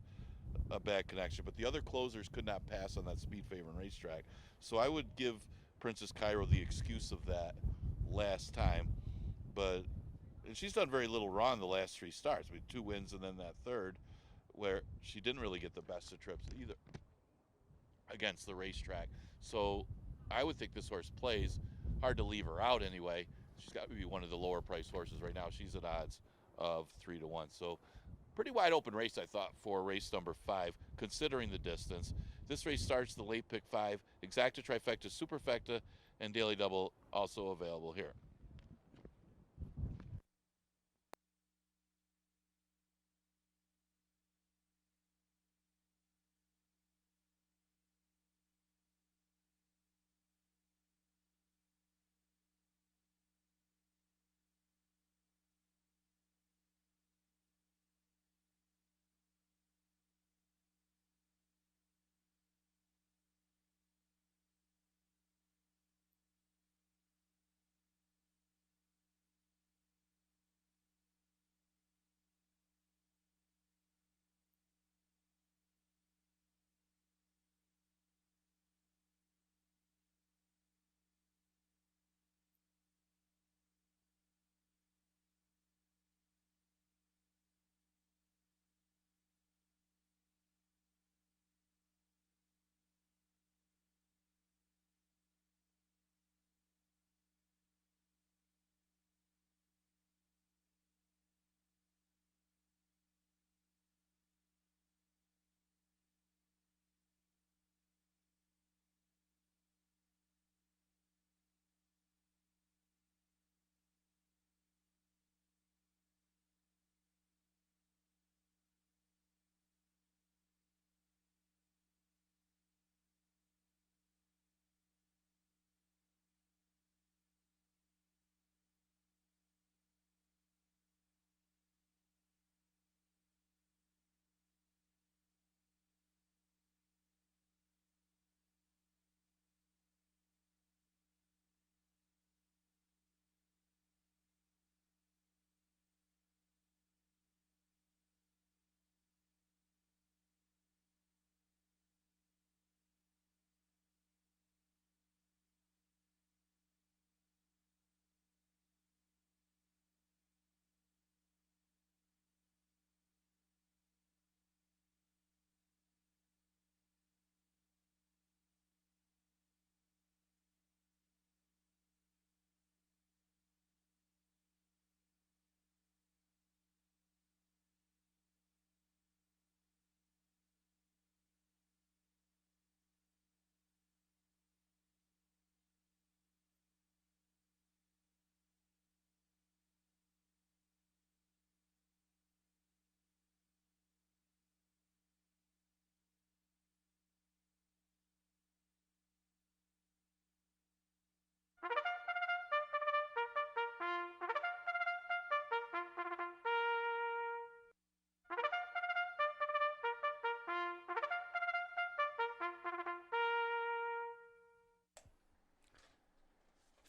a Bad Connection, but the other closers could not pass on that speed favoring racetrack. So I would give Princess Cairo the excuse of that last time, but she's done very little wrong the last 3 starts. 2 wins and then that 3rd, where she didn't really get the best of trips either against the racetrack. So I would think this horse plays. Hard to leave her out anyway. She's got to be one of the lower priced horses right now. She's at odds of 3-1. So pretty wide open race, I thought, for race number 5, considering the distance. This race starts the late pick 5. Exacta, Trifecta, Superfecta, and Daily Double also available here.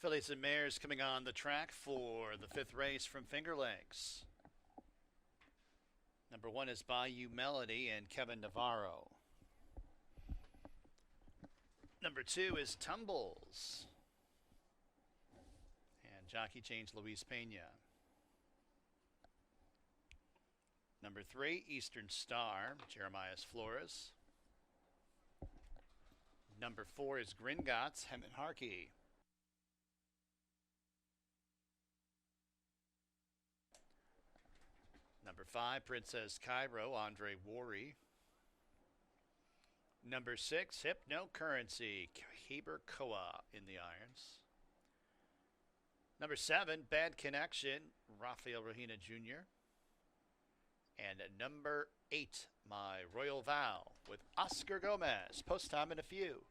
Fillies and mares coming on the track for the 5th race from Finger Lakes. Number 1 is Bayou Melody and Kevin Navarro. Number 2 is Tumbles and jockey change Luis Pena. Number 3, Eastern Star, Jeremiah Flores. Number 4 is Gringotts, Hemet Harkey. Number 5, Princess Cairo, Andre Worry. Number 6, Hypnocurrency, Heber Koa in the irons. Number 7, Bad Connection, Rafael Rahina Jr. And number 8, My Royal Vow with Oscar Gomez. Post time in a few.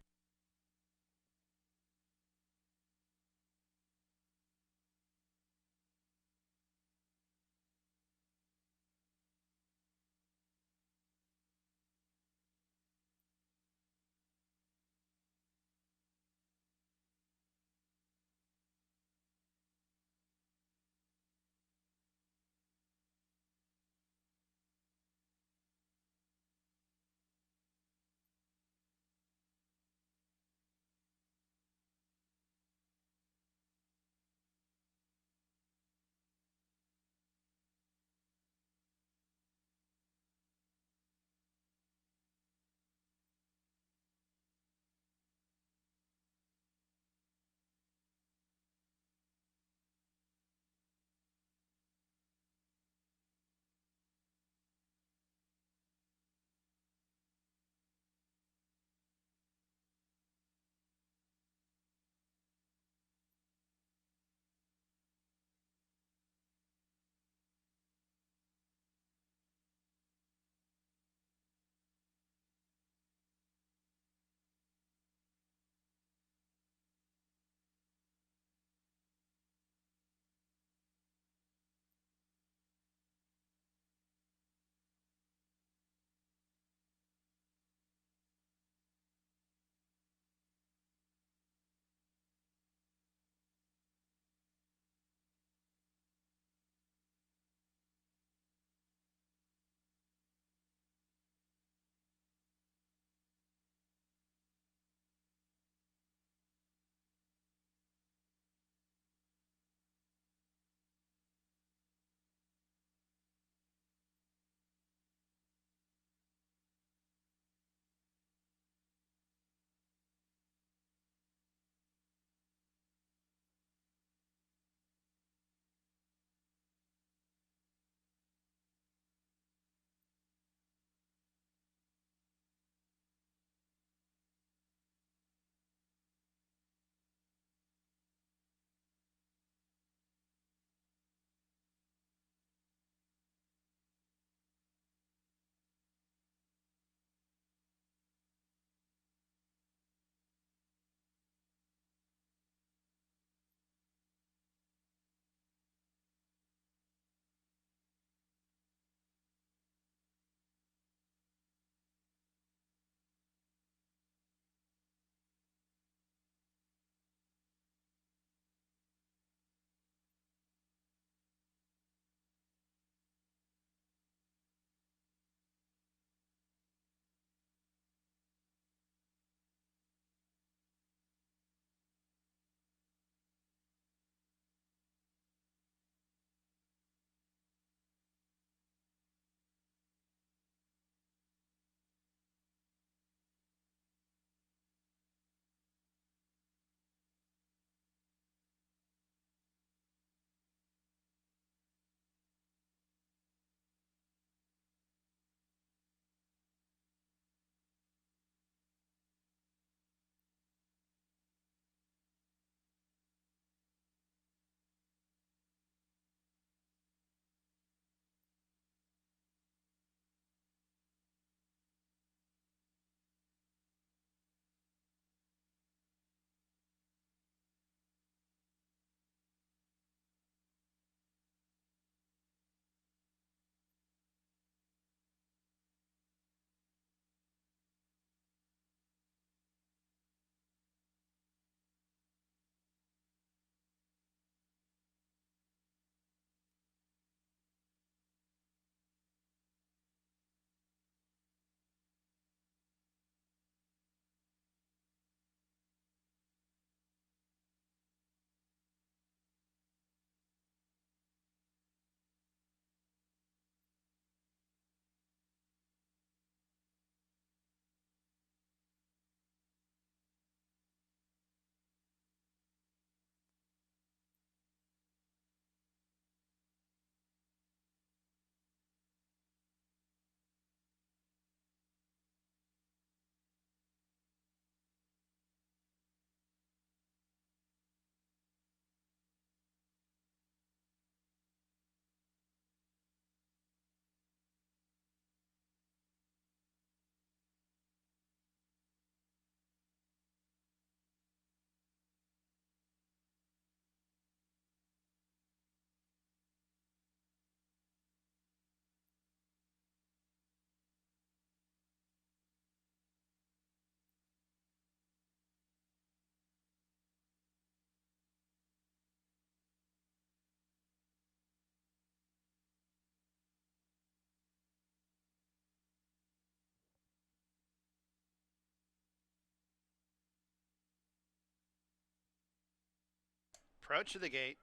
approach of the gate.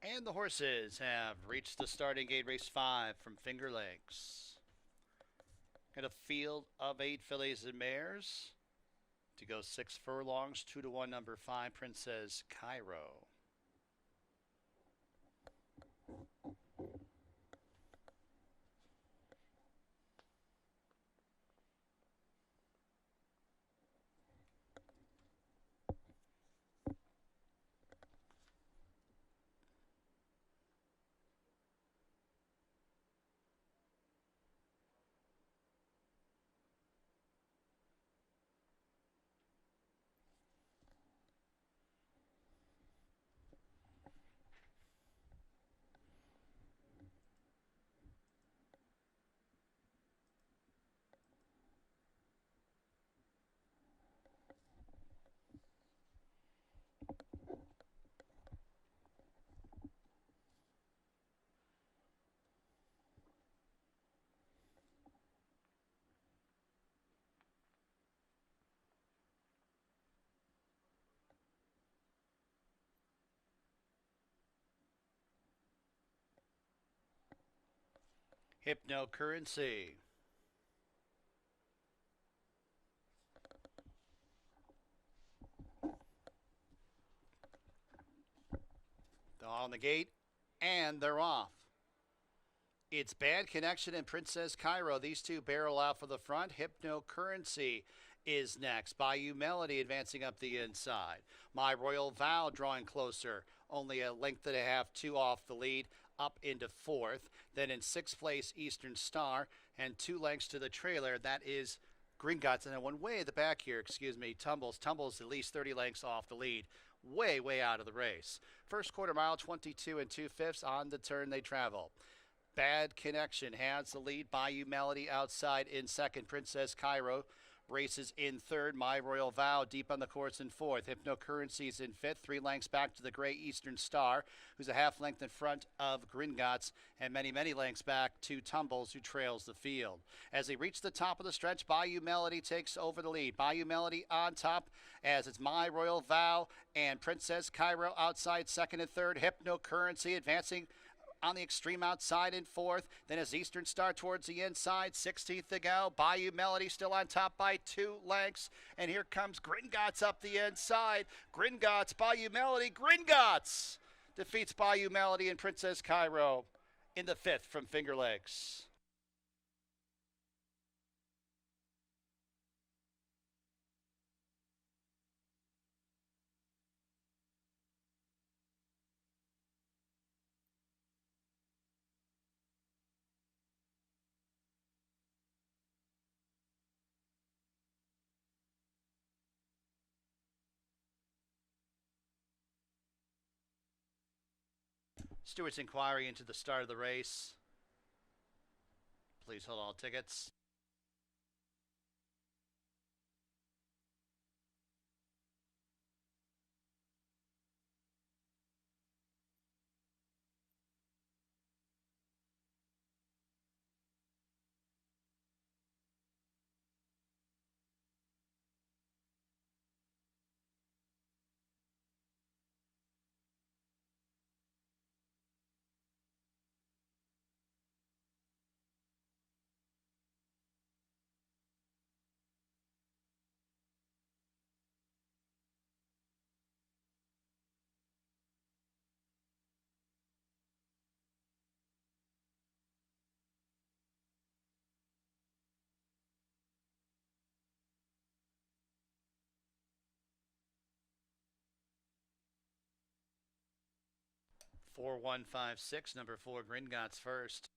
And the horses have reached the starting gate, race 5 from Finger Lakes. Got a field of 8 fillies and mares. To go 6 furlongs, 2-1, number 5, Princess Cairo. Hypnocurrency. They're on the gate, and they're off. It's Bad Connection and Princess Cairo. These two barrel out for the front. Hypnocurrency is next. Bayou Melody advancing up the inside. My Royal Vow drawing closer. Only a length and a half, 2 off the lead, up into 4th. Then in 6th place, Eastern Star, and 2 lengths to the trailer. That is Gringotts. And then one way at the back here, Tumbles. Tumbles at least 30 lengths off the lead. Way out of the race. First quarter mile, 22 2/5. On the turn they travel. Bad Connection has the lead. Bayou Melody outside in 2nd. Princess Cairo races in 3rd. My Royal Vow deep on the course in 4th. Hypnocurrency's in 5th. 3 lengths back to the gray Eastern Star, who's a half length in front of Gringotts, and many lengths back to Tumbles, who trails the field. As they reach the top of the stretch, Bayou Melody takes over the lead. Bayou Melody on top, as it's My Royal Vow and Princess Cairo outside 2nd and 3rd. Hypnocurrency advancing on the extreme outside in 4th. Then as Eastern Star towards the inside, 16th to go. Bayou Melody still on top by 2 lengths. And here comes Gringotts up the inside. Gringotts, Bayou Melody, Gringotts defeats Bayou Melody and Princess Cairo in the 5th from Finger Lakes. Stewart's inquiry into the start of the race. Please hold all tickets. Four one five six. Number 4 Gringotts first.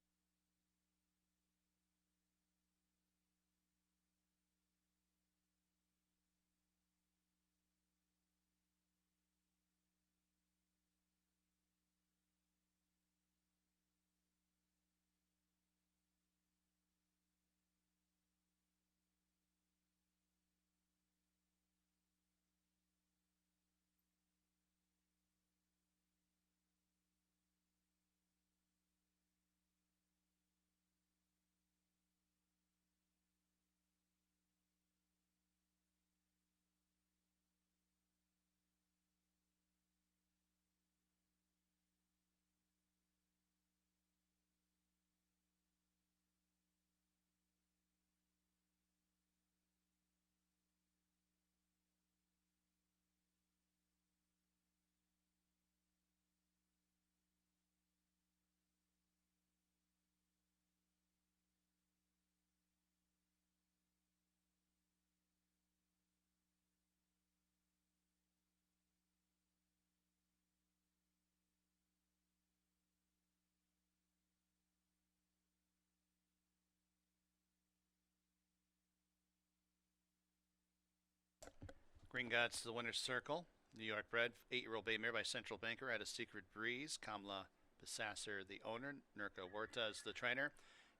Gringotts to the winner's circle. New York bred 8-year-old bay mare by Central Banker at a Secret Breeze. Kamla Besasser, the owner. Nurka Huerta is the trainer.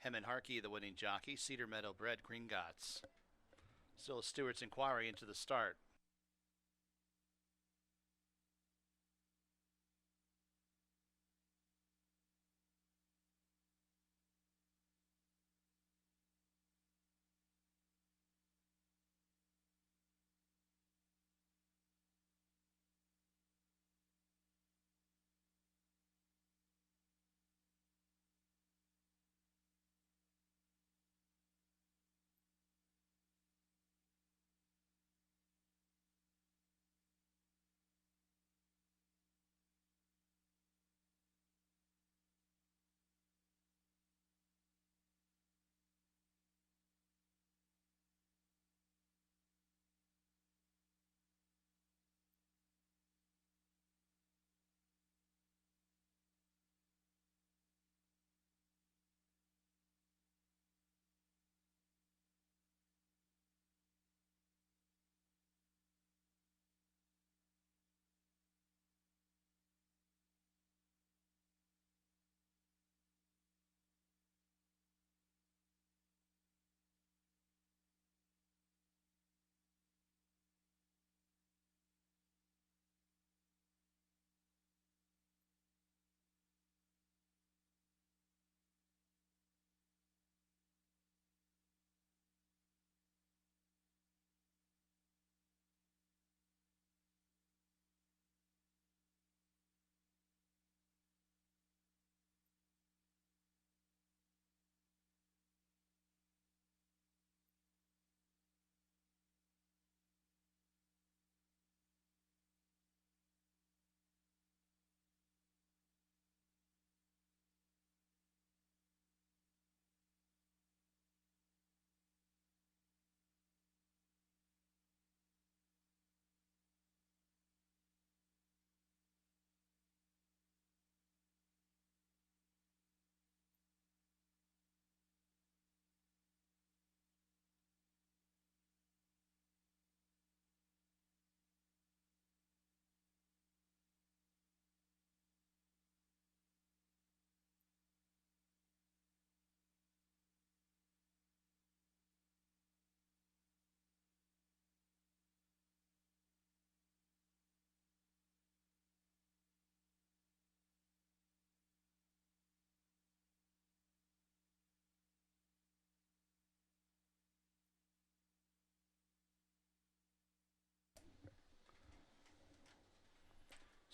Heman Harkey, the winning jockey. Cedar Meadow bred Gringotts. Still a Stewart's inquiry into the start.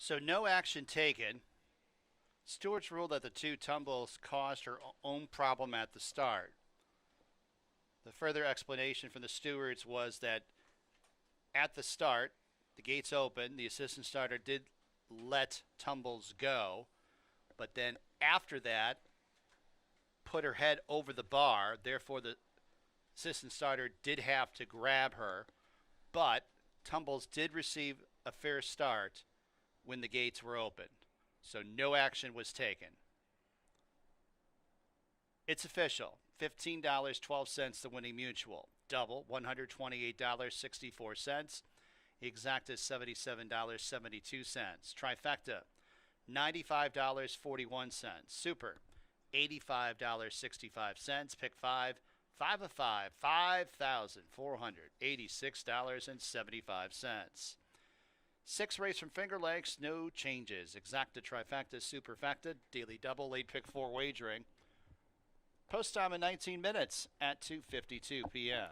So no action taken. Stewards ruled that the two tumbles caused her own problem at the start. The further explanation from the stewards was that at the start, the gates opened, the assistant starter did let tumbles go, but then after that, put her head over the bar. Therefore, the assistant starter did have to grab her, but tumbles did receive a fair start when the gates were opened. So no action was taken. It's official. $15.12 the winning mutual. Double, $128.64. Exacta, $77.72. Trifecta, $95.41. Super, $85.65. Pick 5, 5 of 5, $5,486.75. 6 race from Finger Lakes, no changes. Exacta, trifecta, superfecta, daily double, late pick 4 wagering. Post time in 19 minutes at 2:52 p.m.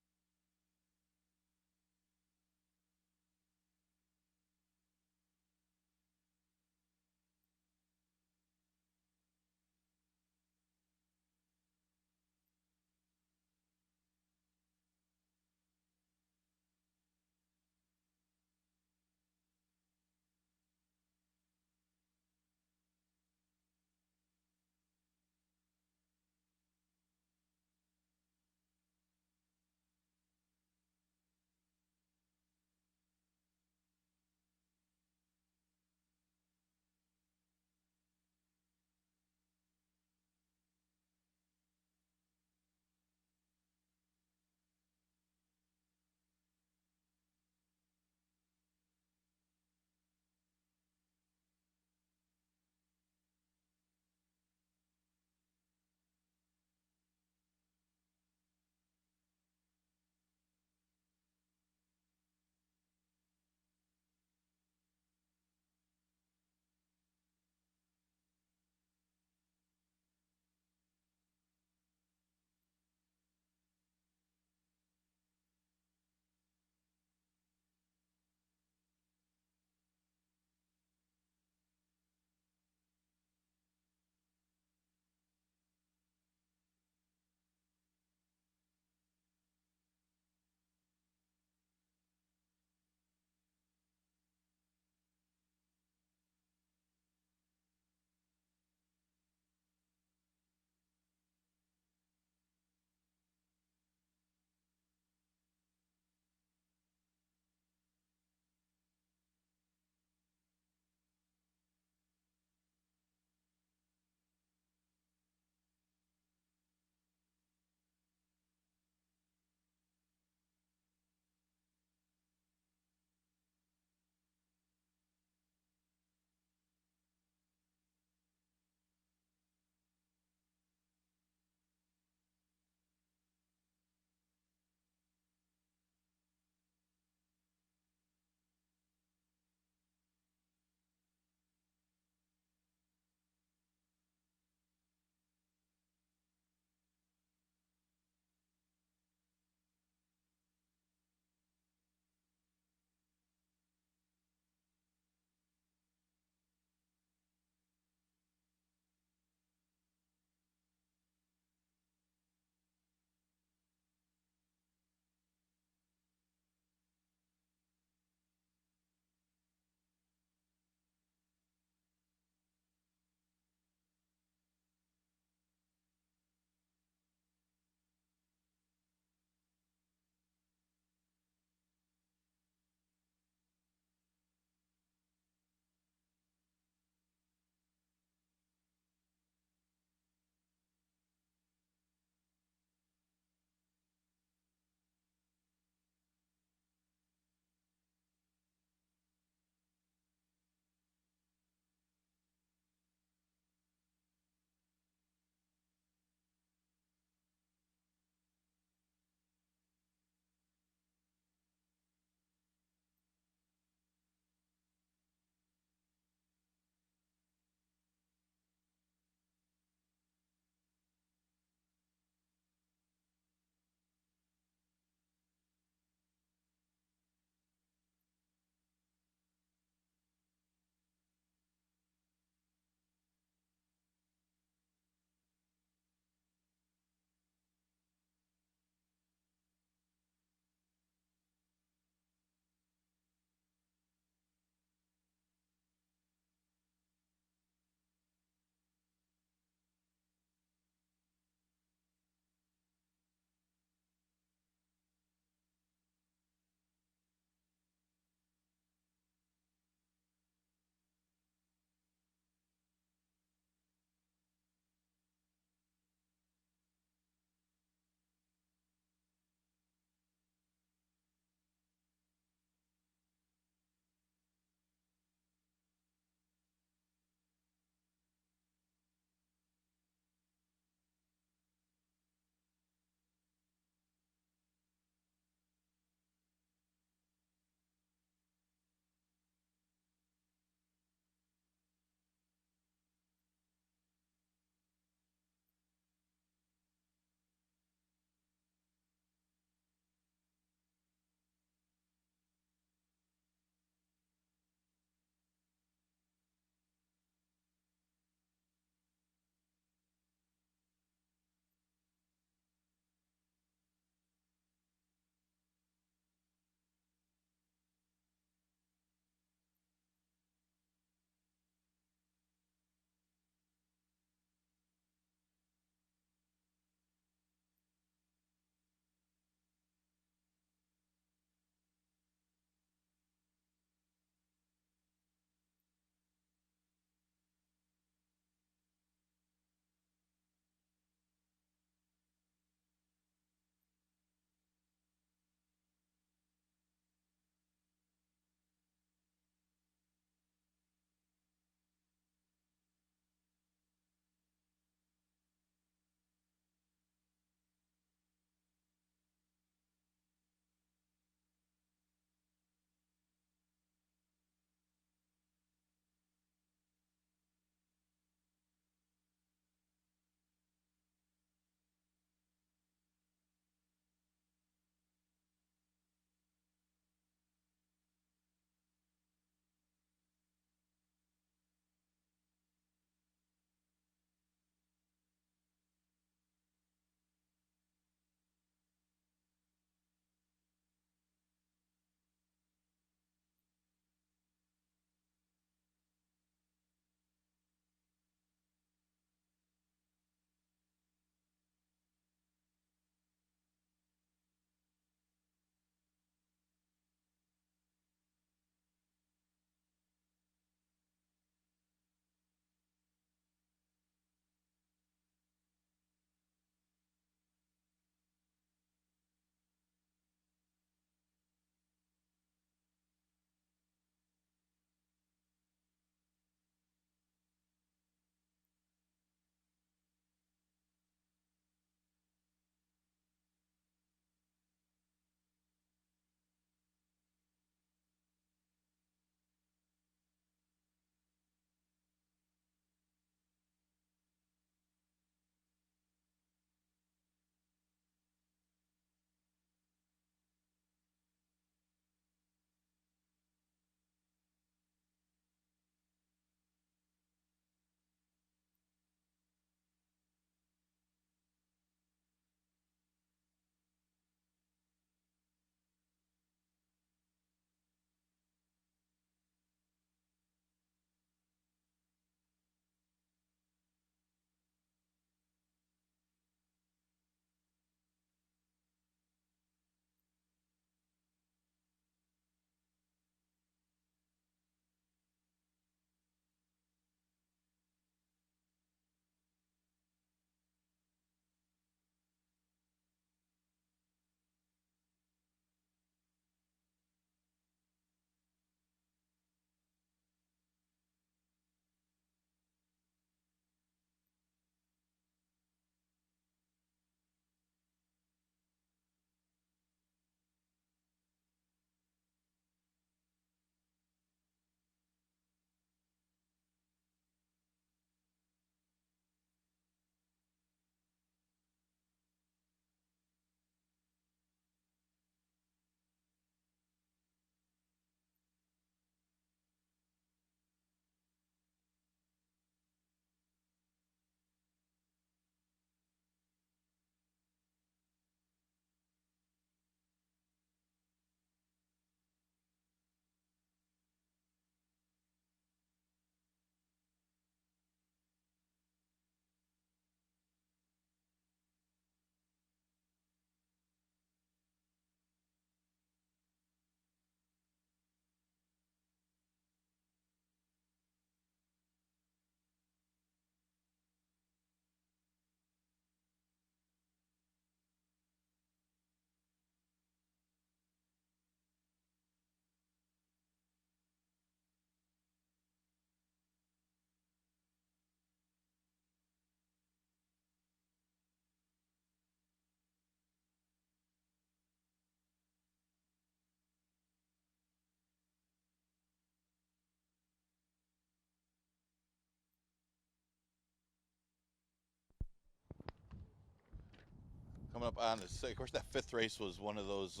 coming up on the sixth. Of course, that fifth race was one of those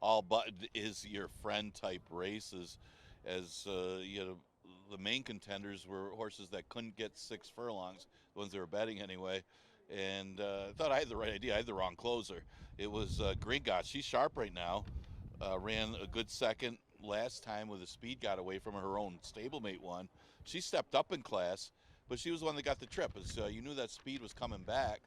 all button is your friend type races, as the main contenders were horses that couldn't get 6 furlongs, the ones they were betting anyway. And I thought I had the right idea. I had the wrong closer. It was Gringot. She's sharp right now. Ran a good second last time with a speed got away from her own stablemate one. She stepped up in class, but she was the one that got the trip. You knew that speed was coming back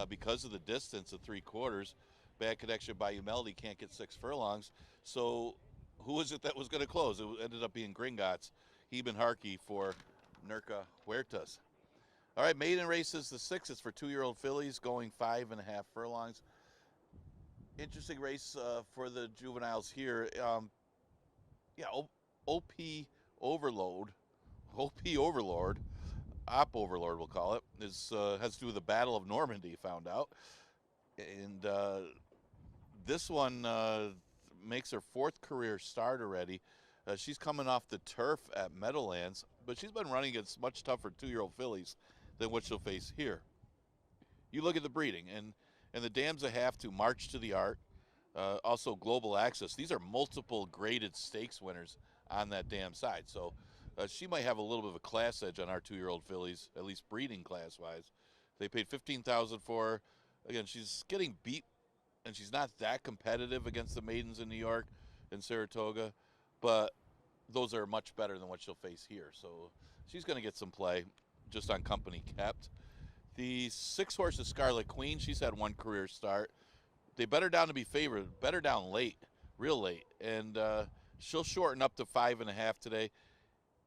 because of the distance of 3/4. Bad connection by Melody can't get 6 furlongs. So who was it that was going to close? It ended up being Gringotts. Heben Harkey for Nerca Huertas. All right, maiden races, the 6 is for 2-year-old fillies going 5.5 furlongs. Interesting race for the juveniles here. OP Overload, Op Overlord we'll call it, has to do with the Battle of Normandy, found out. And this one makes her 4th career start already. She's coming off the turf at Meadowlands, but she's been running against much tougher 2-year-old fillies than what she'll face here. You look at the breeding, and the dams that have to March to the Art, also Global Access. These are multiple graded stakes winners on that dam side. So she might have a little bit of a class edge on our 2-year-old fillies, at least breeding class-wise. They paid $15,000 for her. Again, she's getting beat, and she's not that competitive against the maidens in New York and Saratoga, but those are much better than what she'll face here. So she's going to get some play just on company kept. The 6 horses Scarlet Queen, she's had 1 career start. They bet her down to be favored, bet her down late, real late, and she'll shorten up to 5.5 today.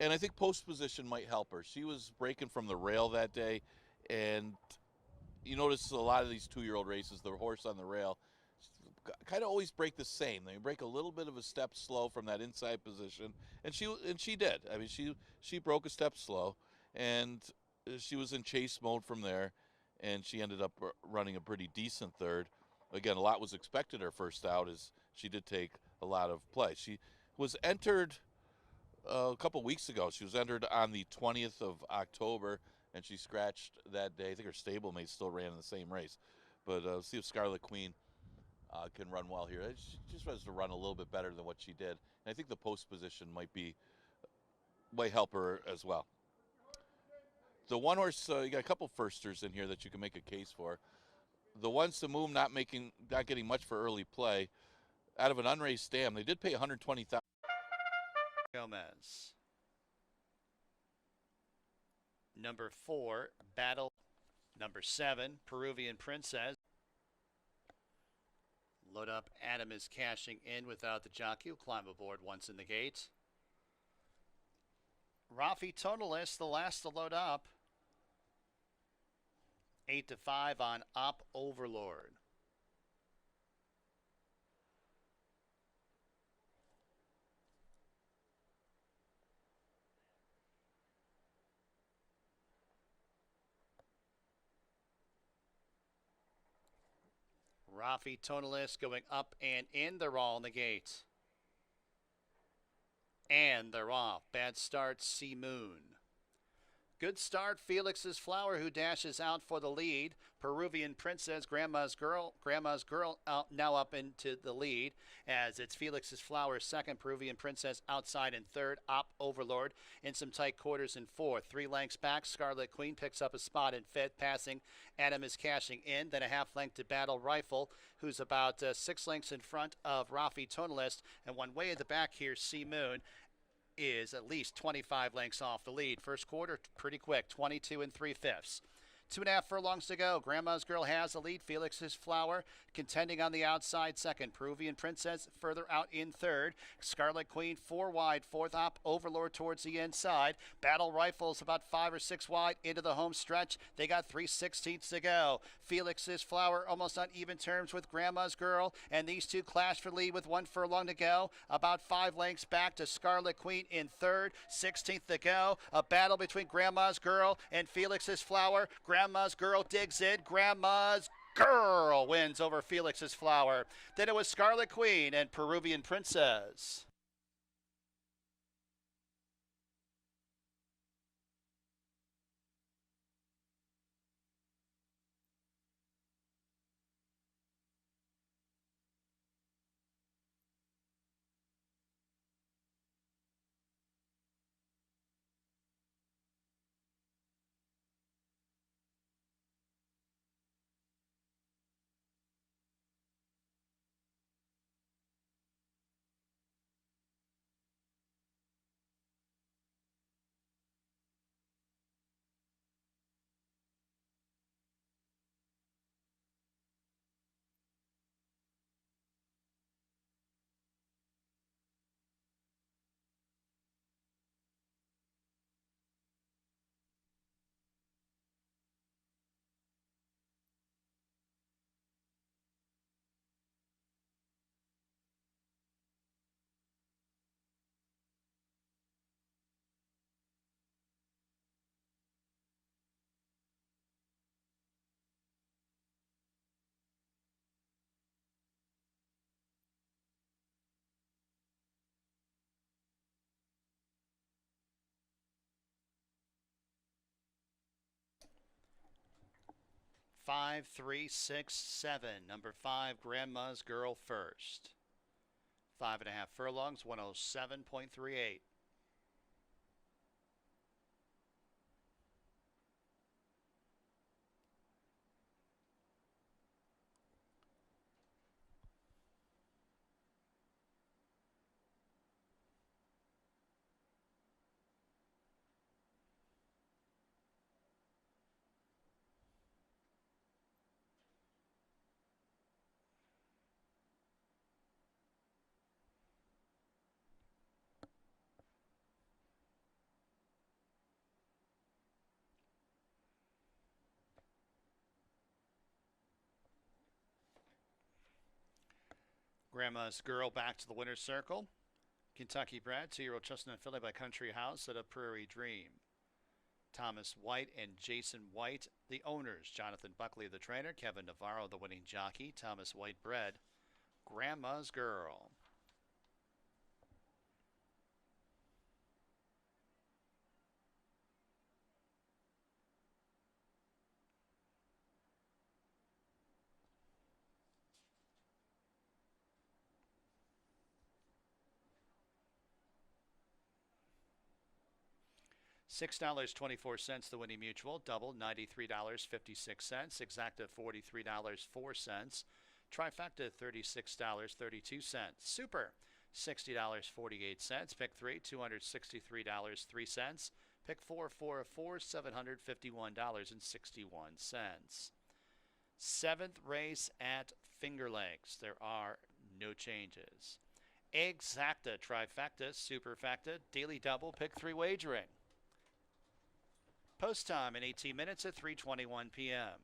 And I think post position might help her. She was breaking from the rail that day, and you notice a lot of these 2-year-old races, the horse on the rail, kind of always break the same. They break a little bit of a step slow from that inside position, and she did. I mean, she broke a step slow, and she was in chase mode from there, and she ended up running a pretty decent third. Again, a lot was expected her first out, as she did take a lot of play. She was entered a couple weeks ago. She was entered on the 20th of October, and she scratched that day. I think her stablemate still ran in the same race. But see if Scarlet Queen can run well here. She just wants to run a little bit better than what she did. And I think the post position might help her as well. The one horse, you got a couple firsters in here that you can make a case for. The one Samoom not getting much for early play. Out of an unraced dam, they did pay $120,000. Gomez. Number 4, Battle. Number 7, Peruvian Princess. Load up. Adam is cashing in without the jockey. Will climb aboard once in the gate. Rafi Totalis, the last to load up. 8-5 on Op Overlord. Rafi Totalis going up and in. They're all in the gate. And they're off. Bad start, Sea Moon. Good start, Felix's Flower, who dashes out for the lead. Peruvian Princess, Grandma's Girl out, now up into the lead, as it's Felix's Flower second, Peruvian Princess outside in third, Op Overlord in some tight quarters in fourth. 3 lengths back, Scarlet Queen picks up a spot in fifth, passing. Adam is cashing in, then a half length to Battle Rifle, who's about 6 lengths in front of Rafi Totalis, and one way at the back here, Sea Moon is at least 25 lengths off the lead. First quarter, pretty quick, 22 3/5. 2.5 furlongs to go. Grandma's Girl has the lead. Felix's Flower contending on the outside second. Peruvian Princess further out in third. Scarlet Queen 4 wide. Fourth, Op Overlord towards the inside. Battle Rifles about 5 or 6 wide into the home stretch. They got 3/16 to go. Felix's Flower almost on even terms with Grandma's Girl, and these two clash for lead with 1 furlong to go. About 5 lengths back to Scarlet Queen in third. 16th to go. A battle between Grandma's Girl and Felix's Flower. Grandma's Girl digs in. Grandma's Girl wins over Felix's Flower. Then it was Scarlet Queen and Peruvian Princess. 5367. Number 5, Grandma's Girl first. 5.5 furlongs, 107.38. Grandma's Girl back to the winner's circle. Kentucky bred, 2-year-old chestnut filly by Country House at a Prairie Dream. Thomas White and Jason White, the owners. Jonathan Buckley, the trainer. Kevin Navarro, the winning jockey. Thomas White bred. Grandma's Girl. $6.24 the winning mutual, double $93.56, exacta $43.04, trifecta $36.32, super $60.48, pick 3 $263.03, pick 4 $751.61. Seventh race at Finger Lakes. There are no changes. Exacta, trifecta, superfecta, daily double, pick 3 wagering. Post time in 18 minutes at 3:21 p.m.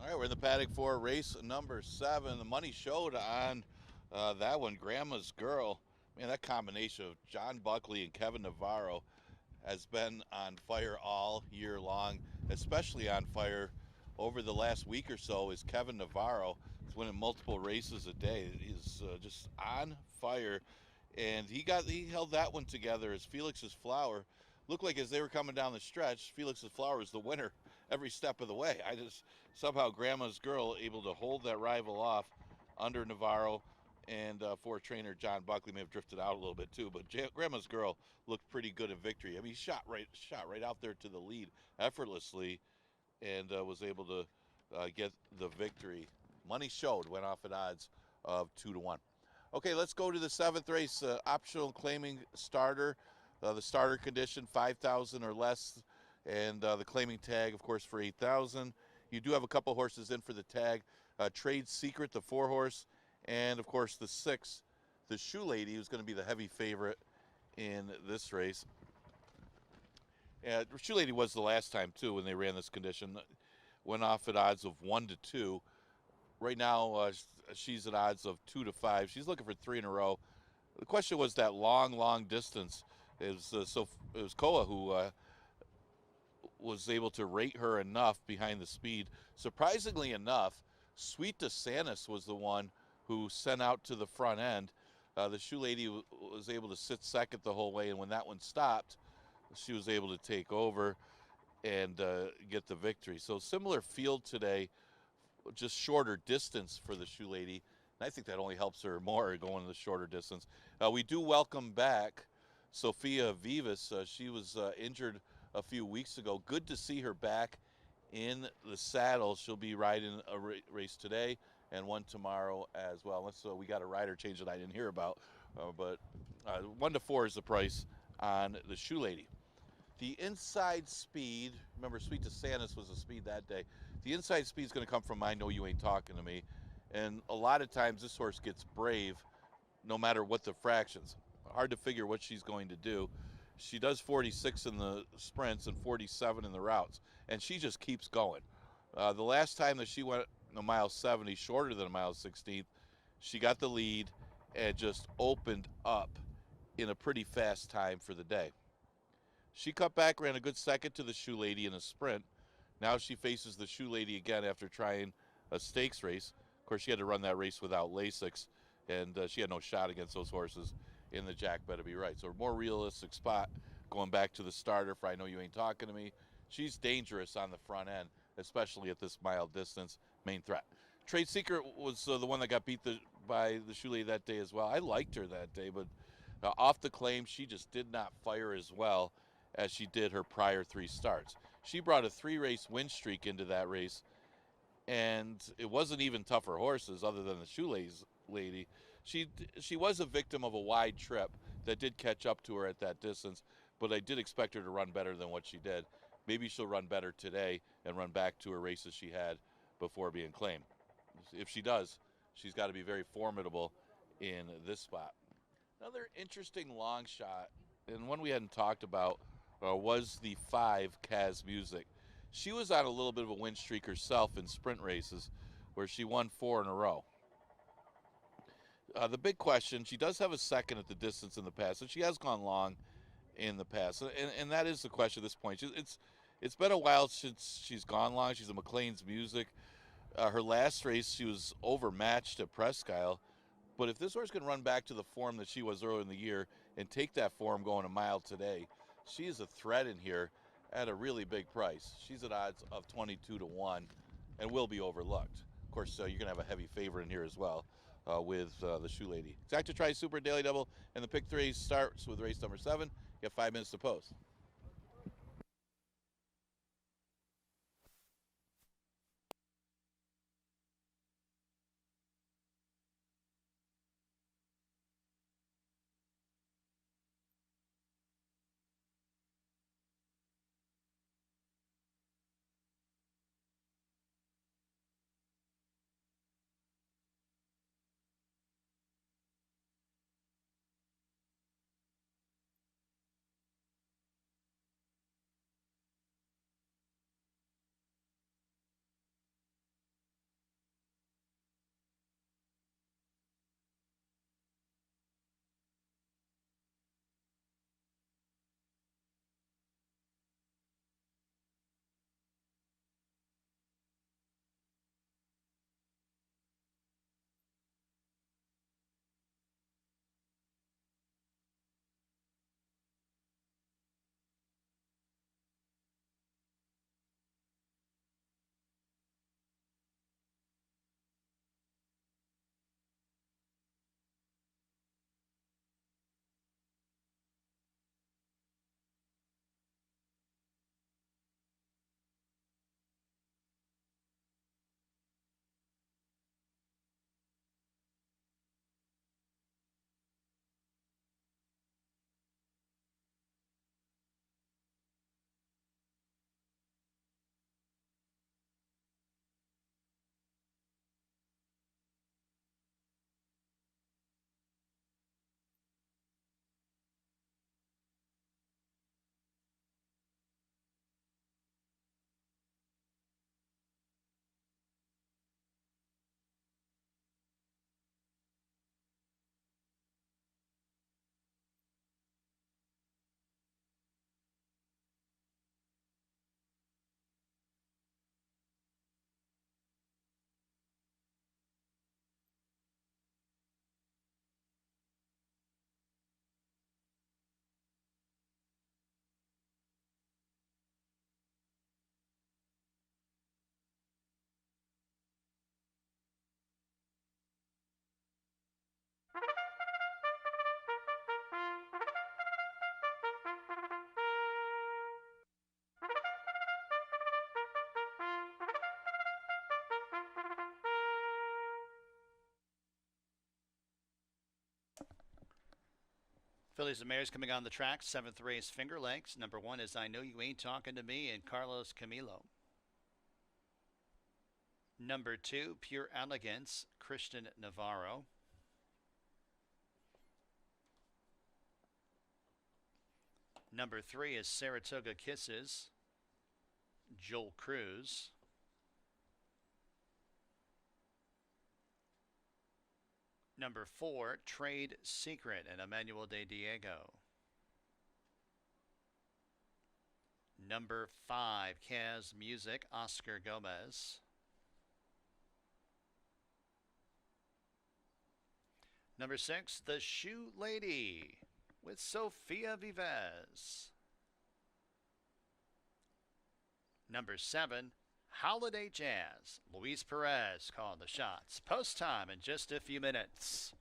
All right, we're in the paddock for race number 7. The money showed on that one, Grandma's Girl. Man, that combination of John Buckley and Kevin Navarro has been on fire all year long, especially on fire over the last week or so is Kevin Navarro. He's winning multiple races a day. He's just on fire, and he held that one together as Felix's Flower looked like as they were coming down the stretch, Felix's Flower was the winner every step of the way. I just somehow Grandma's Girl able to hold that rival off under Navarro, and for trainer John Buckley may have drifted out a little bit too, but Grandma's Girl looked pretty good in victory. I mean, he shot right out there to the lead effortlessly, and was able to get the victory. Money showed, went off at odds of 2-1. Okay, let's go to the 7th race, optional claiming starter. The starter condition, 5,000 or less, and the claiming tag, of course, for 8,000. You do have a couple horses in for the tag. Trade Secret, the 4-horse, and, of course, the 6, the Shoe Lady, who's going to be the heavy favorite in this race. Shoe Lady was the last time, too, when they ran this condition. Went off at odds of 1-2. Right now, she's at odds of 2-5. She's looking for 3 in a row. The question was that long distance. It was Koa who was able to rate her enough behind the speed. Surprisingly enough, Sweet DeSantis was the one who sent out to the front end. The Shoe Lady was able to sit second the whole way, and when that one stopped, she was able to take over and get the victory. So similar field today, just shorter distance for the Shoe Lady. And I think that only helps her more going the shorter distance. We do welcome back Sophia Vivas. She was injured a few weeks ago. Good to see her back in the saddle. She'll be riding a race today and one tomorrow as well. Unless we got a rider change that I didn't hear about. But 1-4 is the price on the Shoe Lady. The inside speed, remember Sweet DeSantis was a speed that day. The inside speed is going to come from I Know You Ain't Talking to Me. And a lot of times this horse gets brave no matter what the fractions. Hard to figure what she's going to do. She does 46 in the sprints and 47 in the routes, and she just keeps going. The last time that she went a mile 70, shorter than a mile 16th, she got the lead and just opened up in a pretty fast time for the day. She cut back, ran a good second to the Shoe Lady in a sprint. Now she faces the Shoe Lady again after trying a stakes race. Of course, she had to run that race without Lasix, and she had no shot against those horses in the Jack Better Be Right. So a more realistic spot going back to the starter for I Know You Ain't Talking to Me. She's dangerous on the front end, especially at this mile distance, main threat. Trade Secret was the one that got beat by the Shoe Lady that day as well. I liked her that day, but off the claim, she just did not fire as well as she did her prior 3 starts. She brought a 3-race win streak into that race, and it wasn't even tougher horses other than the Shoe Lady. She was a victim of a wide trip that did catch up to her at that distance, but I did expect her to run better than what she did. Maybe she'll run better today and run back to her races she had before being claimed. If she does, she's got to be very formidable in this spot. Another interesting long shot, and one we hadn't talked about, was the 5 Kaz Music. She was on a little bit of a win streak herself in sprint races where she won 4 in a row. The big question, she does have a second at the distance in the past, so she has gone long in the past. And that is the question at this point. It's been a while since she's gone long. She's a McLean's Music. Her last race, she was overmatched at Presque Isle. But if this horse can run back to the form that she was earlier in the year and take that form going a mile today, she is a threat in here at a really big price. She's at odds of 22-1 and will be overlooked. Of course, you're going to have a heavy favorite in here as well with the Shoe Lady. Exacta Tri Super Daily Double, and the pick 3 starts with race number 7. You have 5 minutes to post. Fillies and Mares coming on the track. 7th race, Finger Lakes. Number 1 is I Know You Ain't Talking to Me and Carlos Camilo. Number 2, Pure Elegance, Christian Navarro. Number 3 is Saratoga Kisses, Joel Cruz. Number 4, Trade Secret, and Emmanuel de Diego. Number 5, Kaz Music, Oscar Gomez. Number 6, The Shoe Lady with Sofia Vives. Number 7, Holiday Jazz. Luis Perez calling the shots. Post time in just a few minutes.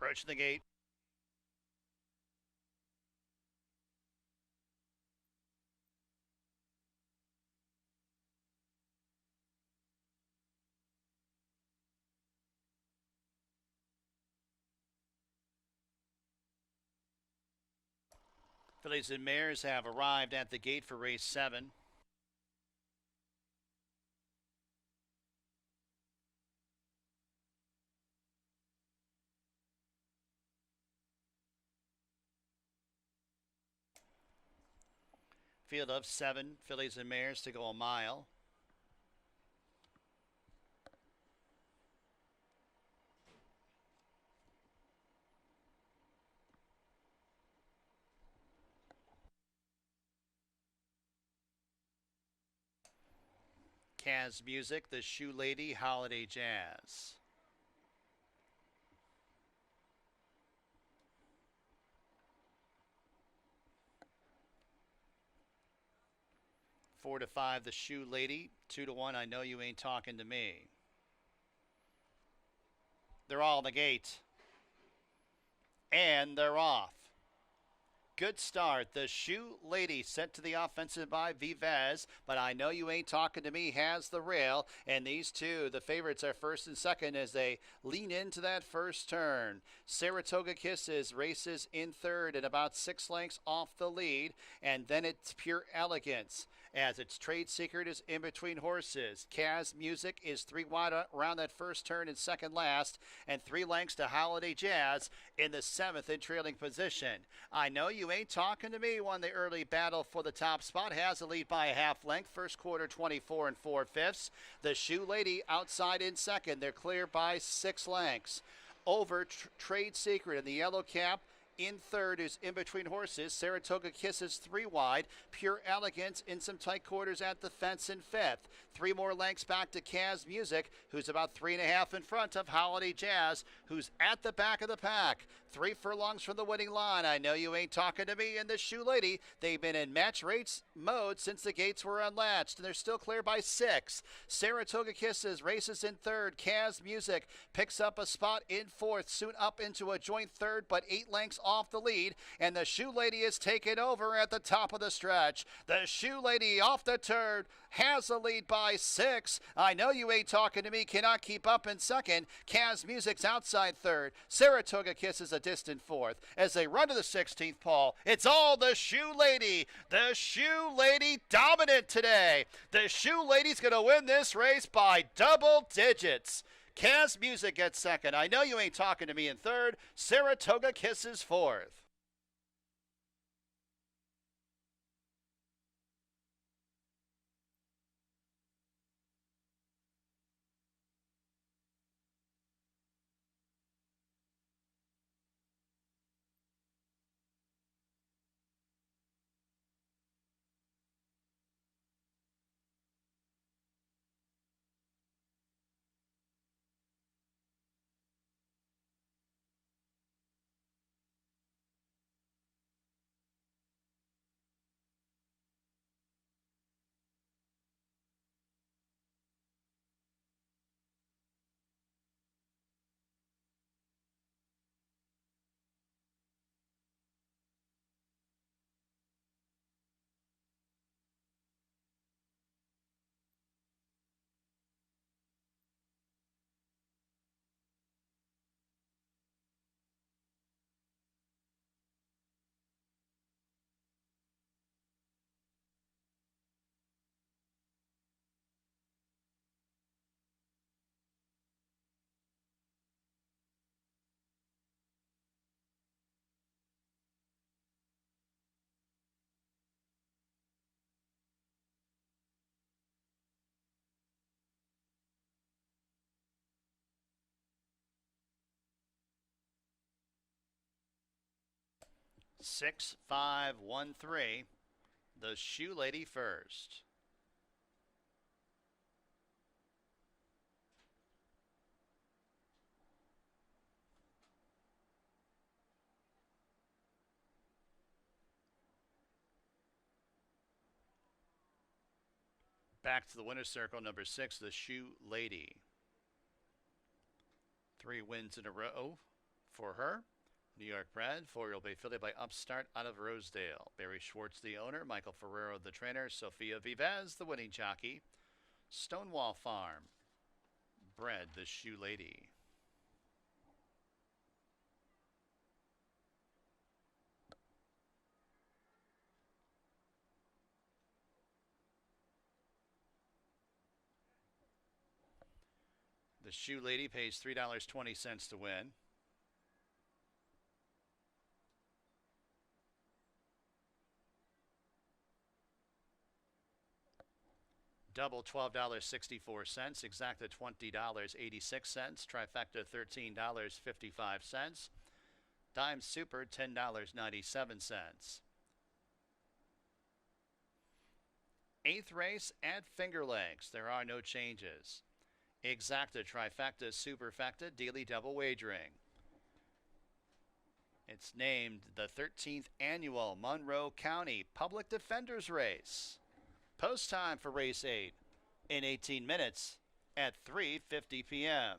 Approaching the gate. Fillies and Mares have arrived at the gate for race 7. Field of 7 fillies and mares to go a mile. Kaz Music, the Shoe Lady, Holiday Jazz. Four to 5, the Shoe Lady. 2 to 1, I Know You Ain't Talking to Me. They're all in the gate. And they're off. Good start. The Shoe Lady sent to the offensive by Vivez, but I Know You Ain't Talking to Me has the rail. And these two, the favorites, are first and second as they lean into that first turn. Saratoga Kisses races in third and about 6 lengths off the lead. And then it's Pure Elegance as its Trade Secret is in between horses. Kaz Music is 3 wide around that first turn and second last, and 3 lengths to Holiday Jazz in the 7th and trailing position. I Know You Ain't Talking to Me won the early battle for the top spot, has a lead by a half length, first quarter 24 4/5. The Shoe Lady outside in second. They're clear by 6 lengths. Over Trade Secret in the yellow cap. In third is in between horses. Saratoga Kisses 3 wide. Pure Elegance in some tight quarters at the fence in 5th. 3 more lengths back to Kaz Music, who's about 3.5 in front of Holiday Jazz, who's at the back of the pack. 3 furlongs from the winning line. I Know You Ain't Talking to Me and the Shoe Lady. They've been in match race mode since the gates were unlatched, and they're still clear by 6. Saratoga Kisses races in third. Kaz Music picks up a spot in 4th, soon up into a joint third, but 8 lengths off the lead, and the Shoe Lady is taken over at the top of the stretch. The Shoe Lady off the turn has the lead by 6. I Know You Ain't Talking to Me cannot keep up in second. Kaz Music's outside third. Saratoga Kisses a distant 4th. As they run to the 16th, Paul, it's all the Shoe Lady. The Shoe Lady dominant today. The Shoe Lady's going to win this race by double digits. Kaz Music gets second. I Know You Ain't Talking to Me in third. Saratoga Kisses 4th. Six, 5, 1, 3. The Shoe Lady first. Back to the winner's circle, number 6, the Shoe Lady. 3 wins in a row For her, New York bred, 4-year-old bay filly by Upstart out of Rosedale. Barry Schwartz, the owner. Michael Ferrero, the trainer. Sophia Vivez, the winning jockey. Stonewall Farm bred the Shoe Lady. The Shoe Lady pays $3.20 to win. Double $12.64. Exacta $20.86. Trifecta $13.55. Dime Super $10.97. Eighth race at Finger Lakes. There are no changes. Exacta, trifecta, superfecta, daily double wagering. It's named the 13th annual Monroe County Public Defenders Race. Post time for race 8 in 18 minutes at 3:50 p.m.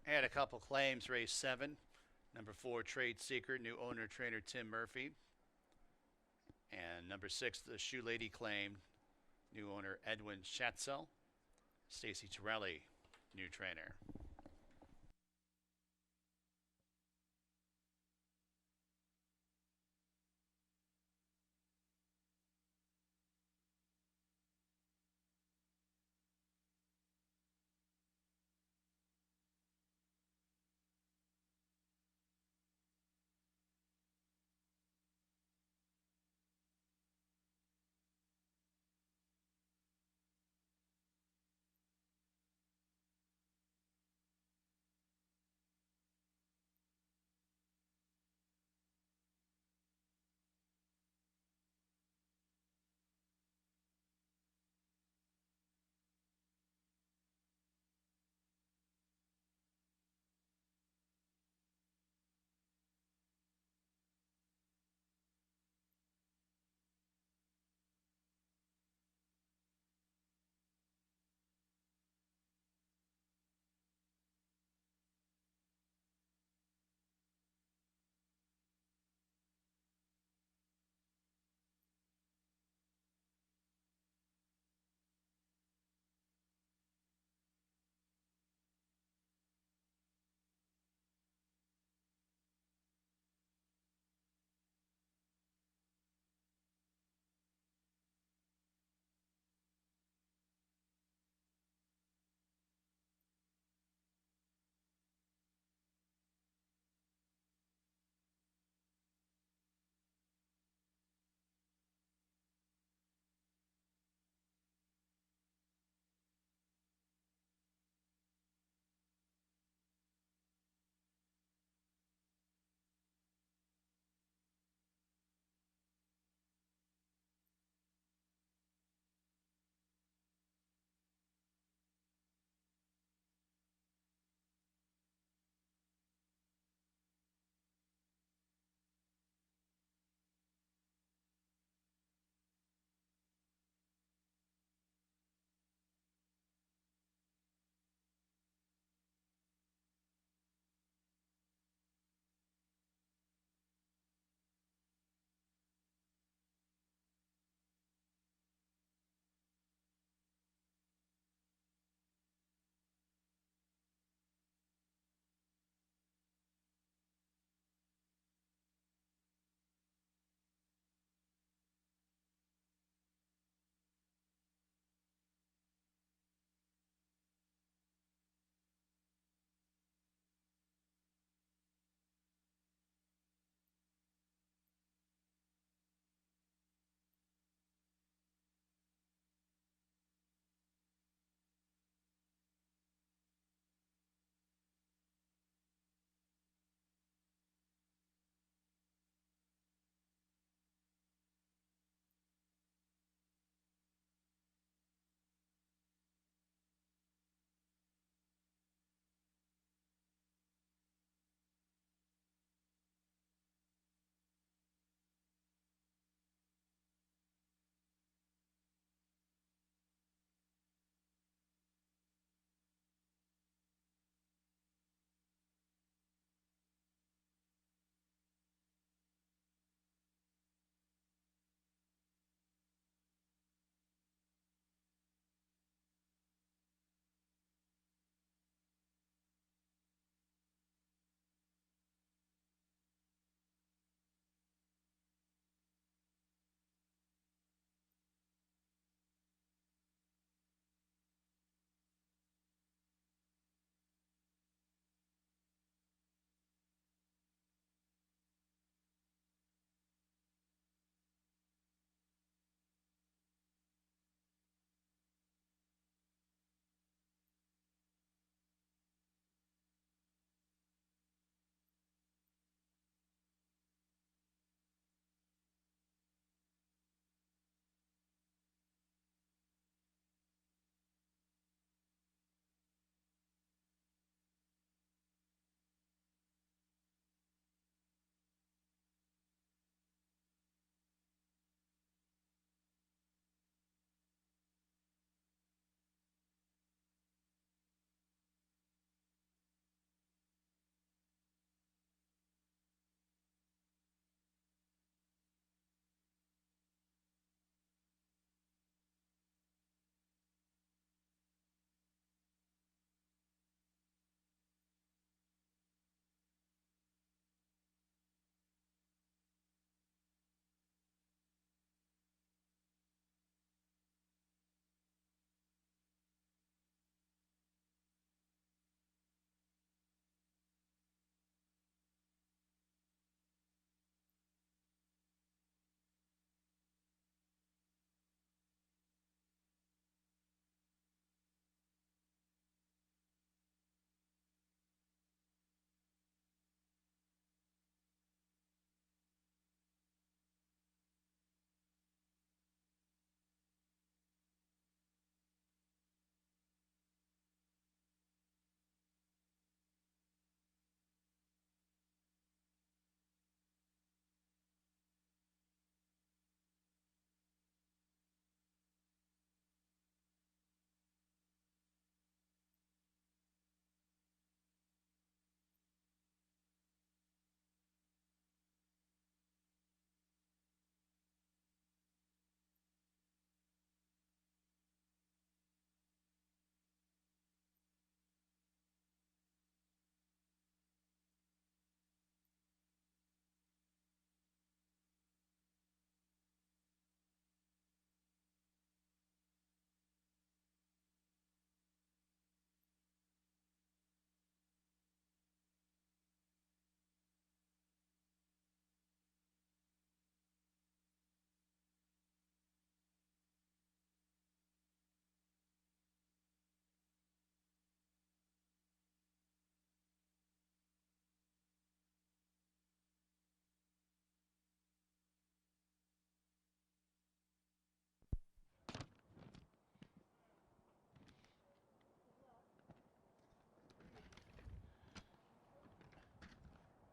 And a couple claims, race 7. Number 4, Trade Secret, new owner, trainer Tim Murphy. And number 6, the Shoe Lady claimed, new owner Edwin Schatzel. Stacy Torelli, new trainer.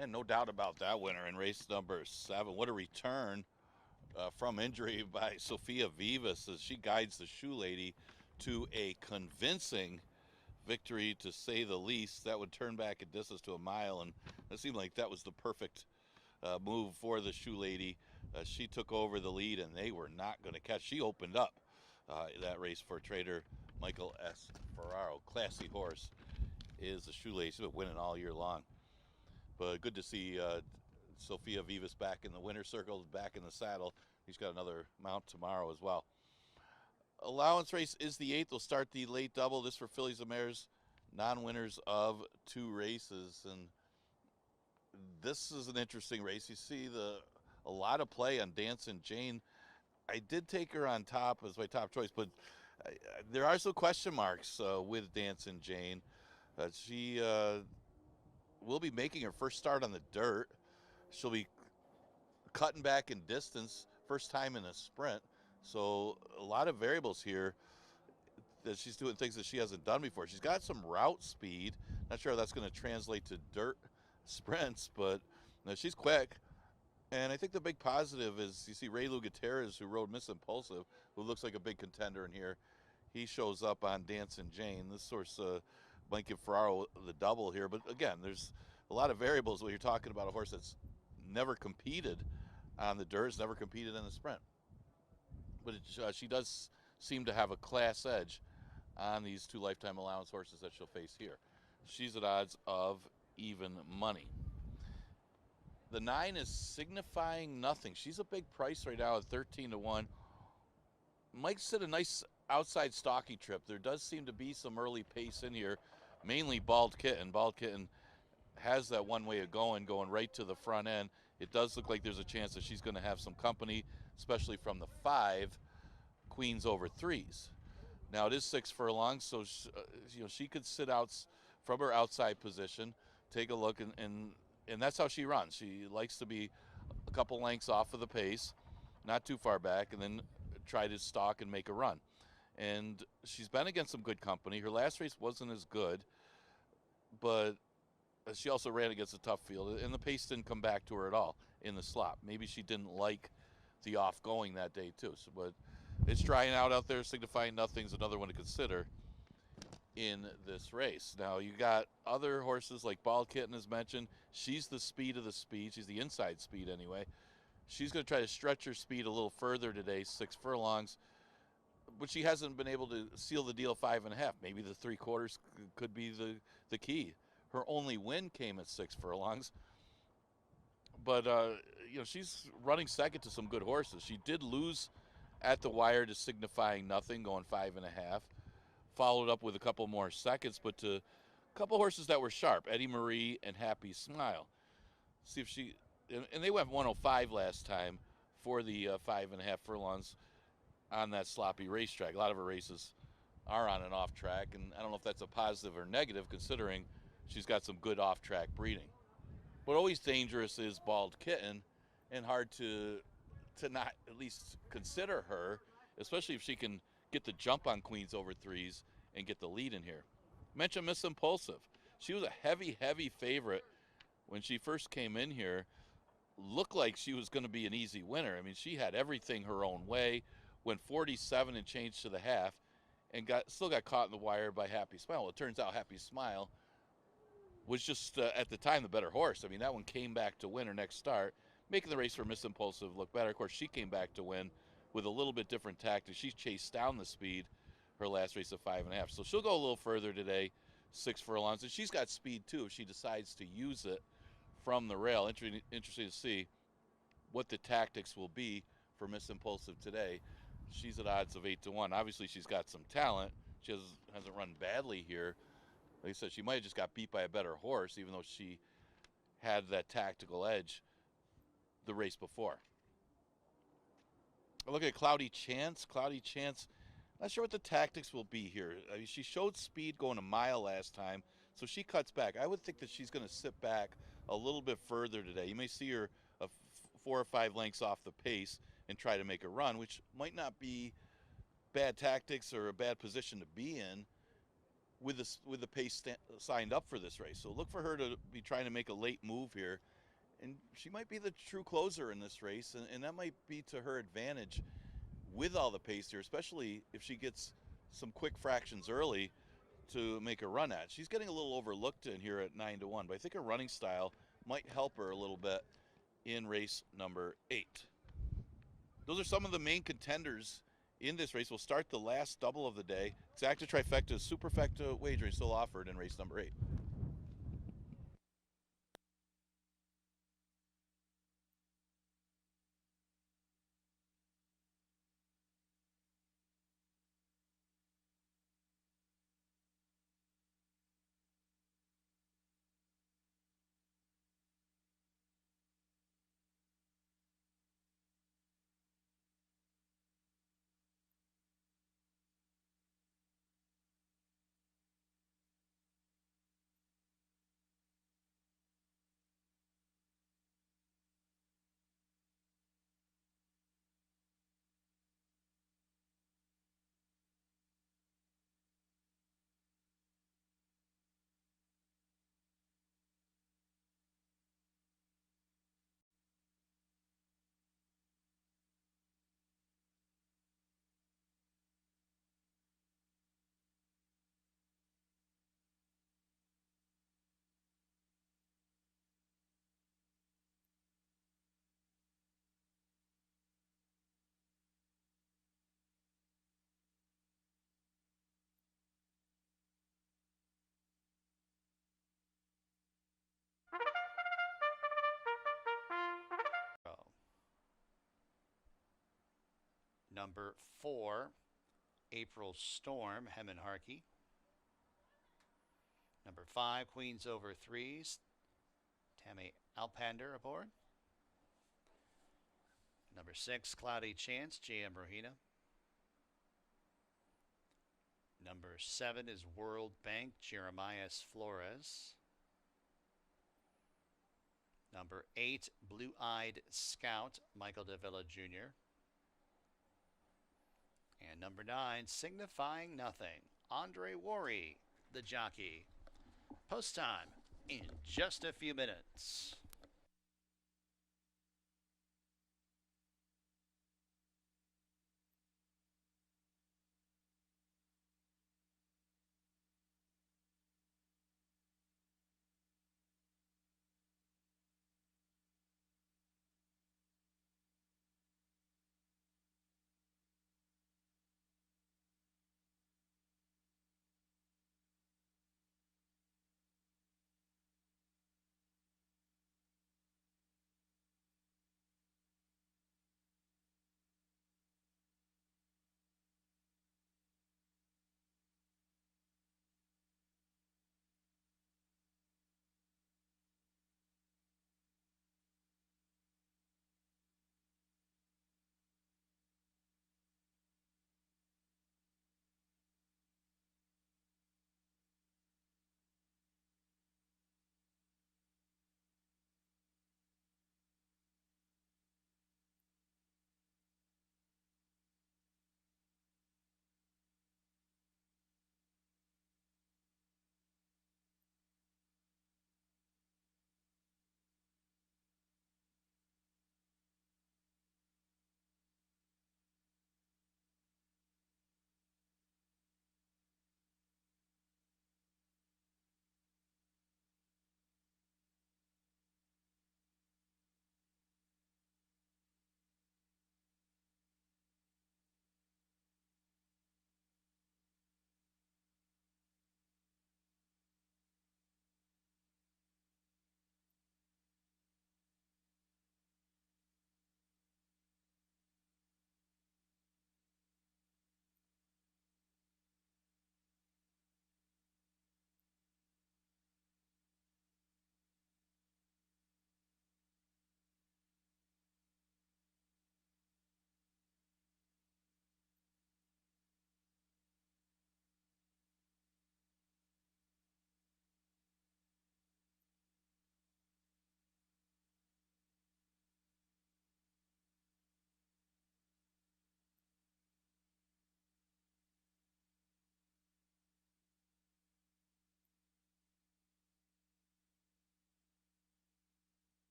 And no doubt about that winner in race number 7. What a return from injury by Sophia Vivas as she guides the Shoe Lady to a convincing victory, to say the least. That would turn back a distance to a mile, and it seemed like that was the perfect move for the Shoe Lady. She took over the lead, and they were not going to catch. She opened up that race for trader Michael S. Ferraro. Classy horse is the Shoe Lady. She's been winning all year long. But good to see Sophia Vivas back in the winner's circle, back in the saddle. He's got another mount tomorrow as well. Allowance race is the 8th. We'll start the late double. This for fillies and mares, non-winners of 2 races. And this is an interesting race. You see a lot of play on Dancin' Jane. I did take her on top as my top choice, but there are some question marks with Dancin' Jane. She will be making her first start on the dirt. She'll be cutting back in distance, first time in a sprint. So a lot of variables here that she's doing things that she hasn't done before. She's got some route speed. Not sure if that's going to translate to dirt sprints, but she's quick. And I think the big positive is you see Ray Lou Gutierrez, who rode Miss Impulsive, who looks like a big contender in here. He shows up on Dancin' Jane. This source might give Ferraro the double here. But again, there's a lot of variables when you're talking about a horse that's never competed on the dirt, never competed in a sprint. But she does seem to have a class edge on these 2 lifetime allowance horses that she'll face here. She's at odds of even money. The 9 is Signifying Nothing. She's a big price right now at 13-1. Might sit a nice outside stocky trip. There does seem to be some early pace in here, mainly Bald Kitten. Bald Kitten has that one way of going right to the front end. It does look like there's a chance that she's going to have some company, especially from the 5 queens over 3s. Now it is 6 furlongs, so she could sit out from her outside position, take a look, and that's how she runs. She likes to be a couple lengths off of the pace, not too far back, and then try to stalk and make a run. And she's been against some good company. Her last race wasn't as good, but she also ran against a tough field, and the pace didn't come back to her at all in the slop. Maybe she didn't like the off-going that day, too. So, but it's drying out there. Signifying Nothing's another one to consider in this race. Now, you got other horses like Bald Kitten, as mentioned. She's the speed of the speed. She's the inside speed, anyway. She's going to try to stretch her speed a little further today, 6 furlongs. But she hasn't been able to seal the deal 5.5. Maybe the 3/4 could be the key. Her only win came at 6 furlongs. But, she's running second to some good horses. She did lose at the wire to Signifying Nothing, going 5.5. Followed up with a couple more seconds, but to a couple horses that were sharp, Eddie Marie and Happy Smile. See if she, and they went 105 last time for the 5.5 furlongs on that sloppy racetrack. A lot of her races are on and off track, and I don't know if that's a positive or negative considering she's got some good off-track breeding. But always dangerous is Bald Kitten, and hard to not at least consider her, especially if she can get the jump on queens over 3s and get the lead in here. Mention Miss Impulsive. She was a heavy favorite when she first came in here. Looked like she was going to be an easy winner. I mean, she had everything her own way, went 47 and changed to the half, and still got caught in the wire by Happy Smile. Well, it turns out Happy Smile was just, at the time, the better horse. I mean, that one came back to win her next start, making the race for Miss Impulsive look better. Of course, she came back to win with a little bit different tactics. She chased down the speed her last race of 5.5. So she'll go a little further today, 6 furlongs. And she's got speed, too, if she decides to use it from the rail. Interesting to see what the tactics will be for Miss Impulsive today. She's at odds of 8-1. Obviously, she's got some talent. She hasn't run badly here. Like I said, she might have just got beat by a better horse, even though she had that tactical edge the race before. Look at Cloudy Chance. Cloudy Chance, not sure what the tactics will be here. I mean, she showed speed going a mile last time, so she cuts back. I would think that she's going to sit back a little bit further today. You may see her 4 or 5 lengths off the pace and try to make a run, which might not be bad tactics or a bad position to be in with the pace signed up for this race. So look for her to be trying to make a late move here, and she might be the true closer in this race, and that might be to her advantage with all the pace here, especially if she gets some quick fractions early to make a run at. She's getting a little overlooked in here at 9-1, but I think her running style might help her a little bit in race number 8. Those are some of the main contenders in this race. We'll start the last double of the day. Exacta Trifecta Superfecta wagering still offered in race number 8. Number 4, April Storm, Hemon Harkey. Number 5, Queens Over Threes, Tammy Alpander aboard. Number 6, Cloudy Chance, J.M. Rohina. Number 7 is World Bank, Jeremias Flores. Number 8, Blue Eyed Scout, Michael De Villa Jr. And number 9, Signifying Nothing, Andre Worry, the jockey. Post time in just a few minutes.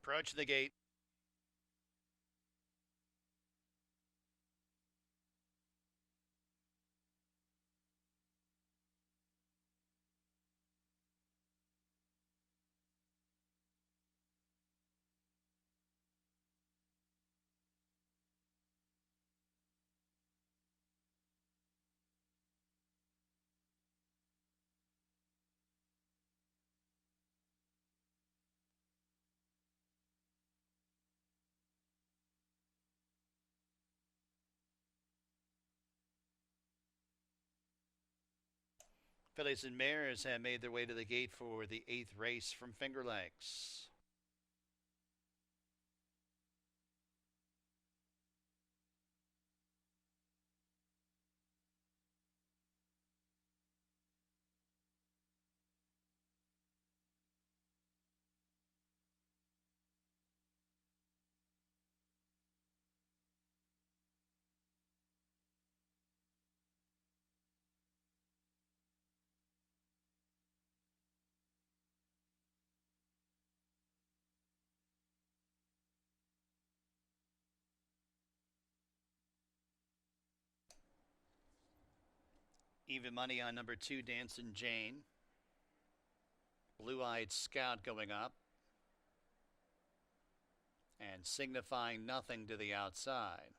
Approach the gate. Fillies and Mares have made their way to the gate for the 8th race from Finger Lakes. Even money on number 2, Dancing Jane. Blue Eyed Scout going up. And Signifying Nothing to the outside.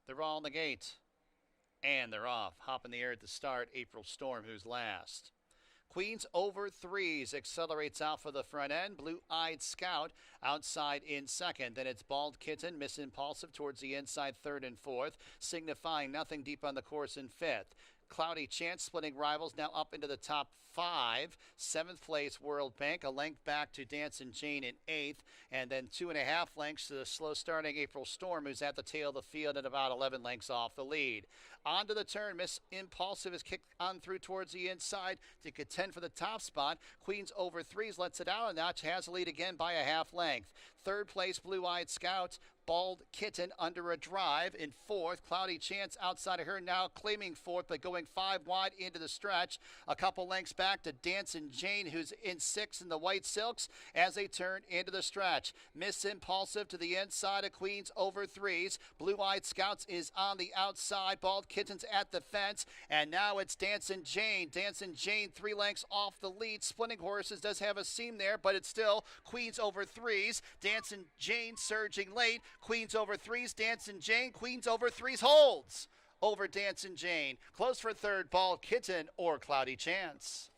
They're all in the gate. And they're off. Hop in the air at the start. April Storm, who's last. Queens over 3s accelerates out for the front end. Blue Eyed Scout outside in second. Then it's Bald Kitten, Miss Impulsive towards the inside, third and fourth. Signifying Nothing deep on the course in fifth. Cloudy Chance splitting rivals now up into the top 5. 7th place World Bank, a length back to Dancing Jane in 8th, and then 2.5 lengths to the slow starting April Storm, who's at the tail of the field and about 11 lengths off the lead. Onto the turn, Miss Impulsive is kicked on through towards the inside to contend for the top spot. Queens over 3s lets it out, and now has the lead again by a half length. 3rd place Blue Eyed Scout, Bald Kitten under a drive. In 4th, Cloudy Chance outside of her, now claiming 4th, but going 5 wide into the stretch. A couple lengths back to Dancing Jane, who's in 6th in the White Silks as they turn into the stretch. Miss Impulsive to the inside of Queens over 3s. Blue Eyed Scouts is on the outside. Bald Kitten's at the fence, and now it's Dancing Jane. Dancing Jane 3 lengths off the lead. Splitting Horses does have a seam there, but it's still Queens over 3s. Dancing Jane surging late. Queens over 3s, Dancing Jane. Queens over 3s holds over Dancing Jane. Close for third, Bald Kitten or Cloudy Chance.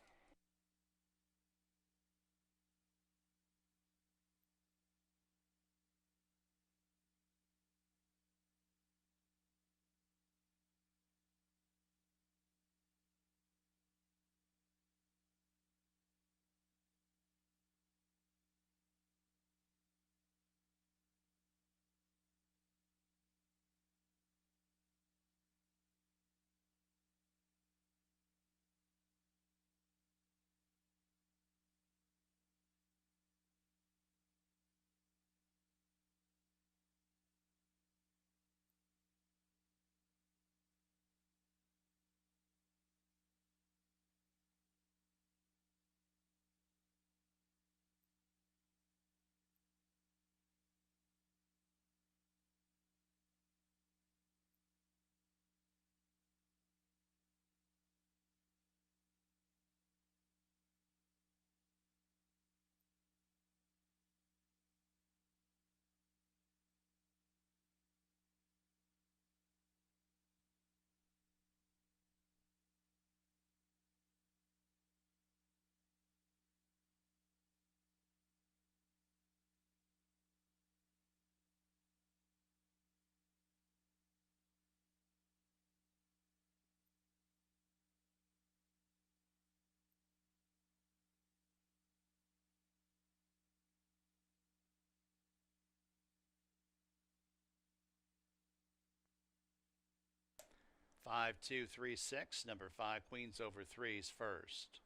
Five, 2, 3, 6. Number 5, Queens over 3s first.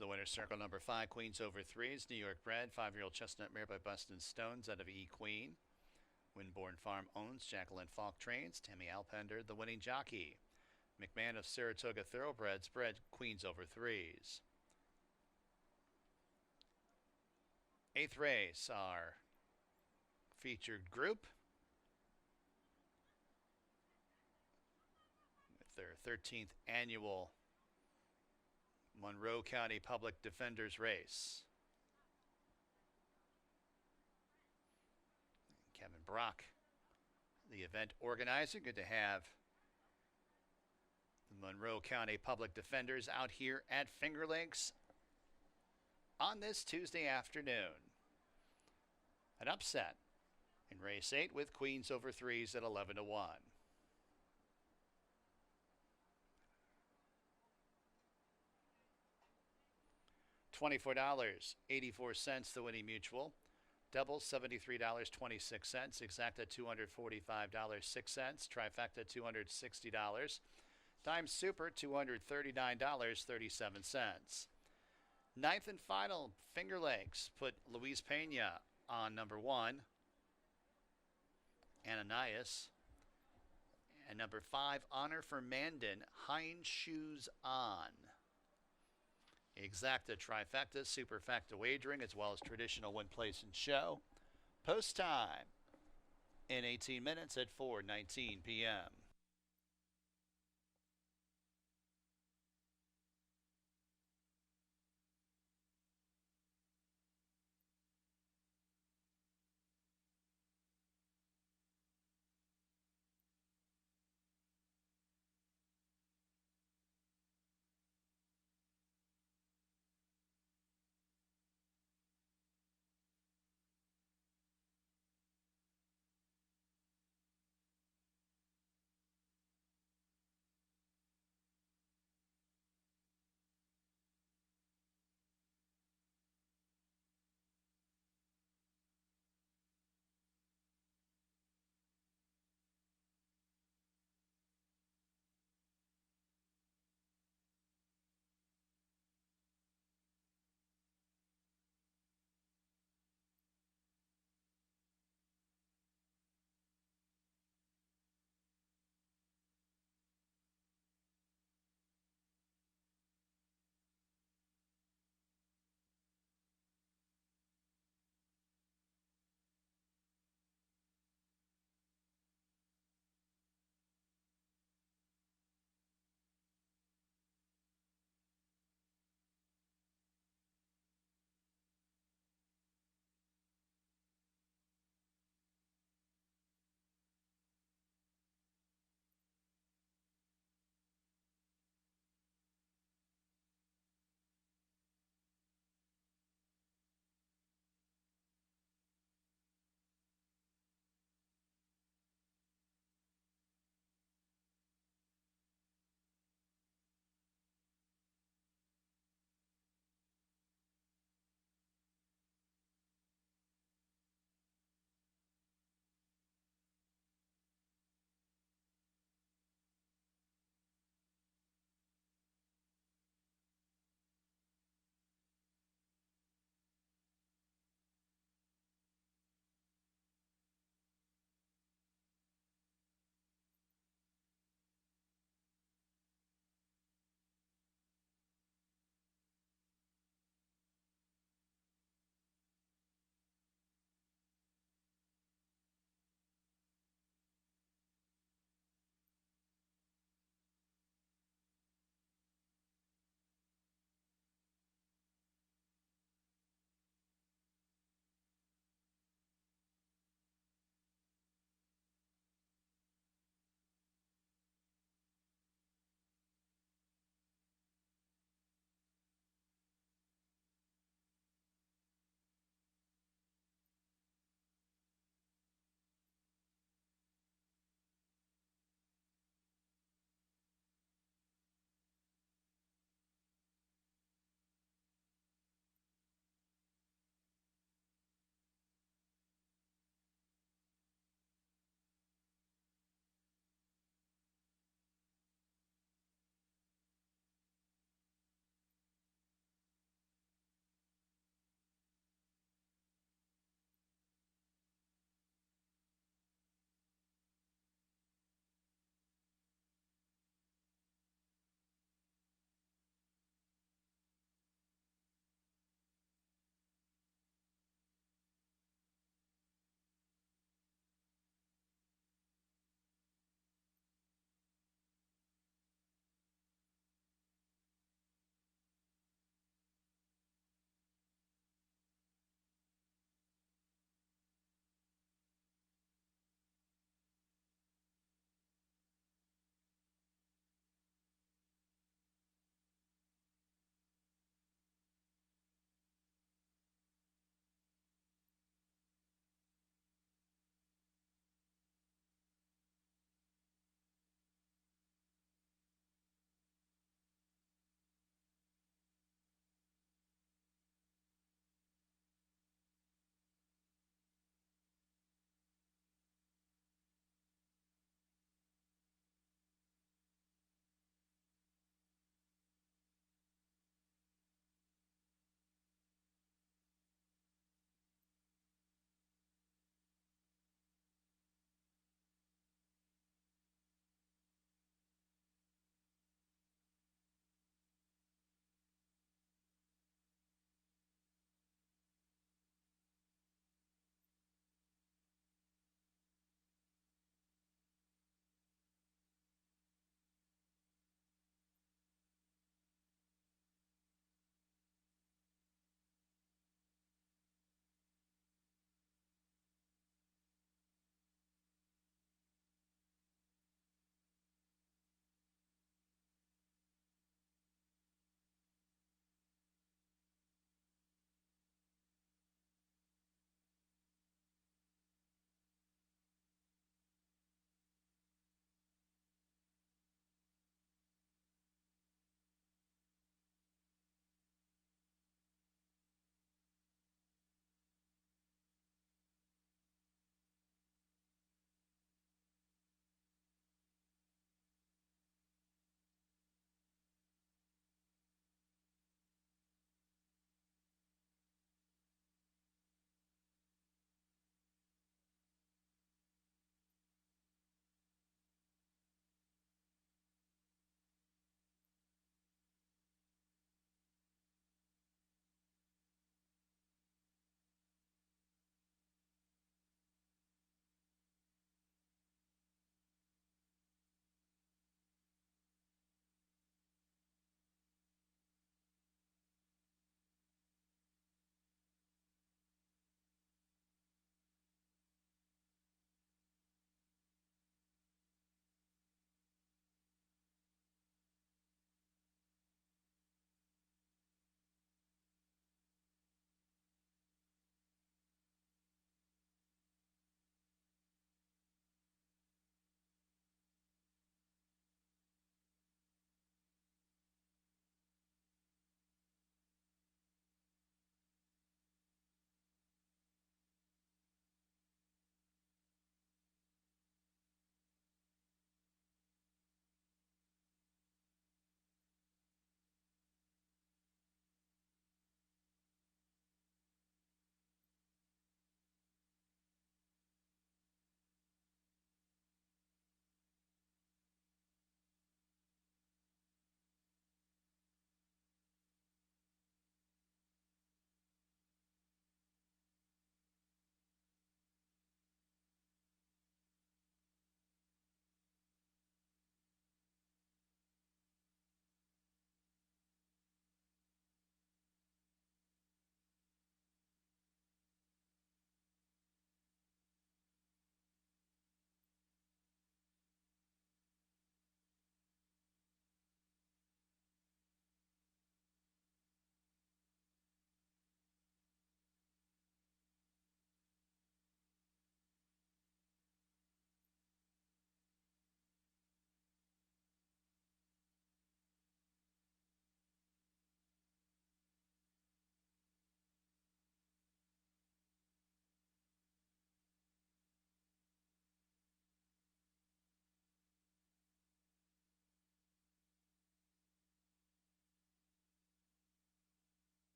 to the winner's circle. Number 5, Queens Over Threes, New York bred, 5-year-old chestnut mare by Bustin' Stones out of E Queen. Winborn Farm owns Jacqueline Falk trains. Tammy Alpender, the winning jockey. McMahon of Saratoga Thoroughbreds bred Queens Over Threes. 8th race, our featured group with their 13th annual Monroe County Public Defenders Race. Kevin Brock, the event organizer. Good to have the Monroe County Public Defenders out here at Finger Lakes on this Tuesday afternoon. An upset in race 8 with Queens Over Threes at 11 to 1. $24.84 the winning mutual. Double $73.26. Exacta $245.06. Trifecta $260. Dime Super $239.37. Ninth and final, Finger Lakes put Luis Pena on number 1. Ananias. And number 5, Honor for Mandan, Hind Shoes On. Exacta trifecta, superfecta wagering, as well as traditional win, place, and show. Post time in 18 minutes at 4:19 p.m.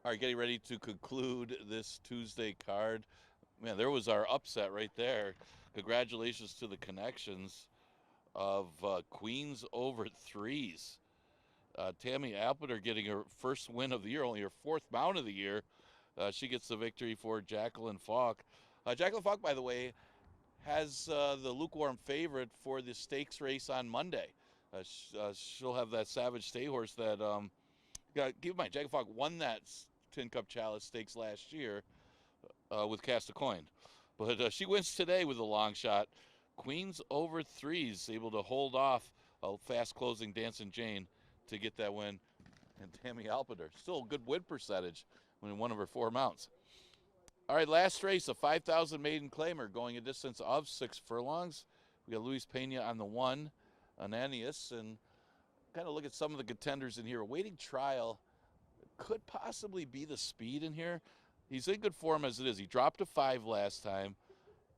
All right, getting ready to conclude this Tuesday card. Man, there was our upset right there. Congratulations to the connections of Queens over threes. Tammy Appleter getting her first win of the year, only her fourth mount of the year. She gets the victory for Jacqueline Falk. Jacqueline Falk, by the way, has the lukewarm favorite for the stakes race on Monday. She'll have that Savage Stay horse that, keep in mind, Jacqueline Falk won that Tin Cup Chalice Stakes last year with Cast a Coin. But she wins today with a long shot. Queens over threes, able to hold off a fast closing Dancing Jane to get that win. And Tammy Alpeder, still a good win percentage when one of her four mounts. All right, last race, a 5,000 maiden claimer going a distance of 6 furlongs. We got Luis Pena on the 1, Ananias, and kind of look at some of the contenders in here. A waiting trial could possibly be the speed in here. He's in good form as it is. He dropped to 5 last time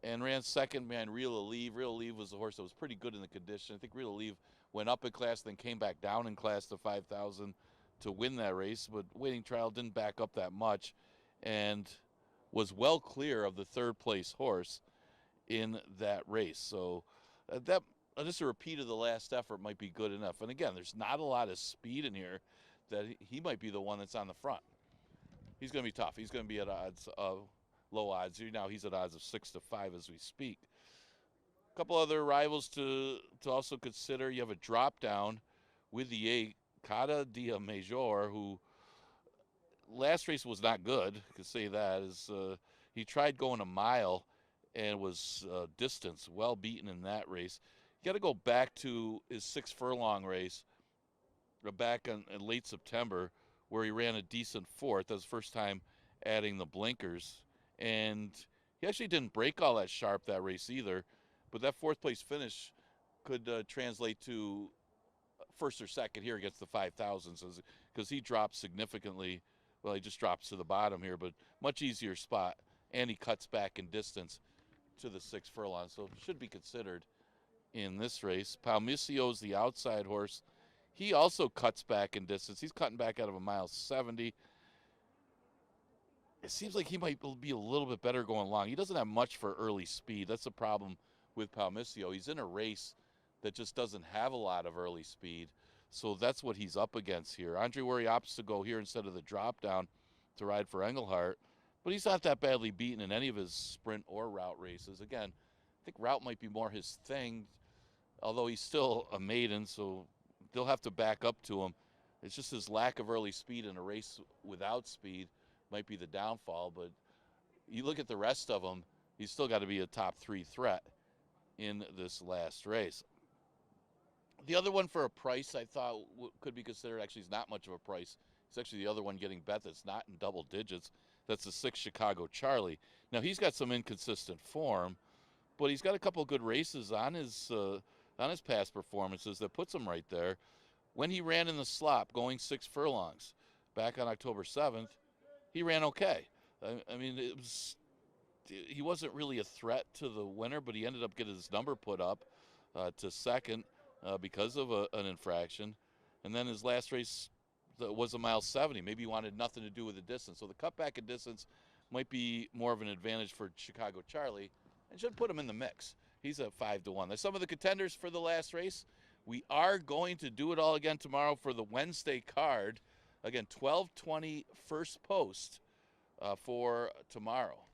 and ran second behind Real Aleve. Real Aleve was a horse that was pretty good in the condition. I think Real Aleve went up in class, then came back down in class to 5,000 to win that race, but waiting trial didn't back up that much and was well clear of the third place horse in that race. So that just a repeat of the last effort might be good enough. And again, there's not a lot of speed in here that he might be the one that's on the front. He's going to be tough. He's going to be at odds of low odds. Now he's at odds of 6-5 as we speak. A couple other rivals to also consider. You have a drop down with the 8, Cada Dia Major, who last race was not good. I could say that. He tried going a mile and was distance well beaten in that race. You got to go back to his 6 furlong race back in late September where he ran a decent fourth. That was the first time adding the blinkers. And he actually didn't break all that sharp that race either. But that fourth place finish could translate to first or second here against the 5,000s because he dropped significantly. Well, he just drops to the bottom here, but much easier spot. And he cuts back in distance to the 6 furlong. So should be considered in this race. Palmisio's the outside horse. He also cuts back in distance. He's cutting back out of 1:70. It seems like he might be a little bit better going long. He doesn't have much for early speed. That's the problem with Palmisio. He's in a race that just doesn't have a lot of early speed. So that's what he's up against here. Andre Worry opts to go here instead of the drop down to ride for Engelhart. But he's not that badly beaten in any of his sprint or route races. Again, I think route might be more his thing, although he's still a maiden, so they'll have to back up to him. It's just his lack of early speed in a race without speed might be the downfall. But you look at the rest of them, he's still got to be a top 3 threat in this last race. The other one for a price I thought could be considered, actually is not much of a price. It's actually the other one getting bet that's not in double digits. That's the 6 Chicago Charlie. Now, he's got some inconsistent form, but he's got a couple of good races on his past performances that puts him right there. When he ran in the slop going 6 furlongs back on October 7th, he ran okay. I mean, he wasn't really a threat to the winner, but he ended up getting his number put up to second because of an infraction. And then his last race was 1:70. Maybe he wanted nothing to do with the distance. So the cutback in distance might be more of an advantage for Chicago Charlie and should put him in the mix. He's at 5-1. There's some of the contenders for the last race. We are going to do it all again tomorrow for the Wednesday card. Again, 12:20 first post for tomorrow.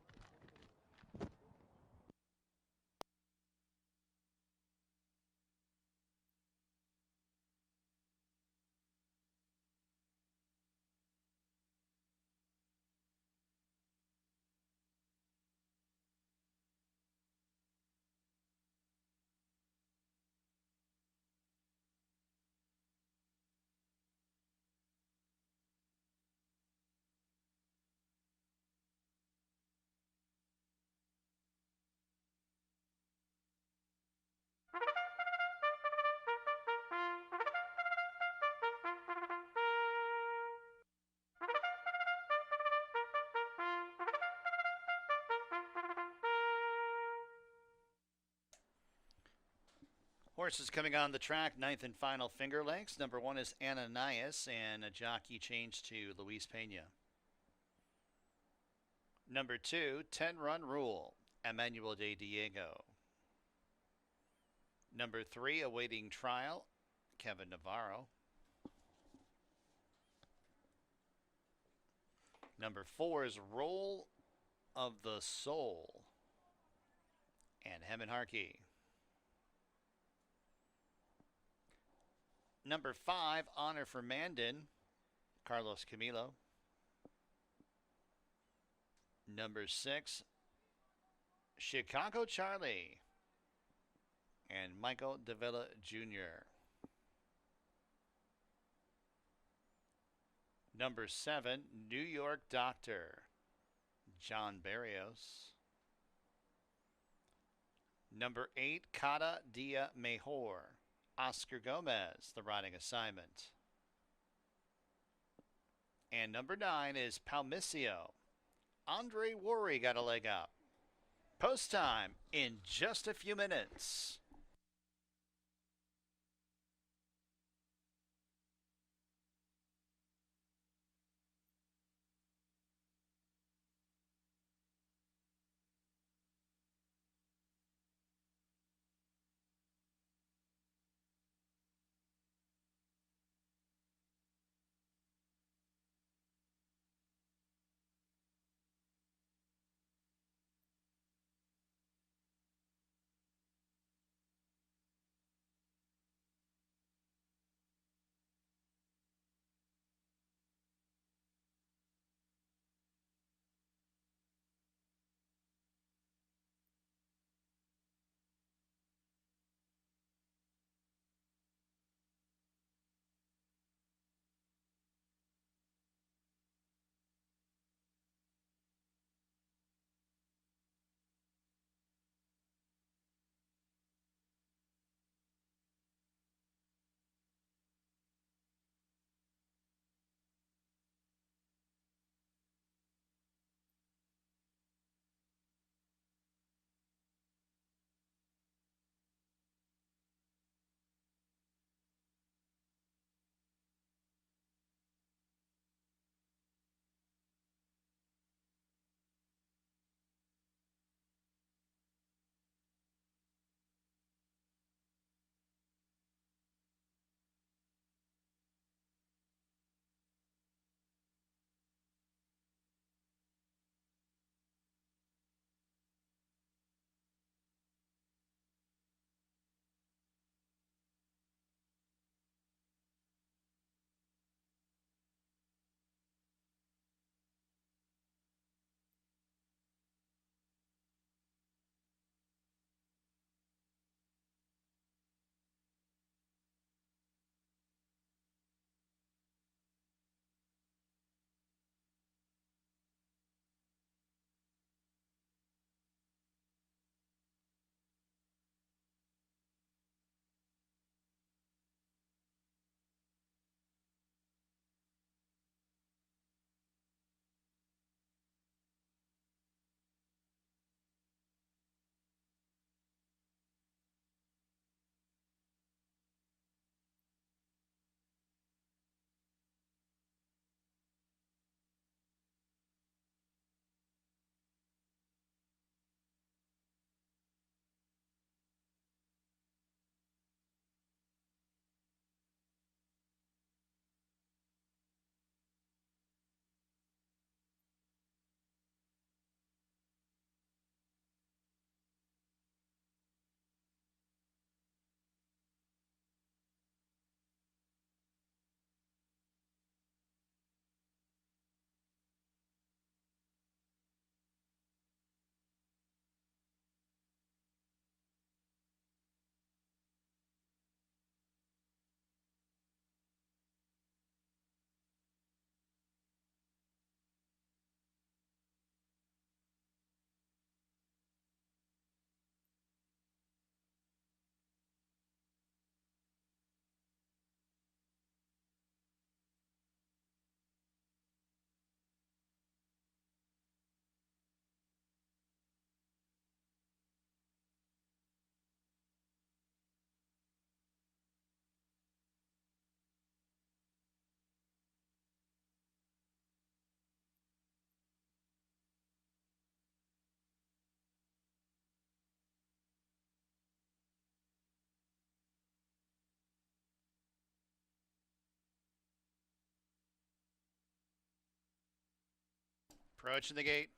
Horses coming on the track, 9th and final Finger Lakes. Number 1 is Ananias, and a jockey changed to Luis Pena. Number 2, 10-run rule, Emmanuel de Diego. Number 3, awaiting trial, Kevin Navarro. Number 4 is Roll of the Soul, and Hemon Harkey. Number 5, Honor for Mandan, Carlos Camilo. Number 6, Chicago Charlie, and Michael Davila Jr. Number 7, New York Doctor, John Barrios. Number 8, Cata Dia Mejor, Oscar Gomez, the riding assignment. And number 9 is Palmisio. Andre Worry got a leg up. Post time in just a few minutes. Approaching the gate.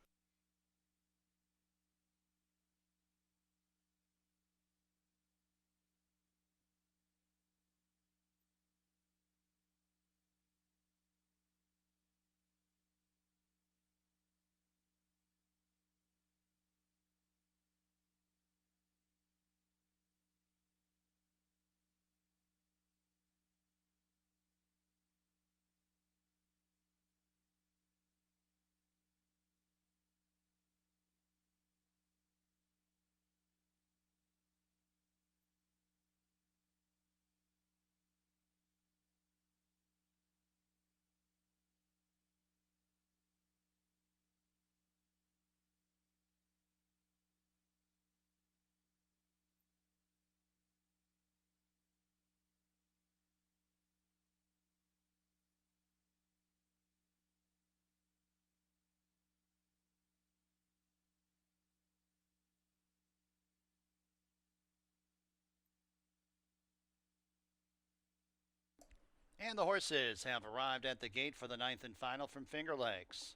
And the horses have arrived at the gate for the ninth and final from Finger Lakes.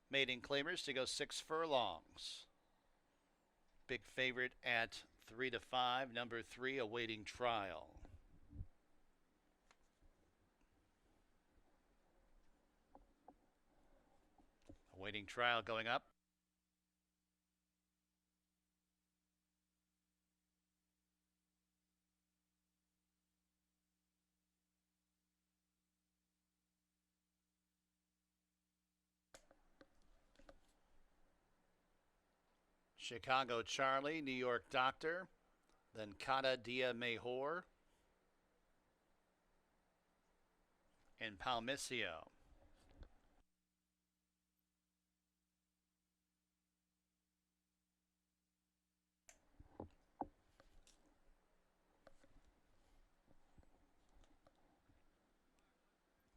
Maiden claimers to go 6 furlongs. Big favorite at 3 to 5. Number 3 awaiting trial. Awaiting trial going up. Chicago Charlie, New York Doctor, then Cada Dia Mejor, and Palmisio.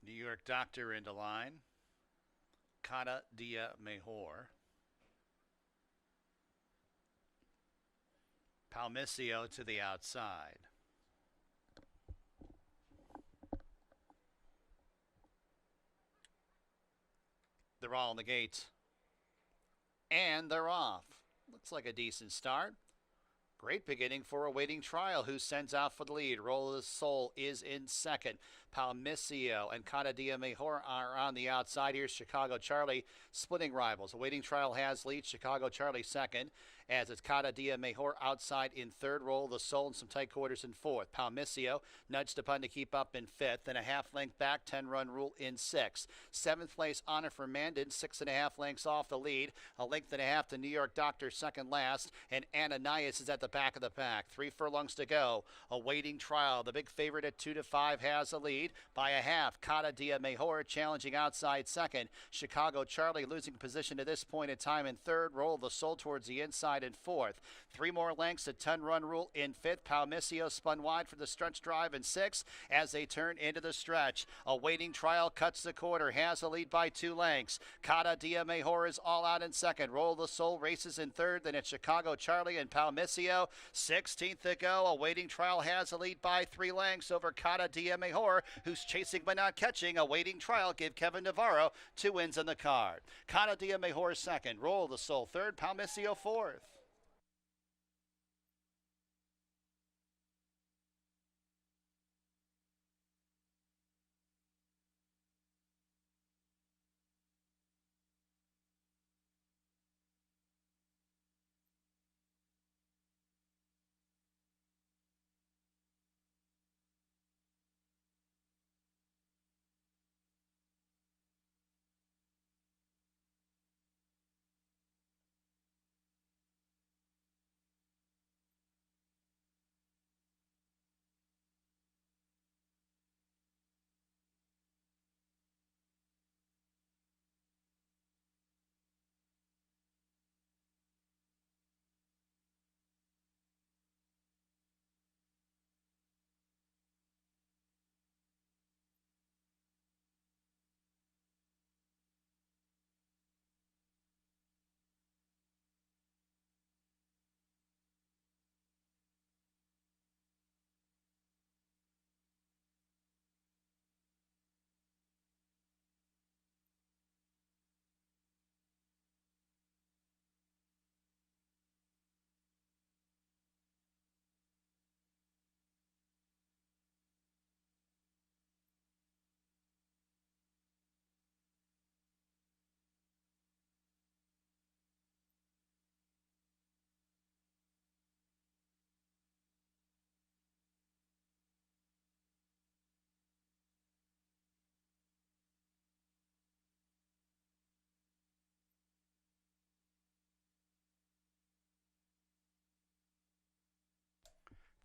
New York Doctor into line, Cada Dia Mejor. Palmisio to the outside. They're all in the gate. And they're off. Looks like a decent start. Great beginning for awaiting trial, who sends out for the lead. Roll of the Soul is in second. Palmisio and Cada Dia Mejor are on the outside. Here's Chicago Charlie splitting rivals. Awaiting trial has lead. Chicago Charlie second, as it's Cada Dia Mejor outside in third. Roll of the Soul in some tight quarters in fourth. Palmisio nudged upon to keep up in fifth, and a half length back. 10-run rule in sixth. Seventh place Honor for Mandan, 6.5 lengths off the lead. A length and a half to New York Doctor second last, and Ananias is at the back of the pack. 3 furlongs to go. Awaiting trial. The big favorite at 2 to 5 has a lead by a half. Cada Dia Mejor challenging outside second. Chicago Charlie losing position to this point in time in third. Roll the Soul towards the inside in fourth. 3 more lengths. A 10-run rule in fifth. Palmisio spun wide for the stretch drive in sixth as they turn into the stretch. Awaiting trial cuts the quarter. Has a lead by 2 lengths. Cada Dia Mejor is all out in second. Roll the Soul races in third. Then it's Chicago Charlie and Palmisio. 16th to go. Awaiting trial has a lead by 3 lengths over Cada Dia Mejor, who's chasing but not catching. Awaiting trial give Kevin Navarro 2 wins on the card. Cada Dia Mejor second. Roll the Soul third. Palmisio fourth.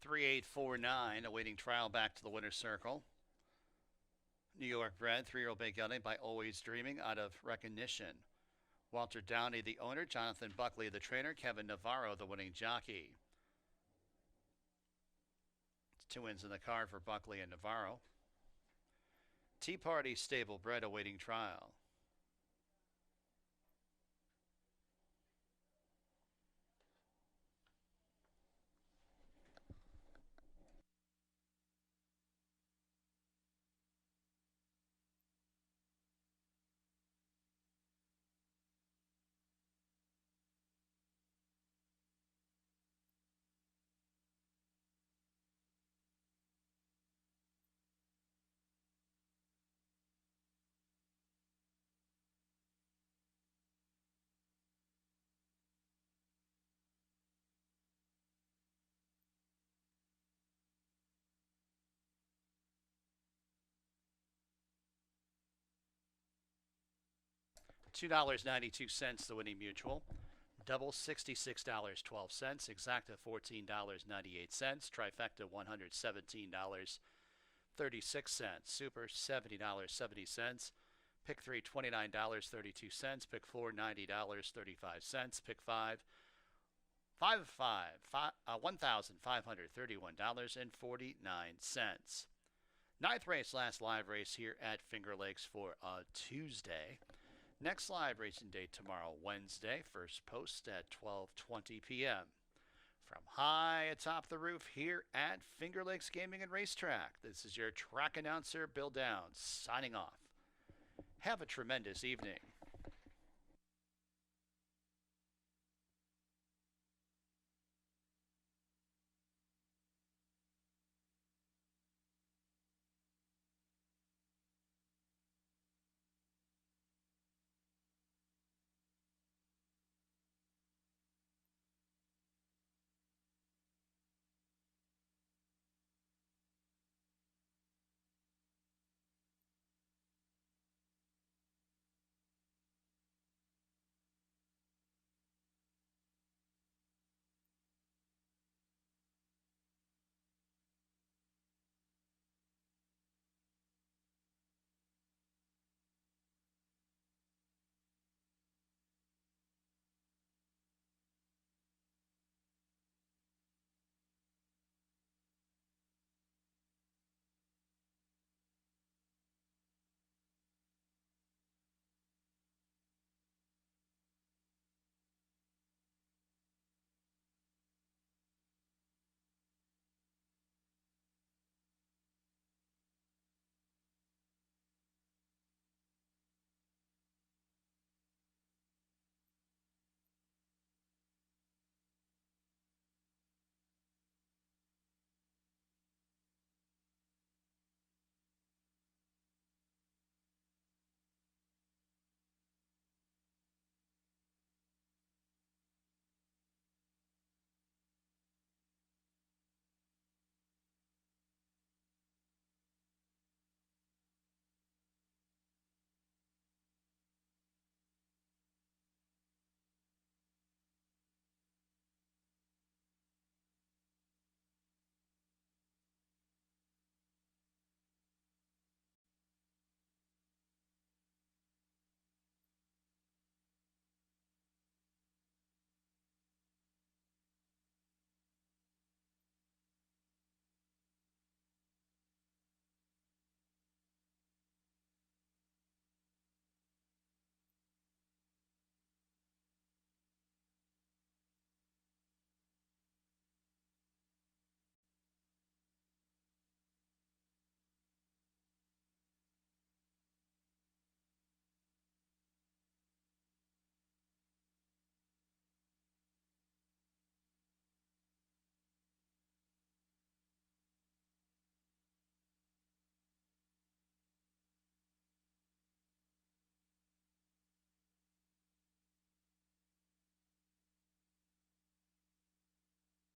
3849, awaiting trial back to the winner's circle. New York bred, 3-year-old Big Gelding by Always Dreaming out of Recognition. Walter Downey, the owner. Jonathan Buckley, the trainer. Kevin Navarro, the winning jockey. It's 2 wins in the card for Buckley and Navarro. Tea Party stable bred awaiting trial. $2.92, the winning mutual. Double $66.12. Exacta $14.98. Trifecta $117.36. Super $70.70. Pick 3 $29.32. Pick 4 $90.35. Pick 5 $1,531.49. Ninth race, last live race here at Finger Lakes for Tuesday. Next live racing date tomorrow, Wednesday. First post at 12:20 p.m. From high atop the roof here at Finger Lakes Gaming and Racetrack, this is your track announcer, Bill Downs, signing off. Have a tremendous evening.